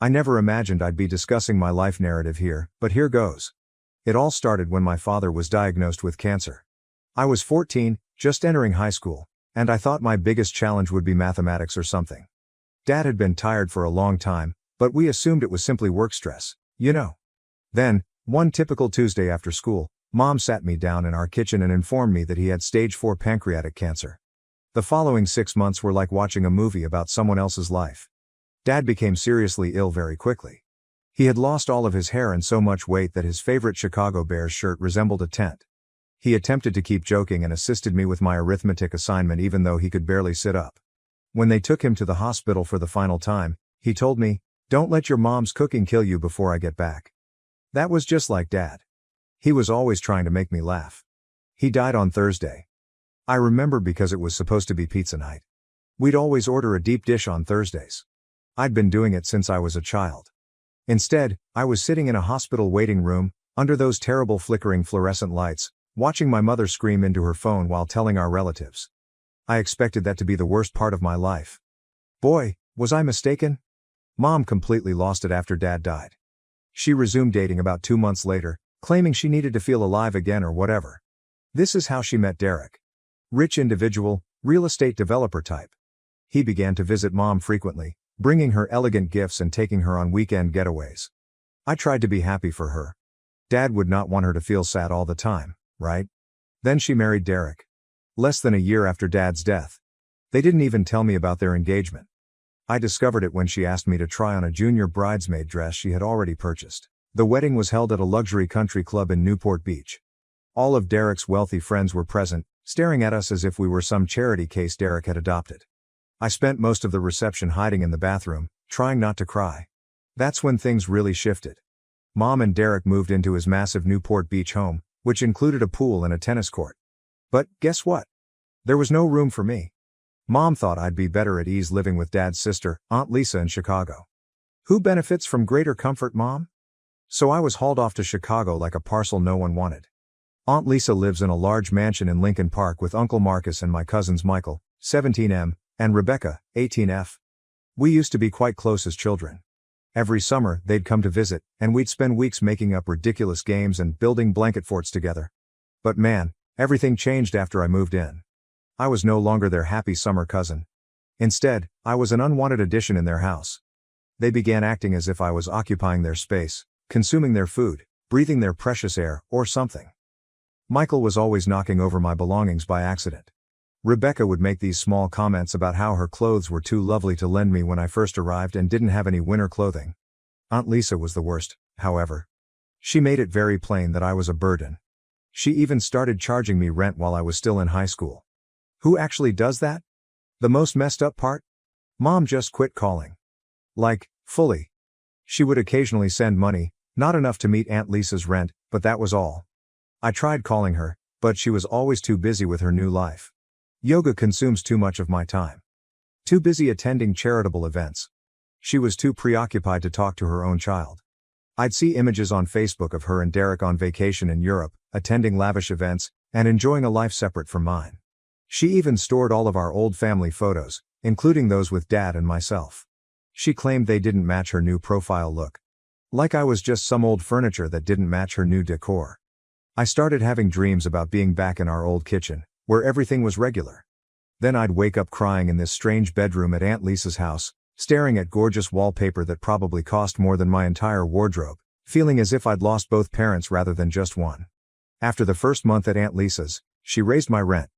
I never imagined I'd be discussing my life narrative here, but here goes. It all started when my father was diagnosed with cancer. I was 14, just entering high school, and I thought my biggest challenge would be mathematics or something. Dad had been tired for a long time, but we assumed it was simply work stress, you know. Then, one typical Tuesday after school, Mom sat me down in our kitchen and informed me that he had stage 4 pancreatic cancer. The following 6 months were like watching a movie about someone else's life. Dad became seriously ill very quickly. He had lost all of his hair and so much weight that his favorite Chicago Bears shirt resembled a tent. He attempted to keep joking and assisted me with my arithmetic assignment even though he could barely sit up. When they took him to the hospital for the final time, he told me, "Don't let your mom's cooking kill you before I get back." That was just like Dad. He was always trying to make me laugh. He died on Thursday. I remember because it was supposed to be pizza night. We'd always order a deep dish on Thursdays. I'd been doing it since I was a child. Instead, I was sitting in a hospital waiting room, under those terrible flickering fluorescent lights, watching my mother scream into her phone while telling our relatives. I expected that to be the worst part of my life. Boy, was I mistaken? Mom completely lost it after Dad died. She resumed dating about 2 months later, claiming she needed to feel alive again or whatever. This is how she met Derek. Rich individual, real estate developer type. He began to visit Mom frequently, bringing her elegant gifts and taking her on weekend getaways. I tried to be happy for her. Dad would not want her to feel sad all the time, right? Then she married Derek. Less than a year after Dad's death. They didn't even tell me about their engagement. I discovered it when she asked me to try on a junior bridesmaid dress she had already purchased. The wedding was held at a luxury country club in Newport Beach. All of Derek's wealthy friends were present, staring at us as if we were some charity case Derek had adopted. I spent most of the reception hiding in the bathroom, trying not to cry. That's when things really shifted. Mom and Derek moved into his massive Newport Beach home, which included a pool and a tennis court. But, guess what? There was no room for me. Mom thought I'd be better at ease living with Dad's sister, Aunt Lisa in Chicago. Who benefits from greater comfort, Mom? So I was hauled off to Chicago like a parcel no one wanted. Aunt Lisa lives in a large mansion in Lincoln Park with Uncle Marcus and my cousins Michael, 17M, and Rebecca, 18F. We used to be quite close as children. Every summer, they'd come to visit, and we'd spend weeks making up ridiculous games and building blanket forts together. But man, everything changed after I moved in. I was no longer their happy summer cousin. Instead, I was an unwanted addition in their house. They began acting as if I was occupying their space, consuming their food, breathing their precious air, or something. Michael was always knocking over my belongings by accident. Rebecca would make these small comments about how her clothes were too lovely to lend me when I first arrived and didn't have any winter clothing. Aunt Lisa was the worst, however. She made it very plain that I was a burden. She even started charging me rent while I was still in high school. Who actually does that? The most messed up part? Mom just quit calling. Like, fully. She would occasionally send money, not enough to meet Aunt Lisa's rent, but that was all. I tried calling her, but she was always too busy with her new life. Yoga consumes too much of my time. Too busy attending charitable events. She was too preoccupied to talk to her own child. I'd see images on Facebook of her and Derek on vacation in Europe, attending lavish events, and enjoying a life separate from mine. She even stored all of our old family photos, including those with Dad and myself. She claimed they didn't match her new profile look. Like I was just some old furniture that didn't match her new decor. I started having dreams about being back in our old kitchen, where everything was regular. Then I'd wake up crying in this strange bedroom at Aunt Lisa's house, staring at gorgeous wallpaper that probably cost more than my entire wardrobe, feeling as if I'd lost both parents rather than just one. After the first month at Aunt Lisa's, she raised my rent.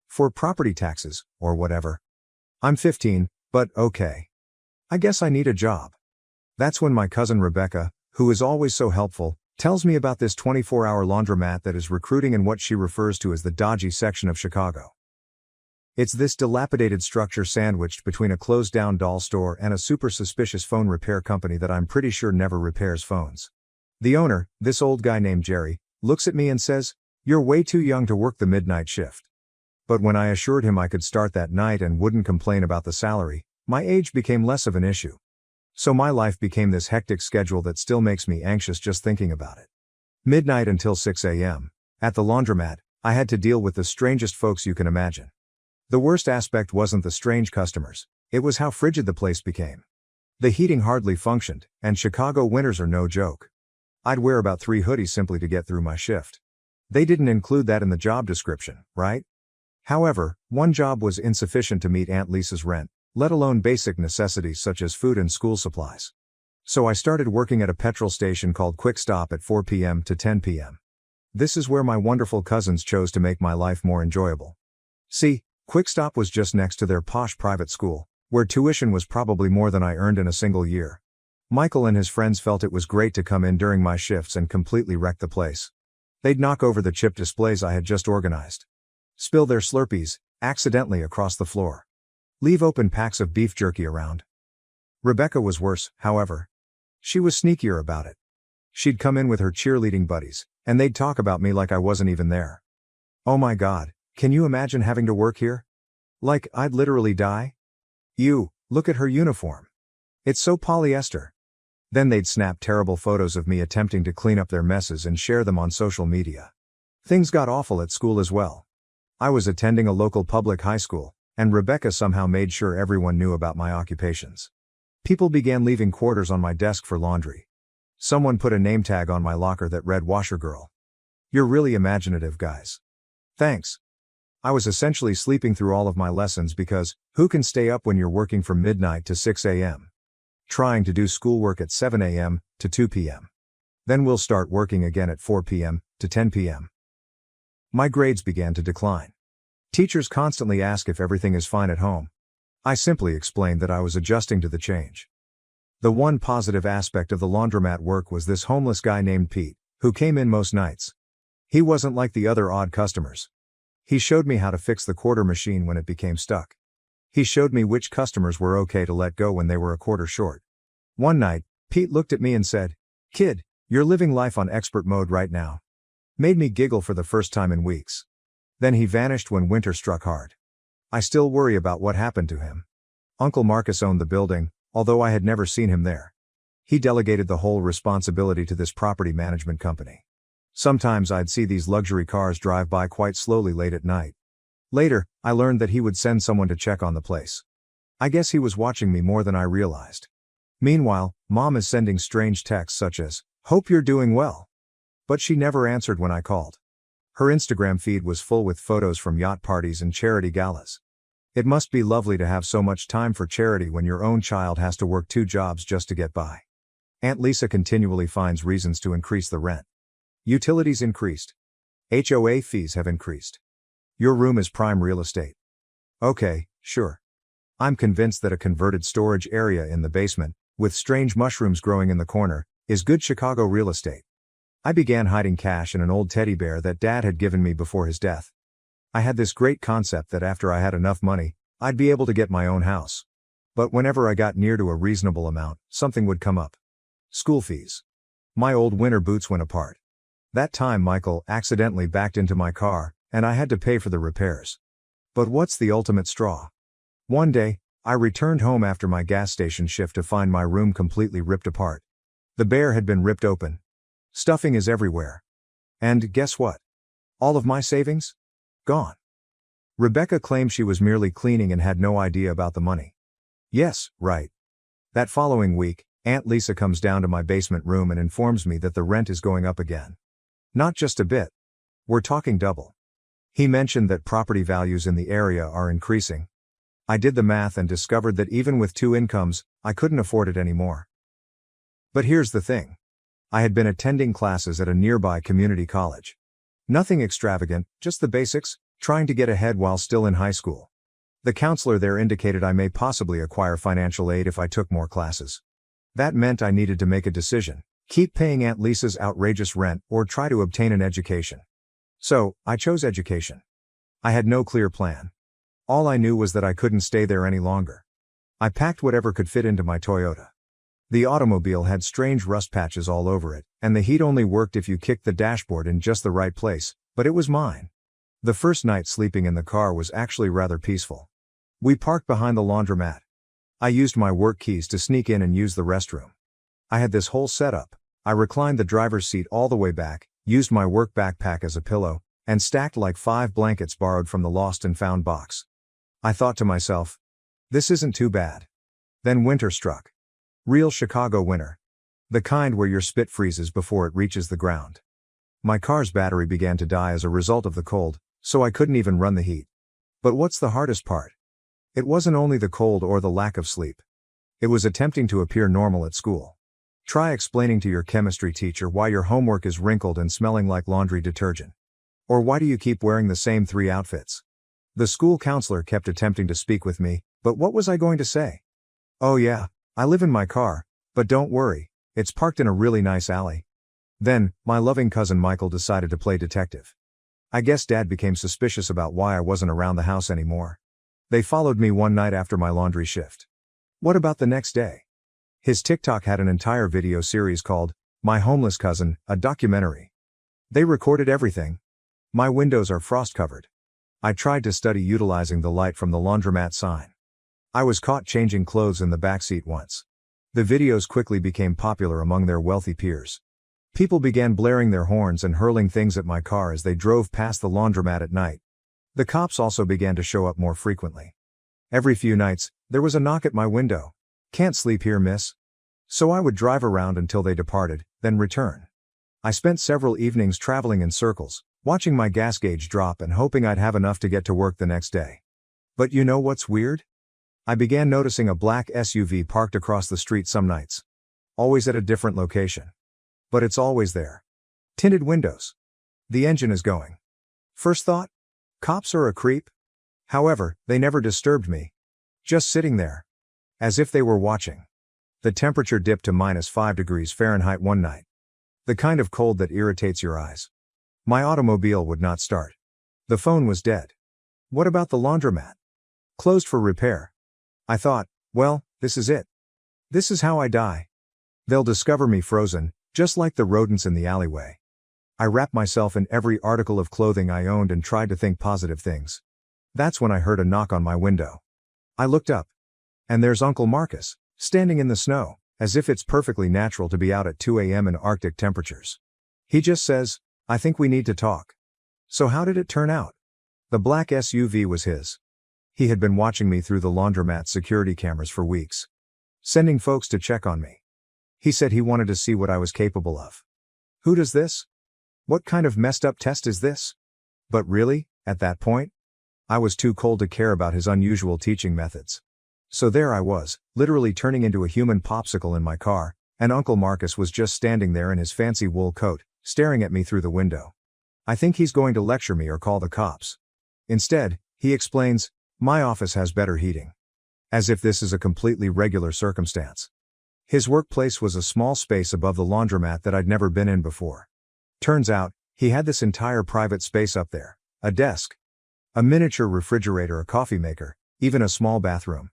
For property taxes, or whatever. I'm 15, but okay. I guess I need a job. That's when my cousin Rebecca, who is always so helpful, tells me about this 24-hour laundromat that is recruiting in what she refers to as the dodgy section of Chicago. It's this dilapidated structure sandwiched between a closed-down doll store and a super suspicious phone repair company that I'm pretty sure never repairs phones. The owner, this old guy named Jerry, looks at me and says, "You're way too young to work the midnight shift." But when I assured him I could start that night and wouldn't complain about the salary, my age became less of an issue. So my life became this hectic schedule that still makes me anxious just thinking about it. Midnight until 6 a.m. At the laundromat, I had to deal with the strangest folks you can imagine. The worst aspect wasn't the strange customers, it was how frigid the place became. The heating hardly functioned, and Chicago winters are no joke. I'd wear about 3 hoodies simply to get through my shift. They didn't include that in the job description, right? However, one job was insufficient to meet Aunt Lisa's rent, let alone basic necessities such as food and school supplies. So I started working at a petrol station called Quick Stop at 4 p.m. to 10 p.m. This is where my wonderful cousins chose to make my life more enjoyable. See, Quick Stop was just next to their posh private school, where tuition was probably more than I earned in a single year. Michael and his friends felt it was great to come in during my shifts and completely wreck the place. They'd knock over the chip displays I had just organized. Spill their Slurpees, accidentally across the floor. Leave open packs of beef jerky around. Rebecca was worse, however. She was sneakier about it. She'd come in with her cheerleading buddies, and they'd talk about me like I wasn't even there. Oh my God, can you imagine having to work here? Like, I'd literally die? Look at her uniform. It's so polyester. Then they'd snap terrible photos of me attempting to clean up their messes and share them on social media. Things got awful at school as well. I was attending a local public high school, and Rebecca somehow made sure everyone knew about my occupations. People began leaving quarters on my desk for laundry. Someone put a name tag on my locker that read "Washer Girl." You're really imaginative, guys. Thanks. I was essentially sleeping through all of my lessons because, who can stay up when you're working from midnight to 6 a.m.? Trying to do schoolwork at 7 a.m. to 2 p.m. Then we'll start working again at 4 p.m. to 10 p.m. My grades began to decline. Teachers constantly ask if everything is fine at home. I simply explained that I was adjusting to the change. The one positive aspect of the laundromat work was this homeless guy named Pete, who came in most nights. He wasn't like the other odd customers. He showed me how to fix the quarter machine when it became stuck. He showed me which customers were okay to let go when they were a quarter short. One night, Pete looked at me and said, "Kid, you're living life on expert mode right now." Made me giggle for the first time in weeks. Then he vanished when winter struck hard. I still worry about what happened to him. Uncle Marcus owned the building, although I had never seen him there. He delegated the whole responsibility to this property management company. Sometimes I'd see these luxury cars drive by quite slowly late at night. Later, I learned that he would send someone to check on the place. I guess he was watching me more than I realized. Meanwhile, Mom is sending strange texts such as, "Hope you're doing well." But she never answered when I called. Her Instagram feed was full with photos from yacht parties and charity galas. It must be lovely to have so much time for charity when your own child has to work 2 jobs just to get by. Aunt Lisa continually finds reasons to increase the rent. Utilities increased. HOA fees have increased. Your room is prime real estate. Okay, sure. I'm convinced that a converted storage area in the basement, with strange mushrooms growing in the corner, is good Chicago real estate. I began hiding cash in an old teddy bear that Dad had given me before his death. I had this great concept that after I had enough money, I'd be able to get my own house. But whenever I got near to a reasonable amount, something would come up. School fees. My old winter boots went apart. That time Michael accidentally backed into my car, and I had to pay for the repairs. But what's the ultimate straw? One day, I returned home after my gas station shift to find my room completely ripped apart. The bear had been ripped open. Stuffing is everywhere. And guess what? All of my savings? Gone. Rebecca claimed she was merely cleaning and had no idea about the money. Yes, right. That following week, Aunt Lisa comes down to my basement room and informs me that the rent is going up again. Not just a bit. We're talking double. He mentioned that property values in the area are increasing. I did the math and discovered that even with 2 incomes, I couldn't afford it anymore. But here's the thing. I had been attending classes at a nearby community college. Nothing extravagant, just the basics, trying to get ahead while still in high school. The counselor there indicated I may possibly acquire financial aid if I took more classes. That meant I needed to make a decision: keep paying Aunt Lisa's outrageous rent or try to obtain an education. So, I chose education. I had no clear plan. All I knew was that I couldn't stay there any longer. I packed whatever could fit into my Toyota. The automobile had strange rust patches all over it, and the heat only worked if you kicked the dashboard in just the right place, but it was mine. The first night sleeping in the car was actually rather peaceful. We parked behind the laundromat. I used my work keys to sneak in and use the restroom. I had this whole setup. I reclined the driver's seat all the way back, used my work backpack as a pillow, and stacked like 5 blankets borrowed from the lost and found box. I thought to myself, this isn't too bad. Then winter struck. Real Chicago winter. The kind where your spit freezes before it reaches the ground. My car's battery began to die as a result of the cold, so I couldn't even run the heat. But what's the hardest part? It wasn't only the cold or the lack of sleep. It was attempting to appear normal at school. Try explaining to your chemistry teacher why your homework is wrinkled and smelling like laundry detergent. Or why do you keep wearing the same 3 outfits? The school counselor kept attempting to speak with me, but what was I going to say? Oh yeah, I live in my car, but don't worry, it's parked in a really nice alley. Then, my loving cousin Michael decided to play detective. I guess Dad became suspicious about why I wasn't around the house anymore. They followed me one night after my laundry shift. What about the next day? His TikTok had an entire video series called My Homeless Cousin, a documentary. They recorded everything. My windows are frost-covered. I tried to study utilizing the light from the laundromat sign. I was caught changing clothes in the backseat once. The videos quickly became popular among their wealthy peers. People began blaring their horns and hurling things at my car as they drove past the laundromat at night. The cops also began to show up more frequently. Every few nights, there was a knock at my window. Can't sleep here, miss? So I would drive around until they departed, then return. I spent several evenings traveling in circles, watching my gas gauge drop and hoping I'd have enough to get to work the next day. But you know what's weird? I began noticing a black SUV parked across the street some nights. Always at a different location. But it's always there. Tinted windows. The engine is going. First thought? Cops are a creep? However, they never disturbed me. Just sitting there. As if they were watching. The temperature dipped to -5 degrees Fahrenheit one night. The kind of cold that irritates your eyes. My automobile would not start. The phone was dead. What about the laundromat? Closed for repair. I thought, well, this is it. This is how I die. They'll discover me frozen, just like the rodents in the alleyway. I wrapped myself in every article of clothing I owned and tried to think positive things. That's when I heard a knock on my window. I looked up. And there's Uncle Marcus, standing in the snow, as if it's perfectly natural to be out at 2 a.m. in Arctic temperatures. He just says, I think we need to talk. So how did it turn out? The black SUV was his. He had been watching me through the laundromat security cameras for weeks. Sending folks to check on me. He said he wanted to see what I was capable of. Who does this? What kind of messed up test is this? But really, at that point, I was too cold to care about his unusual teaching methods. So there I was, literally turning into a human popsicle in my car, and Uncle Marcus was just standing there in his fancy wool coat, staring at me through the window. I think he's going to lecture me or call the cops. Instead, he explains, my office has better heating. As if this is a completely regular circumstance. His workplace was a small space above the laundromat that I'd never been in before. Turns out, he had this entire private space up there. A desk. A miniature refrigerator, a coffee maker, even a small bathroom.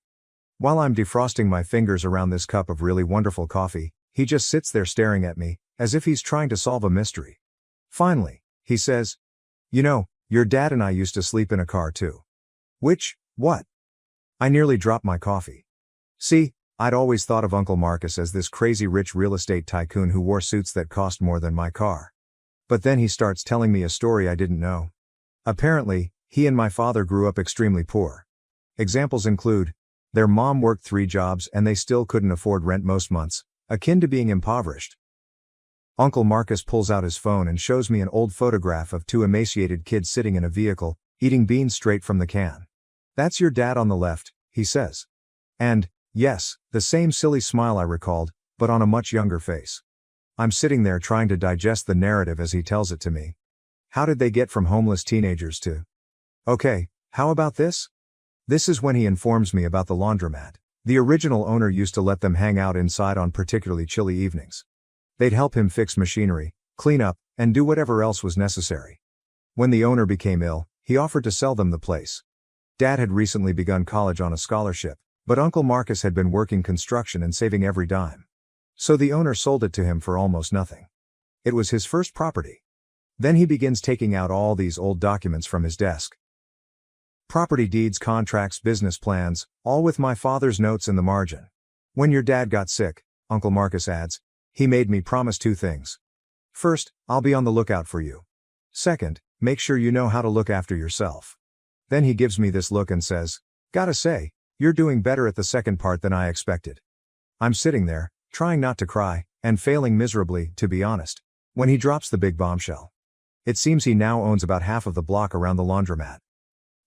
While I'm defrosting my fingers around this cup of really wonderful coffee, he just sits there staring at me, as if he's trying to solve a mystery. Finally, he says, you know, your dad and I used to sleep in a car too. Which, what? I nearly dropped my coffee. See, I'd always thought of Uncle Marcus as this crazy rich real estate tycoon who wore suits that cost more than my car. But then he starts telling me a story I didn't know. Apparently, he and my father grew up extremely poor. Examples include, their mom worked 3 jobs and they still couldn't afford rent most months, akin to being impoverished. Uncle Marcus pulls out his phone and shows me an old photograph of 2 emaciated kids sitting in a vehicle, eating beans straight from the can. That's your dad on the left, he says. And, yes, the same silly smile I recalled, but on a much younger face. I'm sitting there trying to digest the narrative as he tells it to me. How did they get from homeless teenagers to... Okay, how about this? This is when he informs me about the laundromat. The original owner used to let them hang out inside on particularly chilly evenings. They'd help him fix machinery, clean up, and do whatever else was necessary. When the owner became ill, he offered to sell them the place. Dad had recently begun college on a scholarship, but Uncle Marcus had been working construction and saving every dime. So the owner sold it to him for almost nothing. It was his first property. Then he begins taking out all these old documents from his desk. Property deeds, contracts, business plans, all with my father's notes in the margin. When your dad got sick, Uncle Marcus adds, he made me promise 2 things. First, I'll be on the lookout for you. Second, make sure you know how to look after yourself. Then he gives me this look and says, gotta say, you're doing better at the second part than I expected. I'm sitting there, trying not to cry, and failing miserably, to be honest, when he drops the big bombshell. It seems he now owns about half of the block around the laundromat.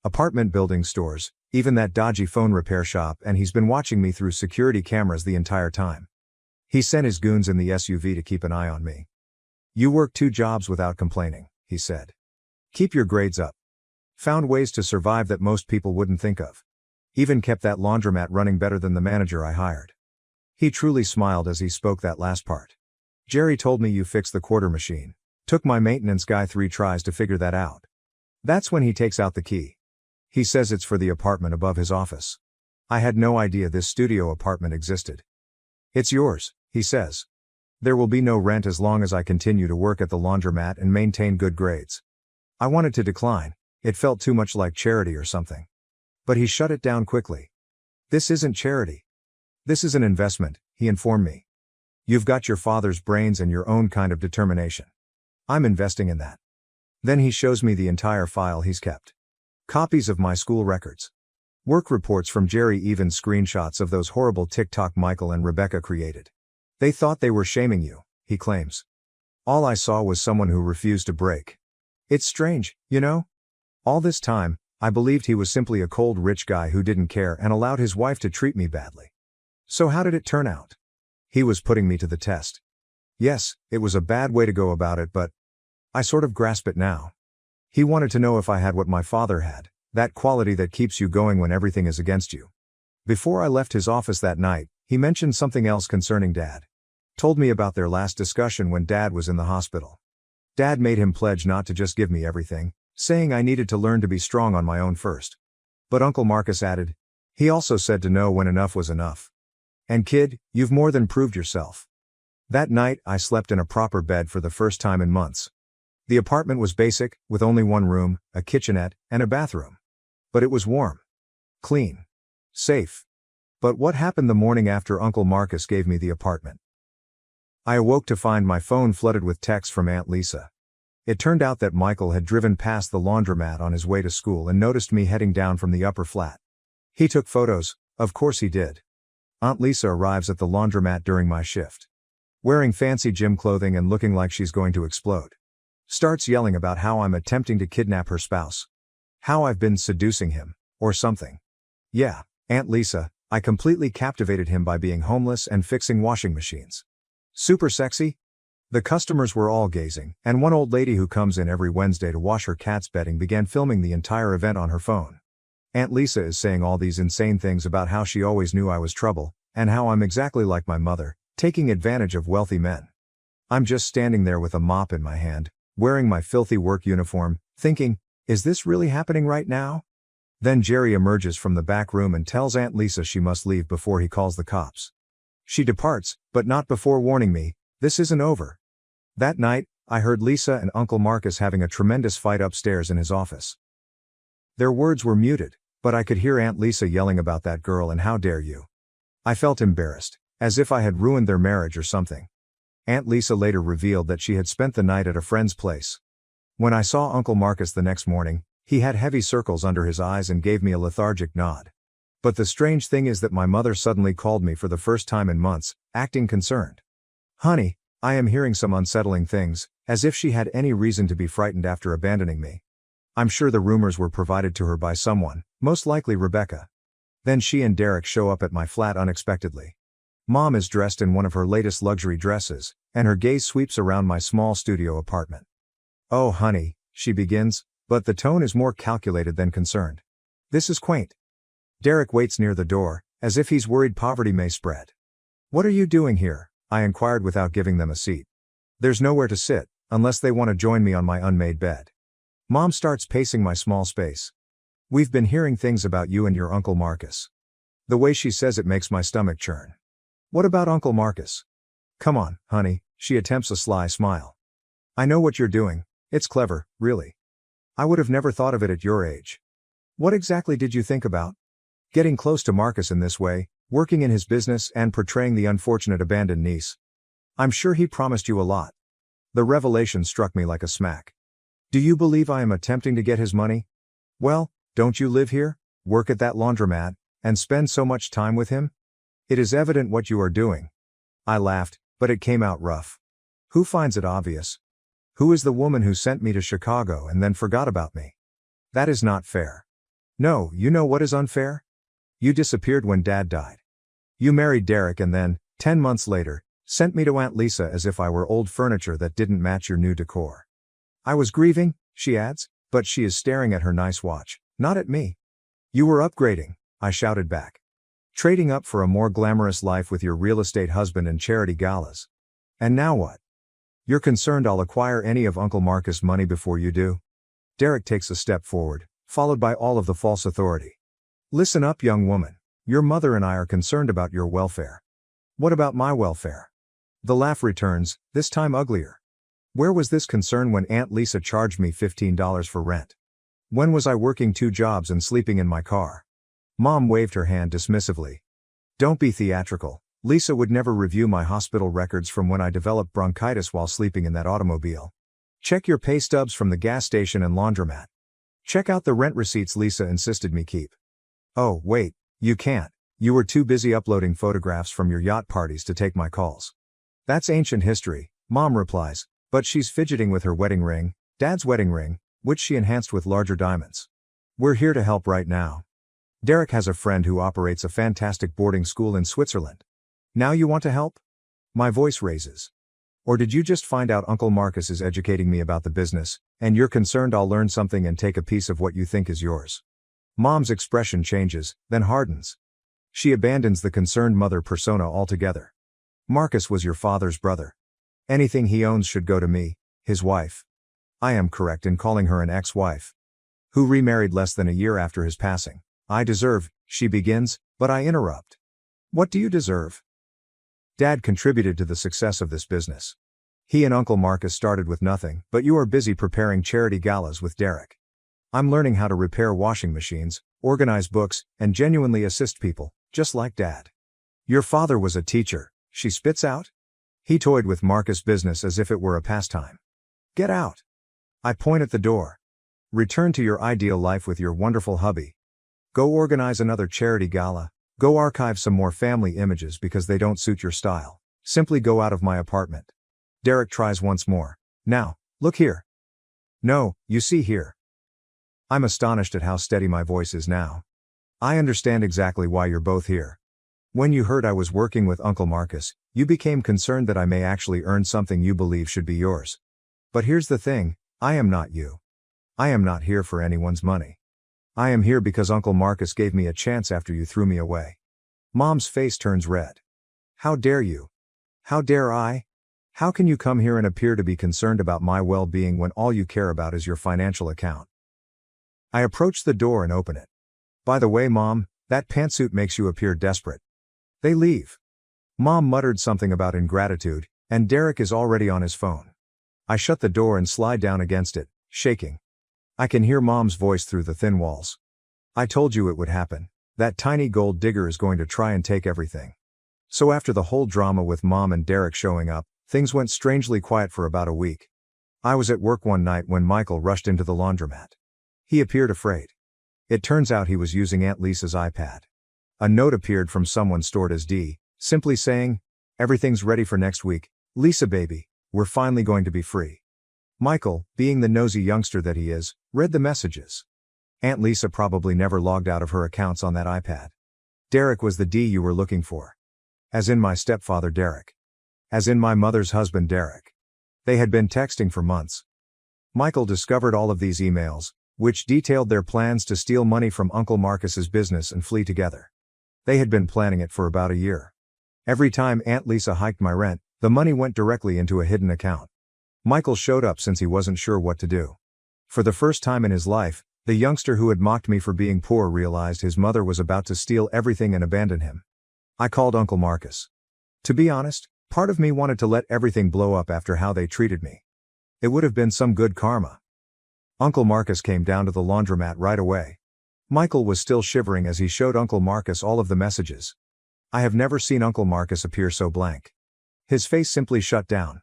Apartment building, stores, even that dodgy phone repair shop, and he's been watching me through security cameras the entire time. He sent his goons in the SUV to keep an eye on me. You work 2 jobs without complaining, he said. Keep your grades up. Found ways to survive that most people wouldn't think of. Even kept that laundromat running better than the manager I hired. He truly smiled as he spoke that last part. Jerry told me you fixed the quarter machine. Took my maintenance guy 3 tries to figure that out. That's when he takes out the key. He says it's for the apartment above his office. I had no idea this studio apartment existed. It's yours, he says. There will be no rent as long as I continue to work at the laundromat and maintain good grades. I wanted to decline. It felt too much like charity or something. But he shut it down quickly. This isn't charity. This is an investment, he informed me. You've got your father's brains and your own kind of determination. I'm investing in that. Then he shows me the entire file he's kept. Copies of my school records. Work reports from Jerry, even screenshots of those horrible TikTok Michael and Rebecca created. They thought they were shaming you, he claims. All I saw was someone who refused to break. It's strange, you know? All this time, I believed he was simply a cold rich guy who didn't care and allowed his wife to treat me badly. So how did it turn out? He was putting me to the test. Yes, it was a bad way to go about it, but I sort of grasp it now. He wanted to know if I had what my father had, that quality that keeps you going when everything is against you. Before I left his office that night, he mentioned something else concerning Dad. Told me about their last discussion when Dad was in the hospital. Dad made him pledge not to just give me everything, saying I needed to learn to be strong on my own first. But Uncle Marcus added, he also said to know when enough was enough. And kid, you've more than proved yourself. That night, I slept in a proper bed for the first time in months. The apartment was basic, with only 1 room, a kitchenette, and a bathroom. But it was warm. Clean. Safe. But what happened the morning after Uncle Marcus gave me the apartment? I awoke to find my phone flooded with texts from Aunt Lisa. It turned out that Michael had driven past the laundromat on his way to school and noticed me heading down from the upper flat. He took photos, of course he did. Aunt Lisa arrives at the laundromat during my shift. Wearing fancy gym clothing and looking like she's going to explode. Starts yelling about how I'm attempting to kidnap her spouse. How I've been seducing him, or something. Yeah, Aunt Lisa, I completely captivated him by being homeless and fixing washing machines. Super sexy? The customers were all gazing, and one old lady who comes in every Wednesday to wash her cat's bedding began filming the entire event on her phone. Aunt Lisa is saying all these insane things about how she always knew I was trouble, and how I'm exactly like my mother, taking advantage of wealthy men. I'm just standing there with a mop in my hand, wearing my filthy work uniform, thinking, is this really happening right now? Then Jerry emerges from the back room and tells Aunt Lisa she must leave before he calls the cops. She departs, but not before warning me, this isn't over. That night, I heard Lisa and Uncle Marcus having a tremendous fight upstairs in his office. Their words were muted, but I could hear Aunt Lisa yelling about that girl and how dare you. I felt embarrassed, as if I had ruined their marriage or something. Aunt Lisa later revealed that she had spent the night at a friend's place. When I saw Uncle Marcus the next morning, he had heavy circles under his eyes and gave me a lethargic nod. But the strange thing is that my mother suddenly called me for the first time in months, acting concerned. Honey, I am hearing some unsettling things, as if she had any reason to be frightened after abandoning me. I'm sure the rumors were provided to her by someone, most likely Rebecca. Then she and Derek show up at my flat unexpectedly. Mom is dressed in one of her latest luxury dresses, and her gaze sweeps around my small studio apartment. Oh honey, she begins, but the tone is more calculated than concerned. This is quaint. Derek waits near the door, as if he's worried poverty may spread. What are you doing here? I inquired without giving them a seat. There's nowhere to sit, unless they want to join me on my unmade bed. Mom starts pacing my small space. We've been hearing things about you and your Uncle Marcus. The way she says it makes my stomach churn. What about Uncle Marcus? Come on, honey, she attempts a sly smile. I know what you're doing, it's clever, really. I would have never thought of it at your age. What exactly did you think about? Getting close to Marcus in this way, working in his business and portraying the unfortunate abandoned niece. I'm sure he promised you a lot. The revelation struck me like a smack. Do you believe I am attempting to get his money? Well, don't you live here, work at that laundromat, and spend so much time with him? It is evident what you are doing. I laughed, but it came out rough. Who finds it obvious? Who is the woman who sent me to Chicago and then forgot about me? That is not fair. No, you know what is unfair? You disappeared when Dad died. You married Derek and then, 10 months later, sent me to Aunt Lisa as if I were old furniture that didn't match your new decor. I was grieving, she adds, but she is staring at her nice watch, not at me. You were upgrading, I shouted back. Trading up for a more glamorous life with your real estate husband and charity galas. And now what? You're concerned I'll acquire any of Uncle Marcus' money before you do? Derek takes a step forward, followed by all of the false authority. Listen up, young woman. Your mother and I are concerned about your welfare. What about my welfare? The laugh returns, this time uglier. Where was this concern when Aunt Lisa charged me $15 for rent? When was I working 2 jobs and sleeping in my car? Mom waved her hand dismissively. Don't be theatrical. Lisa would never review my hospital records from when I developed bronchitis while sleeping in that automobile. Check your pay stubs from the gas station and laundromat. Check out the rent receipts Lisa insisted me keep. Oh, wait, you can't. You were too busy uploading photographs from your yacht parties to take my calls. That's ancient history, Mom replies, but she's fidgeting with her wedding ring, Dad's wedding ring, which she enhanced with larger diamonds. We're here to help right now. Derek has a friend who operates a fantastic boarding school in Switzerland. Now you want to help? My voice raises. Or did you just find out Uncle Marcus is educating me about the business, and you're concerned I'll learn something and take a piece of what you think is yours? Mom's expression changes, then hardens. She abandons the concerned mother persona altogether. Marcus was your father's brother. Anything he owns should go to me, his wife. I am correct in calling her an ex-wife. Who remarried less than a year after his passing. I deserve, she begins, but I interrupt. What do you deserve? Dad contributed to the success of this business. He and Uncle Marcus started with nothing, but you are busy preparing charity galas with Derek. I'm learning how to repair washing machines, organize books, and genuinely assist people, just like Dad. Your father was a teacher, she spits out. He toyed with Marcus' business as if it were a pastime. Get out. I point at the door. Return to your ideal life with your wonderful hubby. Go organize another charity gala. Go archive some more family images because they don't suit your style. Simply go out of my apartment. Derek tries once more. Now, look here. No, you see here. I'm astonished at how steady my voice is now. I understand exactly why you're both here. When you heard I was working with Uncle Marcus, you became concerned that I may actually earn something you believe should be yours. But here's the thing, I am not you. I am not here for anyone's money. I am here because Uncle Marcus gave me a chance after you threw me away. Mom's face turns red. How dare you? How dare I? How can you come here and appear to be concerned about my well-being when all you care about is your financial account? I approach the door and open it. By the way, Mom, that pantsuit makes you appear desperate. They leave. Mom muttered something about ingratitude, and Derek is already on his phone. I shut the door and slide down against it, shaking. I can hear Mom's voice through the thin walls. I told you it would happen. That tiny gold digger is going to try and take everything. So after the whole drama with Mom and Derek showing up, things went strangely quiet for about a week. I was at work one night when Michael rushed into the laundromat. He appeared afraid. It turns out he was using Aunt Lisa's iPad. A note appeared from someone stored as D, simply saying, "Everything's ready for next week, Lisa baby, we're finally going to be free." Michael, being the nosy youngster that he is, read the messages. Aunt Lisa probably never logged out of her accounts on that iPad. Derek was the D you were looking for. As in my stepfather Derek. As in my mother's husband Derek. They had been texting for months. Michael discovered all of these emails, which detailed their plans to steal money from Uncle Marcus's business and flee together. They had been planning it for about a year. Every time Aunt Lisa hiked my rent, the money went directly into a hidden account. Michael showed up since he wasn't sure what to do. For the first time in his life, the youngster who had mocked me for being poor realized his mother was about to steal everything and abandon him. I called Uncle Marcus. To be honest, part of me wanted to let everything blow up after how they treated me. It would have been some good karma. Uncle Marcus came down to the laundromat right away. Michael was still shivering as he showed Uncle Marcus all of the messages. I have never seen Uncle Marcus appear so blank. His face simply shut down.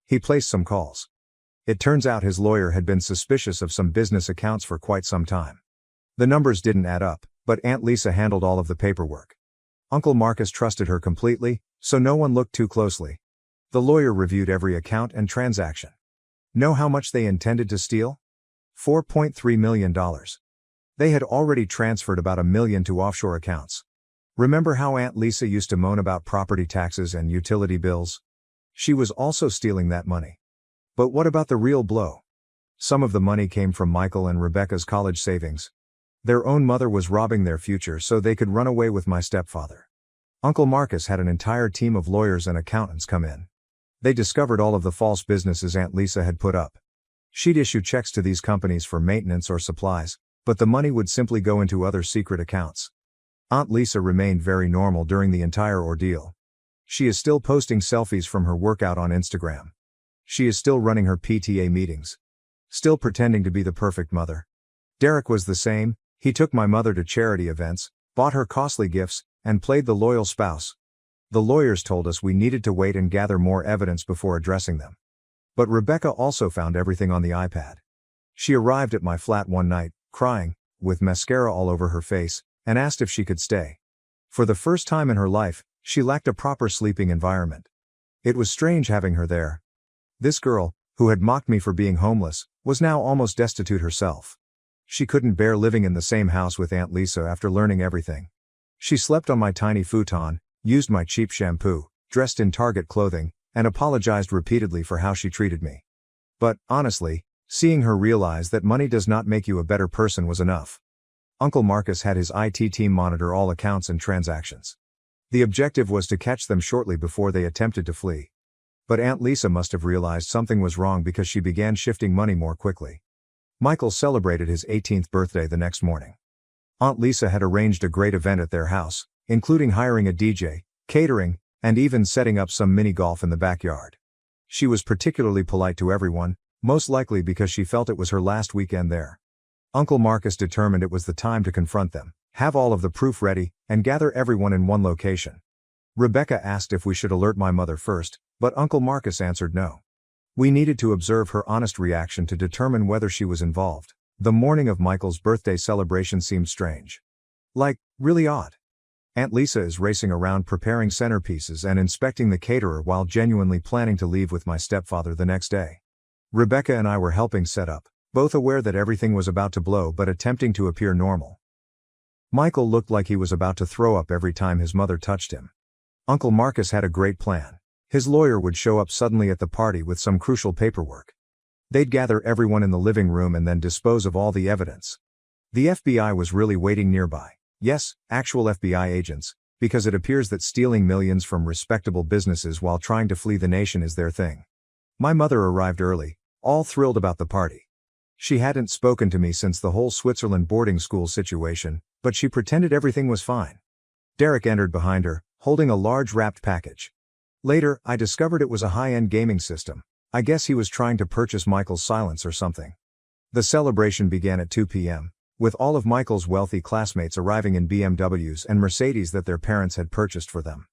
He placed some calls. It turns out his lawyer had been suspicious of some business accounts for quite some time. The numbers didn't add up, but Aunt Lisa handled all of the paperwork. Uncle Marcus trusted her completely, so no one looked too closely. The lawyer reviewed every account and transaction. Know how much they intended to steal? $4.3 million. They had already transferred about $1 million to offshore accounts. Remember how Aunt Lisa used to moan about property taxes and utility bills? She was also stealing that money. But what about the real blow? Some of the money came from Michael and Rebecca's college savings. Their own mother was robbing their future so they could run away with my stepfather. Uncle Marcus had an entire team of lawyers and accountants come in. They discovered all of the false businesses Aunt Lisa had put up. She'd issue checks to these companies for maintenance or supplies, but the money would simply go into other secret accounts. Aunt Lisa remained very normal during the entire ordeal. She is still posting selfies from her workout on Instagram. She is still running her PTA meetings. Still pretending to be the perfect mother. Derek was the same. He took my mother to charity events, bought her costly gifts, and played the loyal spouse. The lawyers told us we needed to wait and gather more evidence before addressing them. But Rebecca also found everything on the iPad. She arrived at my flat one night, crying, with mascara all over her face, and asked if she could stay. For the first time in her life, she lacked a proper sleeping environment. It was strange having her there. This girl, who had mocked me for being homeless, was now almost destitute herself. She couldn't bear living in the same house with Aunt Lisa after learning everything. She slept on my tiny futon, used my cheap shampoo, dressed in Target clothing, and apologized repeatedly for how she treated me. But, honestly, seeing her realize that money does not make you a better person was enough. Uncle Marcus had his IT team monitor all accounts and transactions. The objective was to catch them shortly before they attempted to flee. But Aunt Lisa must have realized something was wrong because she began shifting money more quickly. Michael celebrated his 18th birthday the next morning. Aunt Lisa had arranged a great event at their house, including hiring a DJ, catering, and even setting up some mini golf in the backyard. She was particularly polite to everyone, most likely because she felt it was her last weekend there. Uncle Marcus determined it was the time to confront them, have all of the proof ready, and gather everyone in one location. Rebecca asked if we should alert my mother first, but Uncle Marcus answered no. We needed to observe her honest reaction to determine whether she was involved. The morning of Michael's birthday celebration seemed strange. Like, really odd. Aunt Lisa is racing around preparing centerpieces and inspecting the caterer while genuinely planning to leave with my stepfather the next day. Rebecca and I were helping set up, both aware that everything was about to blow but attempting to appear normal. Michael looked like he was about to throw up every time his mother touched him. Uncle Marcus had a great plan. His lawyer would show up suddenly at the party with some crucial paperwork. They'd gather everyone in the living room and then dispose of all the evidence. The FBI was really waiting nearby. Yes, actual FBI agents, because it appears that stealing millions from respectable businesses while trying to flee the nation is their thing. My mother arrived early, all thrilled about the party. She hadn't spoken to me since the whole Switzerland boarding school situation, but she pretended everything was fine. Derek entered behind her, holding a large wrapped package. Later, I discovered it was a high-end gaming system. I guess he was trying to purchase Michael's silence or something. The celebration began at 2 p.m., with all of Michael's wealthy classmates arriving in BMWs and Mercedes that their parents had purchased for them.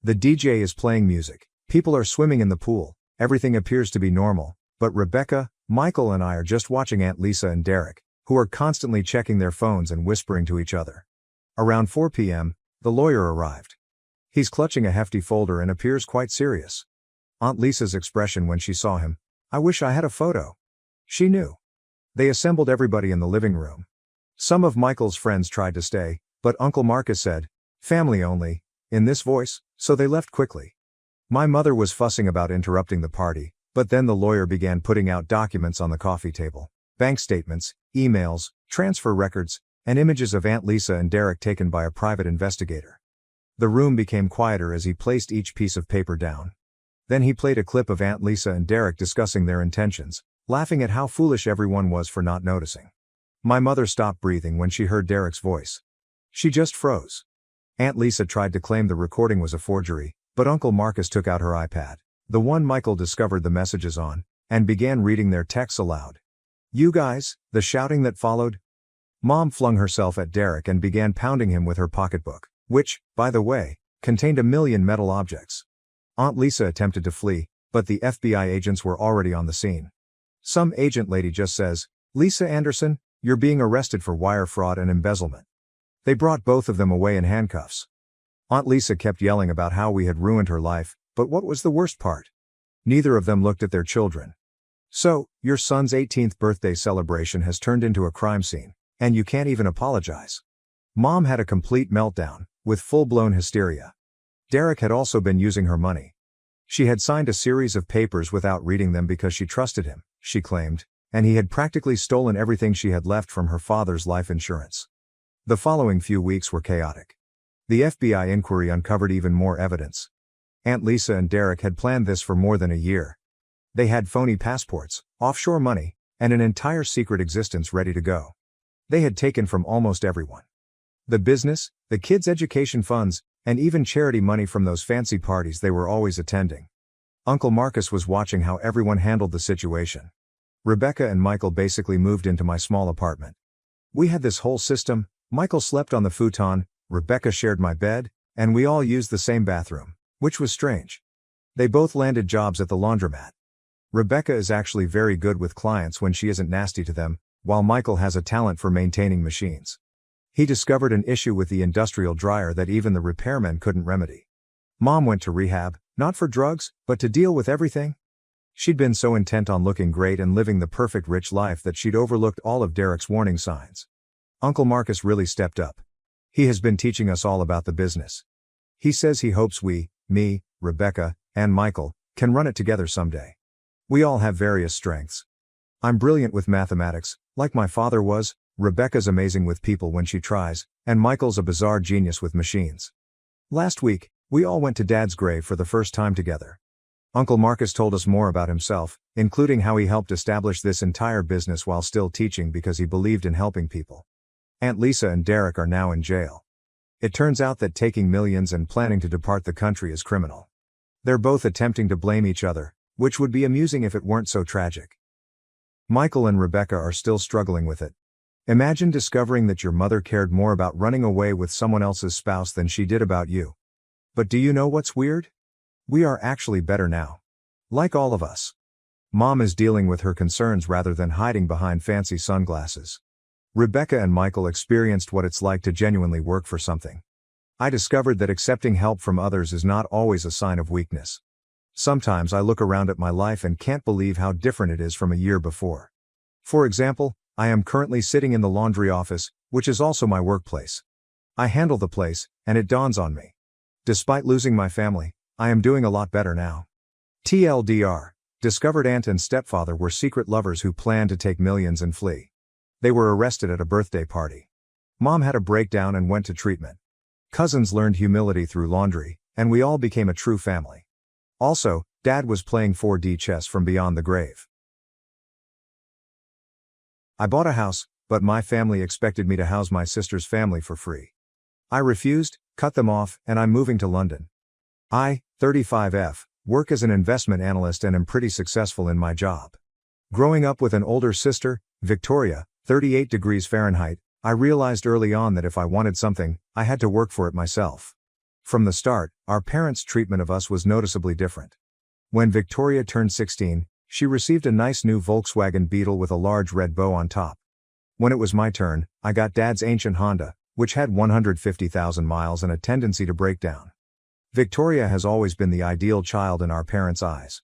The DJ is playing music, people are swimming in the pool, everything appears to be normal, but Rebecca, Michael and I are just watching Aunt Lisa and Derek, who are constantly checking their phones and whispering to each other. Around 4 p.m., the lawyer arrived. He's clutching a hefty folder and appears quite serious. Aunt Lisa's expression when she saw him, "I wish I had a photo." She knew. They assembled everybody in the living room. Some of Michael's friends tried to stay, but Uncle Marcus said, "Family only," in this voice, so they left quickly. My mother was fussing about interrupting the party, but then the lawyer began putting out documents on the coffee table. Bank statements, emails, transfer records, and images of Aunt Lisa and Derek taken by a private investigator. The room became quieter as he placed each piece of paper down. Then he played a clip of Aunt Lisa and Derek discussing their intentions, laughing at how foolish everyone was for not noticing. My mother stopped breathing when she heard Derek's voice. She just froze. Aunt Lisa tried to claim the recording was a forgery, but Uncle Marcus took out her iPad, the one Michael discovered the messages on, and began reading their texts aloud. "You guys," the shouting that followed. Mom flung herself at Derek and began pounding him with her pocketbook, which, by the way, contained 1,000,000 metal objects. Aunt Lisa attempted to flee, but the FBI agents were already on the scene. Some agent lady just says, "Lisa Anderson, you're being arrested for wire fraud and embezzlement." They brought both of them away in handcuffs. Aunt Lisa kept yelling about how we had ruined her life, but what was the worst part? Neither of them looked at their children. "So, your son's 18th birthday celebration has turned into a crime scene, and you can't even apologize." Mom had a complete meltdown, with full-blown hysteria. Derek had also been using her money. She had signed a series of papers without reading them because she trusted him, she claimed, and he had practically stolen everything she had left from her father's life insurance. The following few weeks were chaotic. The FBI inquiry uncovered even more evidence. Aunt Lisa and Derek had planned this for more than a year. They had phony passports, offshore money, and an entire secret existence ready to go. They had taken from almost everyone. The business, the kids' education funds, and even charity money from those fancy parties they were always attending. Uncle Marcus was watching how everyone handled the situation. Rebecca and Michael basically moved into my small apartment. We had this whole system. Michael slept on the futon, Rebecca shared my bed, and we all used the same bathroom, which was strange. They both landed jobs at the laundromat. Rebecca is actually very good with clients when she isn't nasty to them, while Michael has a talent for maintaining machines. He discovered an issue with the industrial dryer that even the repairmen couldn't remedy. Mom went to rehab, not for drugs, but to deal with everything. She'd been so intent on looking great and living the perfect rich life that she'd overlooked all of Derek's warning signs. Uncle Marcus really stepped up. He has been teaching us all about the business. He says he hopes we, me, Rebecca, and Michael, can run it together someday. We all have various strengths. I'm brilliant with mathematics, like my father was. Rebecca's amazing with people when she tries, and Michael's a bizarre genius with machines. Last week, we all went to Dad's grave for the first time together. Uncle Marcus told us more about himself, including how he helped establish this entire business while still teaching because he believed in helping people. Aunt Lisa and Derek are now in jail. It turns out that taking millions and planning to depart the country is criminal. They're both attempting to blame each other, which would be amusing if it weren't so tragic. Michael and Rebecca are still struggling with it. Imagine discovering that your mother cared more about running away with someone else's spouse than she did about you. But do you know what's weird? We are actually better now. Like all of us. Mom is dealing with her concerns rather than hiding behind fancy sunglasses. Rebecca and Michael experienced what it's like to genuinely work for something. I discovered that accepting help from others is not always a sign of weakness. Sometimes I look around at my life and can't believe how different it is from a year before. For example, I am currently sitting in the laundry office, which is also my workplace. I handle the place, and it dawns on me. Despite losing my family, I am doing a lot better now. TLDR. Discovered aunt and stepfather were secret lovers who planned to take millions and flee. They were arrested at a birthday party. Mom had a breakdown and went to treatment. Cousins learned humility through laundry, and we all became a true family. Also, Dad was playing 4D chess from beyond the grave. I bought a house, but my family expected me to house my sister's family for free. I refused, cut them off, and I'm moving to London. I, 35F, work as an investment analyst and am pretty successful in my job. Growing up with an older sister, Victoria, 38 degrees Fahrenheit, I realized early on that if I wanted something, I had to work for it myself. From the start, our parents' treatment of us was noticeably different. When Victoria turned 16, she received a nice new Volkswagen Beetle with a large red bow on top. When it was my turn, I got Dad's ancient Honda, which had 150,000 miles and a tendency to break down. Victoria has always been the ideal child in our parents' eyes.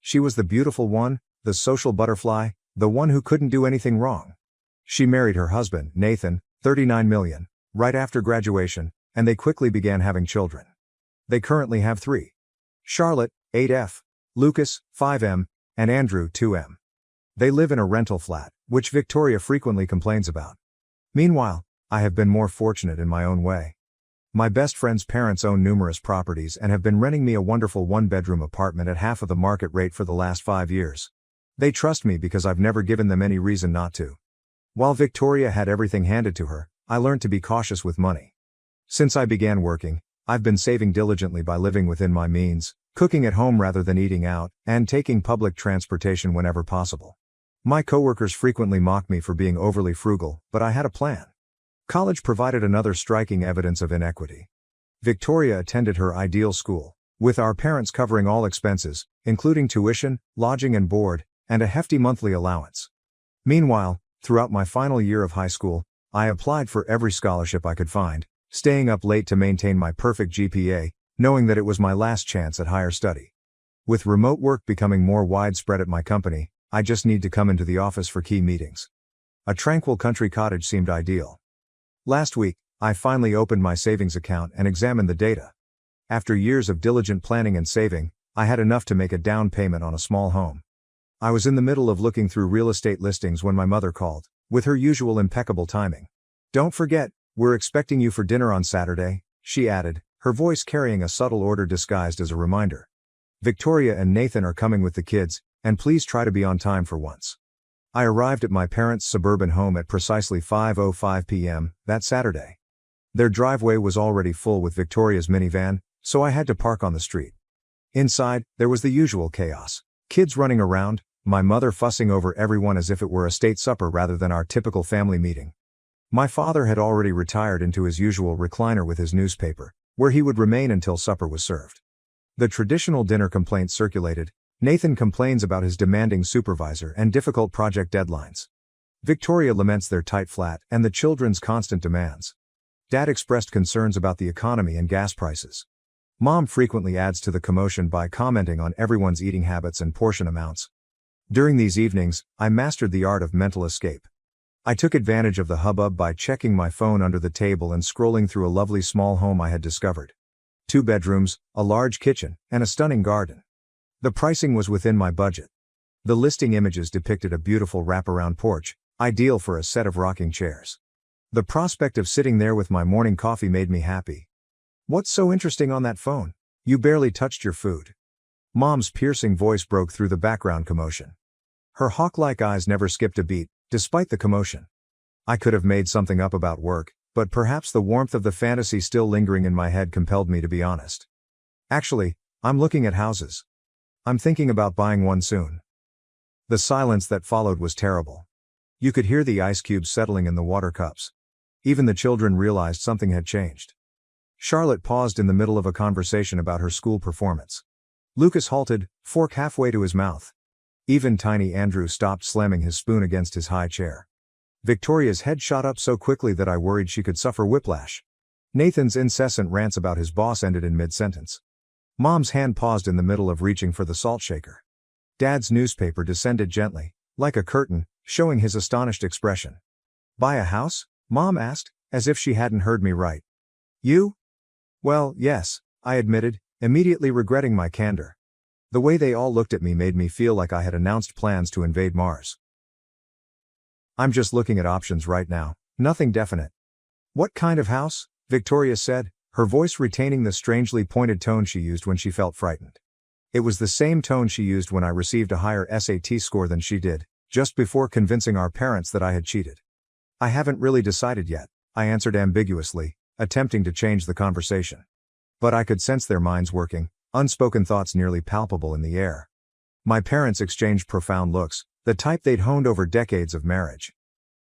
She was the beautiful one, the social butterfly, the one who couldn't do anything wrong. She married her husband, Nathan, 39 million, right after graduation, and they quickly began having children. They currently have 3. Charlotte, 8F, Lucas, 5M, and Andrew, 2M. They live in a rental flat, which Victoria frequently complains about. Meanwhile, I have been more fortunate in my own way. My best friend's parents own numerous properties and have been renting me a wonderful one-bedroom apartment at half of the market rate for the last 5 years. They trust me because I've never given them any reason not to. While Victoria had everything handed to her, I learned to be cautious with money. Since I began working, I've been saving diligently by living within my means, cooking at home rather than eating out, and taking public transportation whenever possible. My coworkers frequently mock me for being overly frugal, but I had a plan. College provided another striking evidence of inequity. Victoria attended her ideal school, with our parents covering all expenses, including tuition, lodging and board, and a hefty monthly allowance. Meanwhile, throughout my final year of high school, I applied for every scholarship I could find, staying up late to maintain my perfect GPA, knowing that it was my last chance at higher study. With remote work becoming more widespread at my company, I just need to come into the office for key meetings. A tranquil country cottage seemed ideal. Last week, I finally opened my savings account and examined the data. After years of diligent planning and saving, I had enough to make a down payment on a small home. I was in the middle of looking through real estate listings when my mother called, with her usual impeccable timing. "Don't forget, we're expecting you for dinner on Saturday," she added, her voice carrying a subtle order disguised as a reminder. "Victoria and Nathan are coming with the kids, and please try to be on time for once." I arrived at my parents' suburban home at precisely 5:05 p.m. that Saturday. Their driveway was already full with Victoria's minivan, so I had to park on the street. Inside, there was the usual chaos. Kids running around, my mother fussing over everyone as if it were a state supper rather than our typical family meeting. My father had already retired into his usual recliner with his newspaper, where he would remain until supper was served. The traditional dinner complaints circulated. Nathan complains about his demanding supervisor and difficult project deadlines. Victoria laments their tight flat and the children's constant demands. Dad expressed concerns about the economy and gas prices. Mom frequently adds to the commotion by commenting on everyone's eating habits and portion amounts. During these evenings, I mastered the art of mental escape. I took advantage of the hubbub by checking my phone under the table and scrolling through a lovely small home I had discovered. 2 bedrooms, a large kitchen, and a stunning garden. The pricing was within my budget. The listing images depicted a beautiful wraparound porch, ideal for a set of rocking chairs. The prospect of sitting there with my morning coffee made me happy. "What's so interesting on that phone? You barely touched your food." Mom's piercing voice broke through the background commotion. Her hawk-like eyes never skipped a beat, despite the commotion. I could have made something up about work, but perhaps the warmth of the fantasy still lingering in my head compelled me to be honest. "Actually, I'm looking at houses. I'm thinking about buying one soon." The silence that followed was terrible. You could hear the ice cubes settling in the water cups. Even the children realized something had changed. Charlotte paused in the middle of a conversation about her school performance. Lucas halted, fork halfway to his mouth. Even tiny Andrew stopped slamming his spoon against his high chair. Victoria's head shot up so quickly that I worried she could suffer whiplash. Nathan's incessant rants about his boss ended in mid-sentence. Mom's hand paused in the middle of reaching for the salt shaker. Dad's newspaper descended gently, like a curtain, showing his astonished expression. "Buy a house?" Mom asked, as if she hadn't heard me right. You? Well, yes, I admitted, immediately regretting my candor. The way they all looked at me made me feel like I had announced plans to invade Mars. I'm just looking at options right now, nothing definite. What kind of house? Victoria said, her voice retaining the strangely pointed tone she used when she felt frightened. It was the same tone she used when I received a higher SAT score than she did, just before convincing our parents that I had cheated. I haven't really decided yet, I answered ambiguously, attempting to change the conversation. But I could sense their minds working, unspoken thoughts nearly palpable in the air. My parents exchanged profound looks, the type they'd honed over decades of marriage.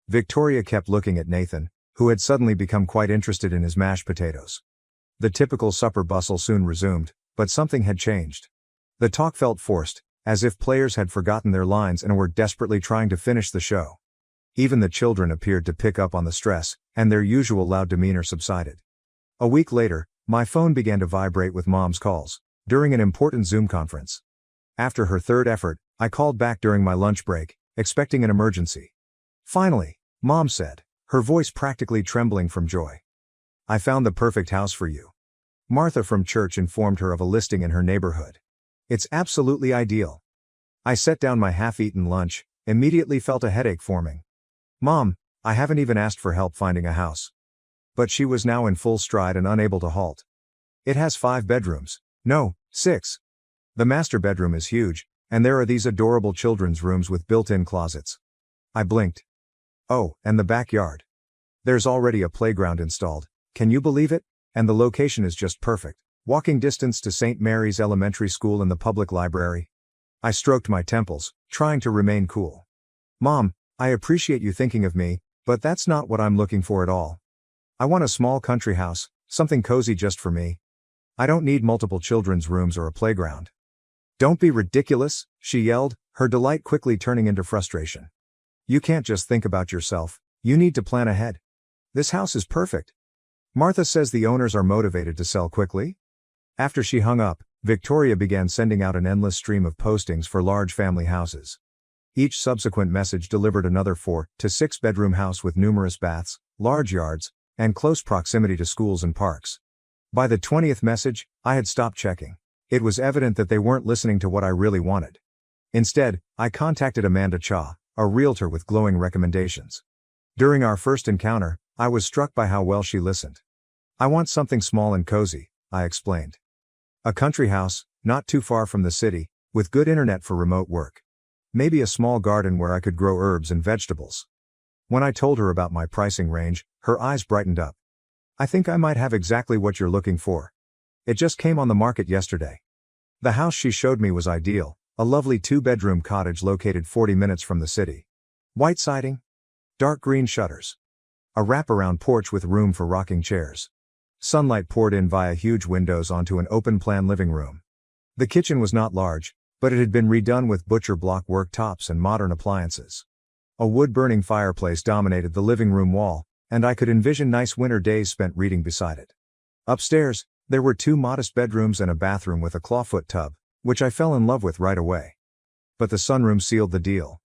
Victoria kept looking at Nathan, who had suddenly become quite interested in his mashed potatoes. The typical supper bustle soon resumed, but something had changed. The talk felt forced, as if players had forgotten their lines and were desperately trying to finish the show. Even the children appeared to pick up on the stress, and their usual loud demeanor subsided. A week later, my phone began to vibrate with Mom's calls, during an important Zoom conference. After her third effort, I called back during my lunch break, expecting an emergency. Finally, Mom said, her voice practically trembling from joy. I found the perfect house for you. Martha from church informed her of a listing in her neighborhood. It's absolutely ideal. I set down my half-eaten lunch, immediately felt a headache forming. Mom, I haven't even asked for help finding a house. But she was now in full stride and unable to halt. It has 5 bedrooms. No, 6. The master bedroom is huge, and there are these adorable children's rooms with built-in closets. I blinked. Oh, and the backyard. There's already a playground installed, can you believe it? And the location is just perfect. Walking distance to St. Mary's Elementary School and the public library. I stroked my temples, trying to remain cool. Mom, I appreciate you thinking of me, but that's not what I'm looking for at all. I want a small country house, something cozy just for me. I don't need multiple children's rooms or a playground. Don't be ridiculous, she yelled, her delight quickly turning into frustration. You can't just think about yourself, you need to plan ahead. This house is perfect. Martha says the owners are motivated to sell quickly. After she hung up, Victoria began sending out an endless stream of postings for large family houses. Each subsequent message delivered another 4 to 6 bedroom house with numerous baths, large yards, and close proximity to schools and parks. By the 20th message, I had stopped checking. It was evident that they weren't listening to what I really wanted. Instead, I contacted Amanda Cha, a realtor with glowing recommendations. During our first encounter, I was struck by how well she listened. I want something small and cozy, I explained. A country house, not too far from the city, with good internet for remote work. Maybe a small garden where I could grow herbs and vegetables. When I told her about my pricing range, her eyes brightened up. I think I might have exactly what you're looking for. It just came on the market yesterday. The house she showed me was ideal, a lovely 2-bedroom cottage located 40 minutes from the city. White siding, dark green shutters. A wraparound porch with room for rocking chairs. Sunlight poured in via huge windows onto an open-plan living room. The kitchen was not large, but it had been redone with butcher block worktops and modern appliances. A wood-burning fireplace dominated the living room wall, and I could envision nice winter days spent reading beside it. Upstairs, there were 2 modest bedrooms and a bathroom with a clawfoot tub, which I fell in love with right away. But the sunroom sealed the deal.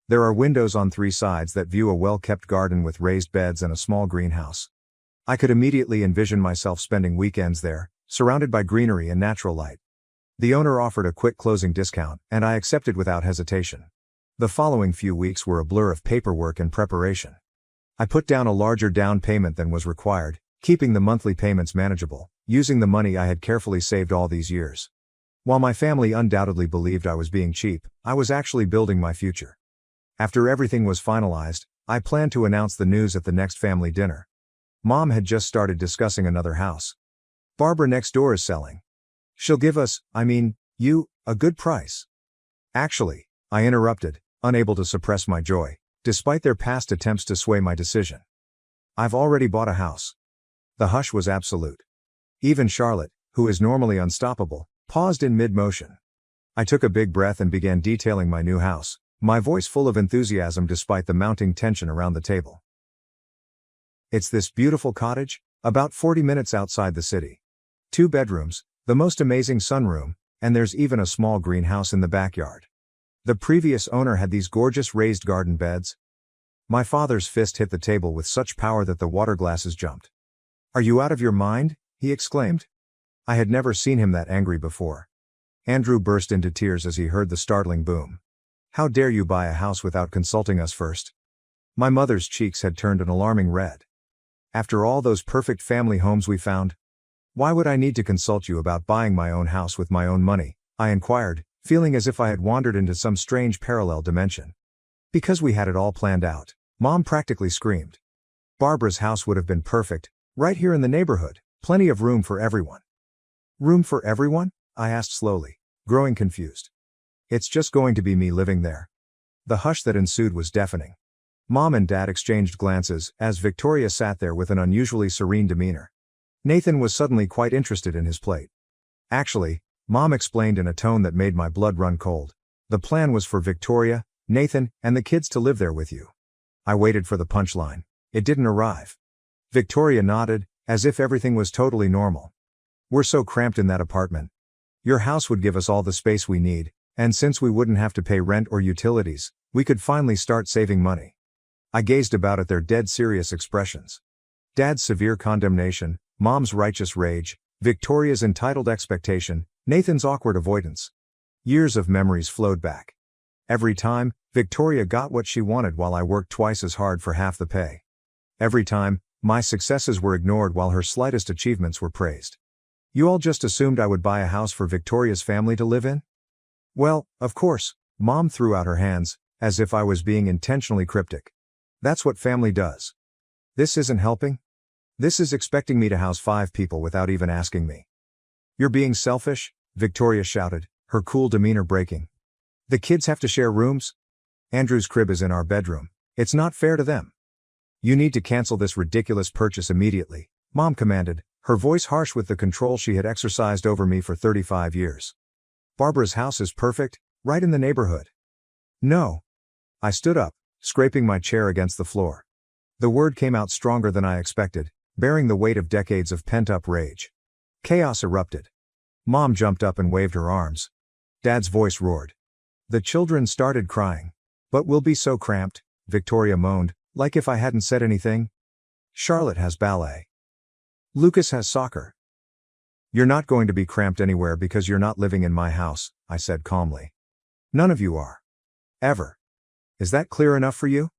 There are windows on 3 sides that view a well-kept garden with raised beds and a small greenhouse. I could immediately envision myself spending weekends there, surrounded by greenery and natural light. The owner offered a quick closing discount, and I accepted without hesitation. The following few weeks were a blur of paperwork and preparation. I put down a larger down payment than was required, keeping the monthly payments manageable, using the money I had carefully saved all these years. While my family undoubtedly believed I was being cheap, I was actually building my future. After everything was finalized, I planned to announce the news at the next family dinner. Mom had just started discussing another house. Barbara next door is selling. She'll give us, you, a good price. Actually, I interrupted, unable to suppress my joy, despite their past attempts to sway my decision. I've already bought a house. The hush was absolute. Even Charlotte, who is normally unstoppable, paused in mid-motion. I took a big breath and began detailing my new house, my voice full of enthusiasm despite the mounting tension around the table. It's this beautiful cottage, about 40 minutes outside the city. 2 bedrooms, the most amazing sunroom, and there's even a small greenhouse in the backyard. The previous owner had these gorgeous raised garden beds. My father's fist hit the table with such power that the water glasses jumped. "Are you out of your mind?" he exclaimed. I had never seen him that angry before. Andrew burst into tears as he heard the startling boom. "How dare you buy a house without consulting us first?" My mother's cheeks had turned an alarming red. "After all those perfect family homes we found? Why would I need to consult you about buying my own house with my own money?" I inquired, feeling as if I had wandered into some strange parallel dimension. "Because we had it all planned out," Mom practically screamed. "Barbara's house would have been perfect, right here in the neighborhood, plenty of room for everyone." "Room for everyone?" I asked slowly, growing confused. "It's just going to be me living there." The hush that ensued was deafening. Mom and Dad exchanged glances as Victoria sat there with an unusually serene demeanor. Nathan was suddenly quite interested in his plate. "Actually," Mom explained in a tone that made my blood run cold, "the plan was for Victoria, Nathan, and the kids to live there with you." I waited for the punchline. It didn't arrive. Victoria nodded, as if everything was totally normal. "We're so cramped in that apartment. Your house would give us all the space we need, and since we wouldn't have to pay rent or utilities, we could finally start saving money." I gazed about at their dead serious expressions. Dad's severe condemnation, Mom's righteous rage, Victoria's entitled expectation, Nathan's awkward avoidance. Years of memories flowed back. Every time, Victoria got what she wanted while I worked twice as hard for half the pay. Every time, my successes were ignored while her slightest achievements were praised. "You all just assumed I would buy a house for Victoria's family to live in?" "Well, of course," Mom threw out her hands, as if I was being intentionally cryptic. "That's what family does." "This isn't helping. This is expecting me to house 5 people without even asking me." "You're being selfish," Victoria shouted, her cool demeanor breaking. "The kids have to share rooms? Andrew's crib is in our bedroom. It's not fair to them." "You need to cancel this ridiculous purchase immediately," Mom commanded, her voice harsh with the control she had exercised over me for 35 years. "Barbara's house is perfect, right in the neighborhood." "No." I stood up, scraping my chair against the floor. The word came out stronger than I expected, bearing the weight of decades of pent-up rage. Chaos erupted. Mom jumped up and waved her arms. Dad's voice roared. The children started crying. "But we'll be so cramped," Victoria moaned, like if I hadn't said anything. "Charlotte has ballet. Lucas has soccer. You're not going to be cramped anywhere because you're not living in my house," I said calmly. "None of you are. Ever. Is that clear enough for you?"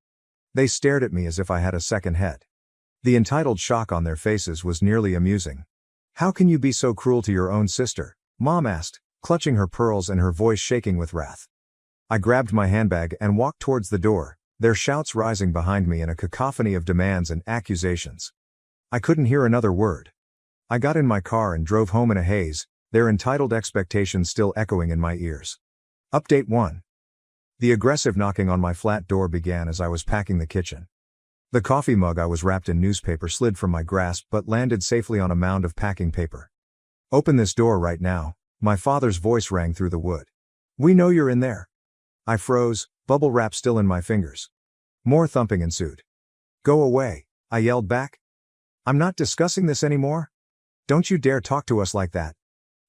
They stared at me as if I had a second head. The entitled shock on their faces was nearly amusing. "How can you be so cruel to your own sister?" Mom asked, clutching her pearls and her voice shaking with wrath. I grabbed my handbag and walked towards the door, their shouts rising behind me in a cacophony of demands and accusations. I couldn't hear another word. I got in my car and drove home in a haze, their entitled expectations still echoing in my ears. Update 1. The aggressive knocking on my flat door began as I was packing the kitchen. The coffee mug I was wrapped in newspaper slid from my grasp but landed safely on a mound of packing paper. "Open this door right now," my father's voice rang through the wood. "We know you're in there." I froze, bubble wrap still in my fingers. More thumping ensued. "Go away," I yelled back. "I'm not discussing this anymore. Don't you dare talk to us like that."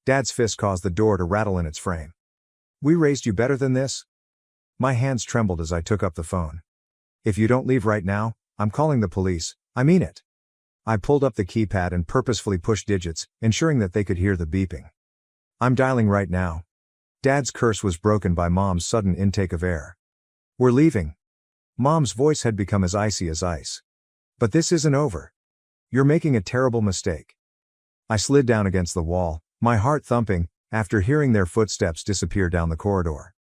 Dad's fist caused the door to rattle in its frame. "We raised you better than this?" My hands trembled as I took up the phone. "If you don't leave right now, I'm calling the police, I mean it." I pulled up the keypad and purposefully pushed digits, ensuring that they could hear the beeping. "I'm dialing right now." Dad's curse was broken by Mom's sudden intake of air. "We're leaving." Mom's voice had become as icy as ice. "But this isn't over. You're making a terrible mistake." I slid down against the wall, my heart thumping, after hearing their footsteps disappear down the corridor.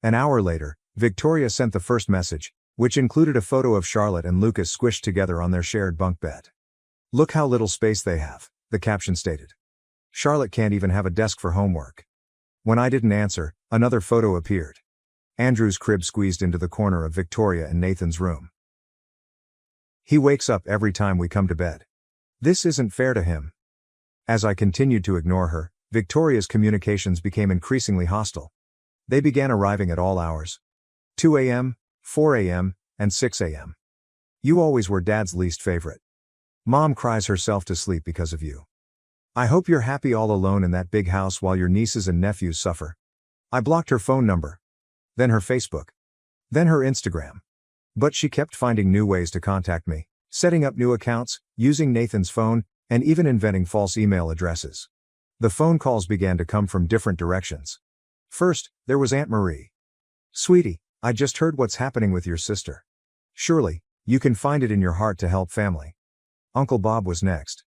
An hour later, Victoria sent the first message, which included a photo of Charlotte and Lucas squished together on their shared bunk bed. "Look how little space they have," the caption stated. "Charlotte can't even have a desk for homework." When I didn't answer, another photo appeared. Andrew's crib squeezed into the corner of Victoria and Nathan's room. "He wakes up every time we come to bed. This isn't fair to him." As I continued to ignore her, Victoria's communications became increasingly hostile. They began arriving at all hours. 2 a.m., 4 a.m., and 6 a.m. "You always were Dad's least favorite. Mom cries herself to sleep because of you. I hope you're happy all alone in that big house while your nieces and nephews suffer." I blocked her phone number. Then her Facebook. Then her Instagram. But she kept finding new ways to contact me, setting up new accounts, using Nathan's phone, and even inventing false email addresses. The phone calls began to come from different directions. First, there was Aunt Marie. "Sweetie, I just heard what's happening with your sister. Surely, you can find it in your heart to help family." Uncle Bob was next.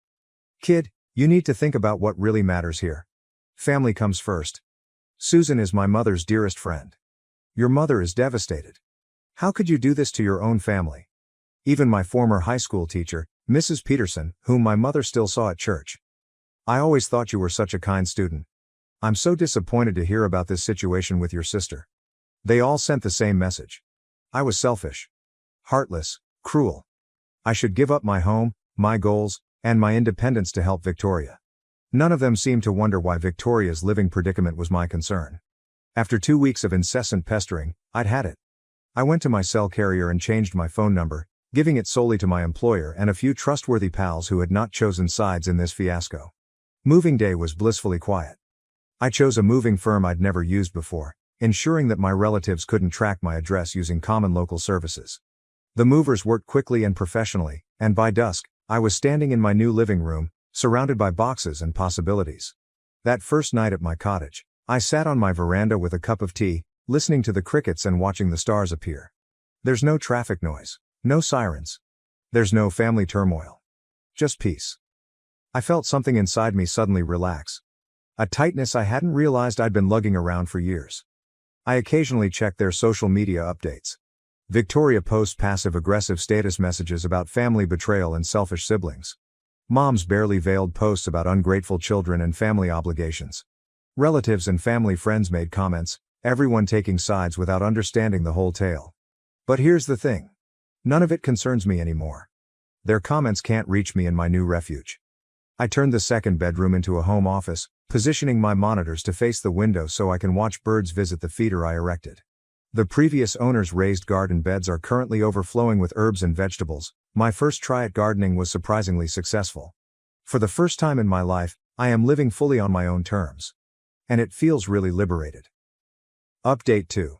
"Kid, you need to think about what really matters here. Family comes first. Susan is my mother's dearest friend. Your mother is devastated. How could you do this to your own family?" Even my former high school teacher, Mrs. Peterson, whom my mother still saw at church. "I always thought you were such a kind student. I'm so disappointed to hear about this situation with your sister." They all sent the same message. I was selfish, heartless, cruel. I should give up my home, my goals, and my independence to help Victoria. None of them seemed to wonder why Victoria's living predicament was my concern. After 2 weeks of incessant pestering, I'd had it. I went to my cell carrier and changed my phone number, giving it solely to my employer and a few trustworthy pals who had not chosen sides in this fiasco. Moving day was blissfully quiet. I chose a moving firm I'd never used before, ensuring that my relatives couldn't track my address using common local services. The movers worked quickly and professionally, and by dusk, I was standing in my new living room, surrounded by boxes and possibilities. That first night at my cottage, I sat on my veranda with a cup of tea, listening to the crickets and watching the stars appear. There's no traffic noise, no sirens. There's no family turmoil. Just peace. I felt something inside me suddenly relax. A tightness I hadn't realized I'd been lugging around for years. I occasionally checked their social media updates. Victoria posts passive-aggressive status messages about family betrayal and selfish siblings. Mom's barely veiled posts about ungrateful children and family obligations. Relatives and family friends made comments, everyone taking sides without understanding the whole tale. But here's the thing. None of it concerns me anymore. Their comments can't reach me in my new refuge. I turned the second bedroom into a home office, positioning my monitors to face the window so I can watch birds visit the feeder I erected. The previous owner's raised garden beds are currently overflowing with herbs and vegetables. My first try at gardening was surprisingly successful. For the first time in my life, I am living fully on my own terms. And it feels really liberated. Update 2.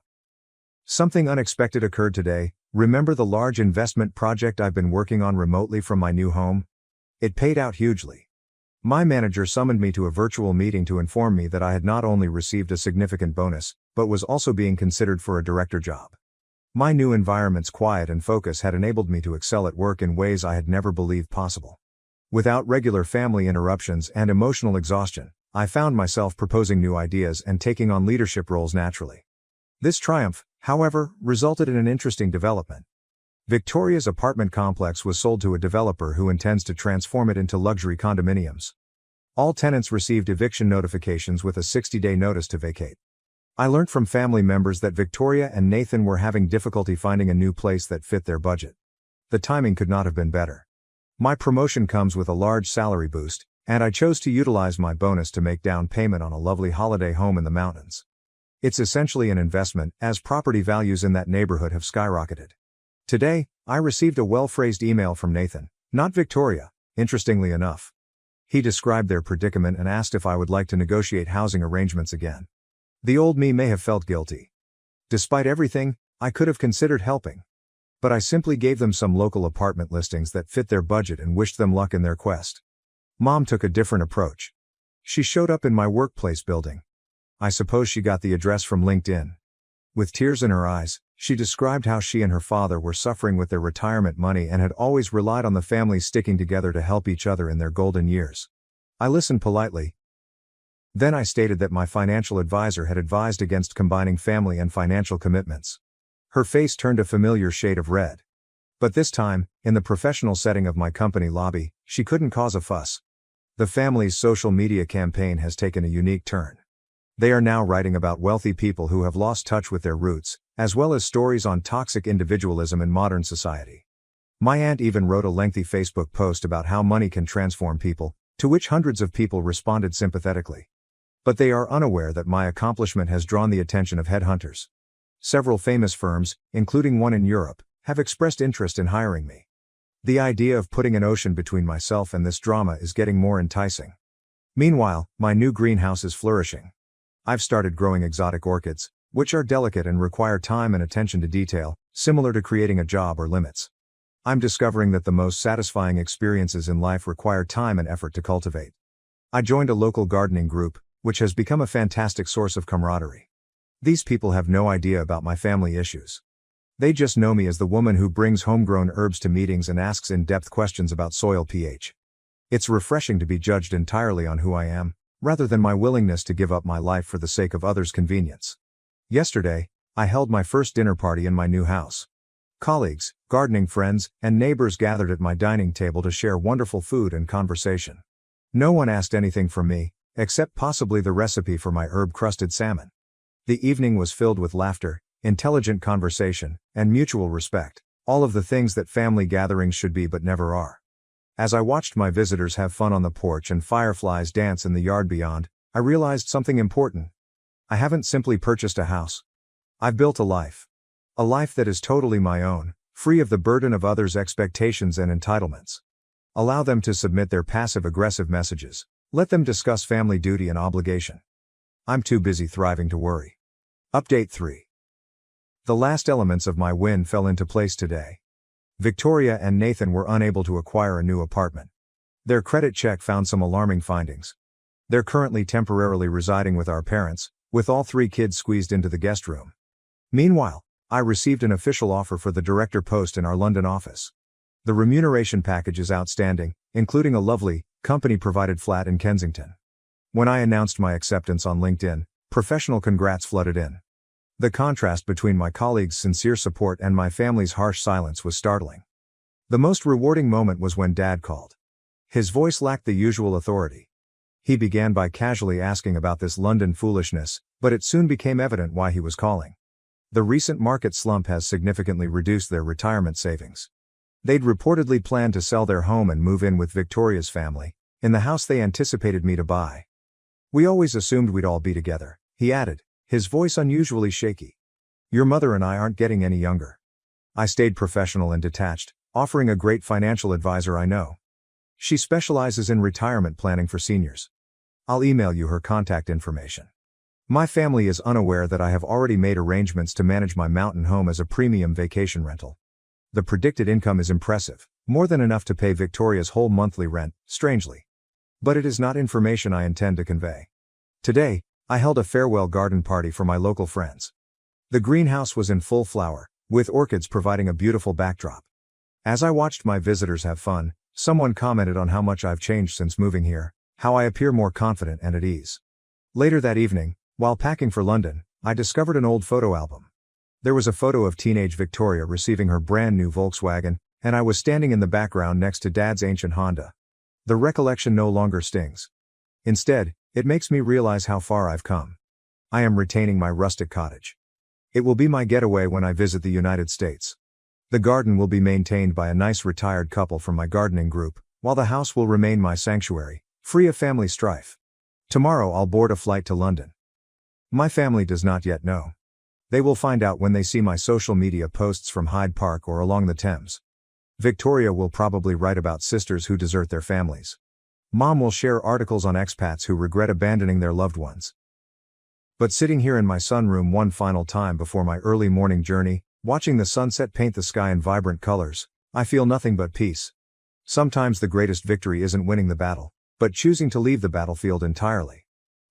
Something unexpected occurred today. Remember the large investment project I've been working on remotely from my new home? It paid out hugely. My manager summoned me to a virtual meeting to inform me that I had not only received a significant bonus, but was also being considered for a director job. My new environment's quiet and focus had enabled me to excel at work in ways I had never believed possible. Without regular family interruptions and emotional exhaustion, I found myself proposing new ideas and taking on leadership roles naturally. This triumph, however, resulted in an interesting development. Victoria's apartment complex was sold to a developer who intends to transform it into luxury condominiums. All tenants received eviction notifications with a 60-day notice to vacate. I learned from family members that Victoria and Nathan were having difficulty finding a new place that fit their budget. The timing could not have been better. My promotion comes with a large salary boost, and I chose to utilize my bonus to make down payment on a lovely holiday home in the mountains. It's essentially an investment, as property values in that neighborhood have skyrocketed. Today, I received a well-phrased email from Nathan, not Victoria, interestingly enough. He described their predicament and asked if I would like to negotiate housing arrangements again. The old me may have felt guilty. Despite everything, I could have considered helping. But I simply gave them some local apartment listings that fit their budget and wished them luck in their quest. Mom took a different approach. She showed up in my workplace building. I suppose she got the address from LinkedIn. With tears in her eyes, she described how she and her father were suffering with their retirement money and had always relied on the family sticking together to help each other in their golden years. I listened politely. Then I stated that my financial advisor had advised against combining family and financial commitments. Her face turned a familiar shade of red. But this time, in the professional setting of my company lobby, she couldn't cause a fuss. The family's social media campaign has taken a unique turn. They are now writing about wealthy people who have lost touch with their roots, as well as stories on toxic individualism in modern society. My aunt even wrote a lengthy Facebook post about how money can transform people, to which hundreds of people responded sympathetically. But they are unaware that my accomplishment has drawn the attention of headhunters. Several famous firms, including one in Europe, have expressed interest in hiring me. The idea of putting an ocean between myself and this drama is getting more enticing. Meanwhile, my new greenhouse is flourishing. I've started growing exotic orchids, which are delicate and require time and attention to detail, similar to creating a job or limits. I'm discovering that the most satisfying experiences in life require time and effort to cultivate. I joined a local gardening group, which has become a fantastic source of camaraderie. These people have no idea about my family issues. They just know me as the woman who brings homegrown herbs to meetings and asks in-depth questions about soil pH. It's refreshing to be judged entirely on who I am, rather than my willingness to give up my life for the sake of others' convenience. Yesterday, I held my first dinner party in my new house. Colleagues, gardening friends, and neighbors gathered at my dining table to share wonderful food and conversation. No one asked anything from me, except possibly the recipe for my herb-crusted salmon. The evening was filled with laughter, intelligent conversation, and mutual respect, all of the things that family gatherings should be but never are. As I watched my visitors have fun on the porch and fireflies dance in the yard beyond, I realized something important. I haven't simply purchased a house. I've built a life. A life that is totally my own, free of the burden of others' expectations and entitlements. Allow them to submit their passive-aggressive messages. Let them discuss family duty and obligation. I'm too busy thriving to worry. Update 3. The last elements of my win fell into place today. Victoria and Nathan were unable to acquire a new apartment. Their credit check found some alarming findings. They're currently temporarily residing with our parents, with all 3 kids squeezed into the guest room. Meanwhile, I received an official offer for the director post in our London office. The remuneration package is outstanding, including a lovely, company-provided flat in Kensington. When I announced my acceptance on LinkedIn, professional congrats flooded in. The contrast between my colleagues' sincere support and my family's harsh silence was startling. The most rewarding moment was when Dad called. His voice lacked the usual authority. He began by casually asking about this London foolishness, but it soon became evident why he was calling. The recent market slump has significantly reduced their retirement savings. They'd reportedly planned to sell their home and move in with Victoria's family, in the house they anticipated me to buy. We always assumed we'd all be together, he added, his voice unusually shaky. Your mother and I aren't getting any younger. I stayed professional and detached, offering a great financial advisor I know. She specializes in retirement planning for seniors. I'll email you her contact information. My family is unaware that I have already made arrangements to manage my mountain home as a premium vacation rental. The predicted income is impressive, more than enough to pay Victoria's whole monthly rent, strangely. But it is not information I intend to convey. Today, I held a farewell garden party for my local friends. The greenhouse was in full flower, with orchids providing a beautiful backdrop. As I watched my visitors have fun, someone commented on how much I've changed since moving here, how I appear more confident and at ease. Later that evening, while packing for London, I discovered an old photo album. There was a photo of teenage Victoria receiving her brand new Volkswagen, and I was standing in the background next to Dad's ancient Honda. The recollection no longer stings. Instead, it makes me realize how far I've come. I am retaining my rustic cottage. It will be my getaway when I visit the United States. The garden will be maintained by a nice retired couple from my gardening group, while the house will remain my sanctuary, free of family strife. Tomorrow I'll board a flight to London. My family does not yet know. They will find out when they see my social media posts from Hyde Park or along the Thames. Victoria will probably write about sisters who desert their families. Mom will share articles on expats who regret abandoning their loved ones. But sitting here in my sunroom one final time before my early morning journey, watching the sunset paint the sky in vibrant colors, I feel nothing but peace. Sometimes the greatest victory isn't winning the battle, but choosing to leave the battlefield entirely.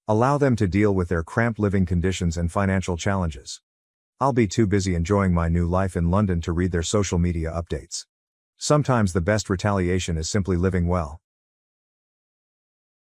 Allow them to deal with their cramped living conditions and financial challenges. I'll be too busy enjoying my new life in London to read their social media updates. Sometimes the best retaliation is simply living well.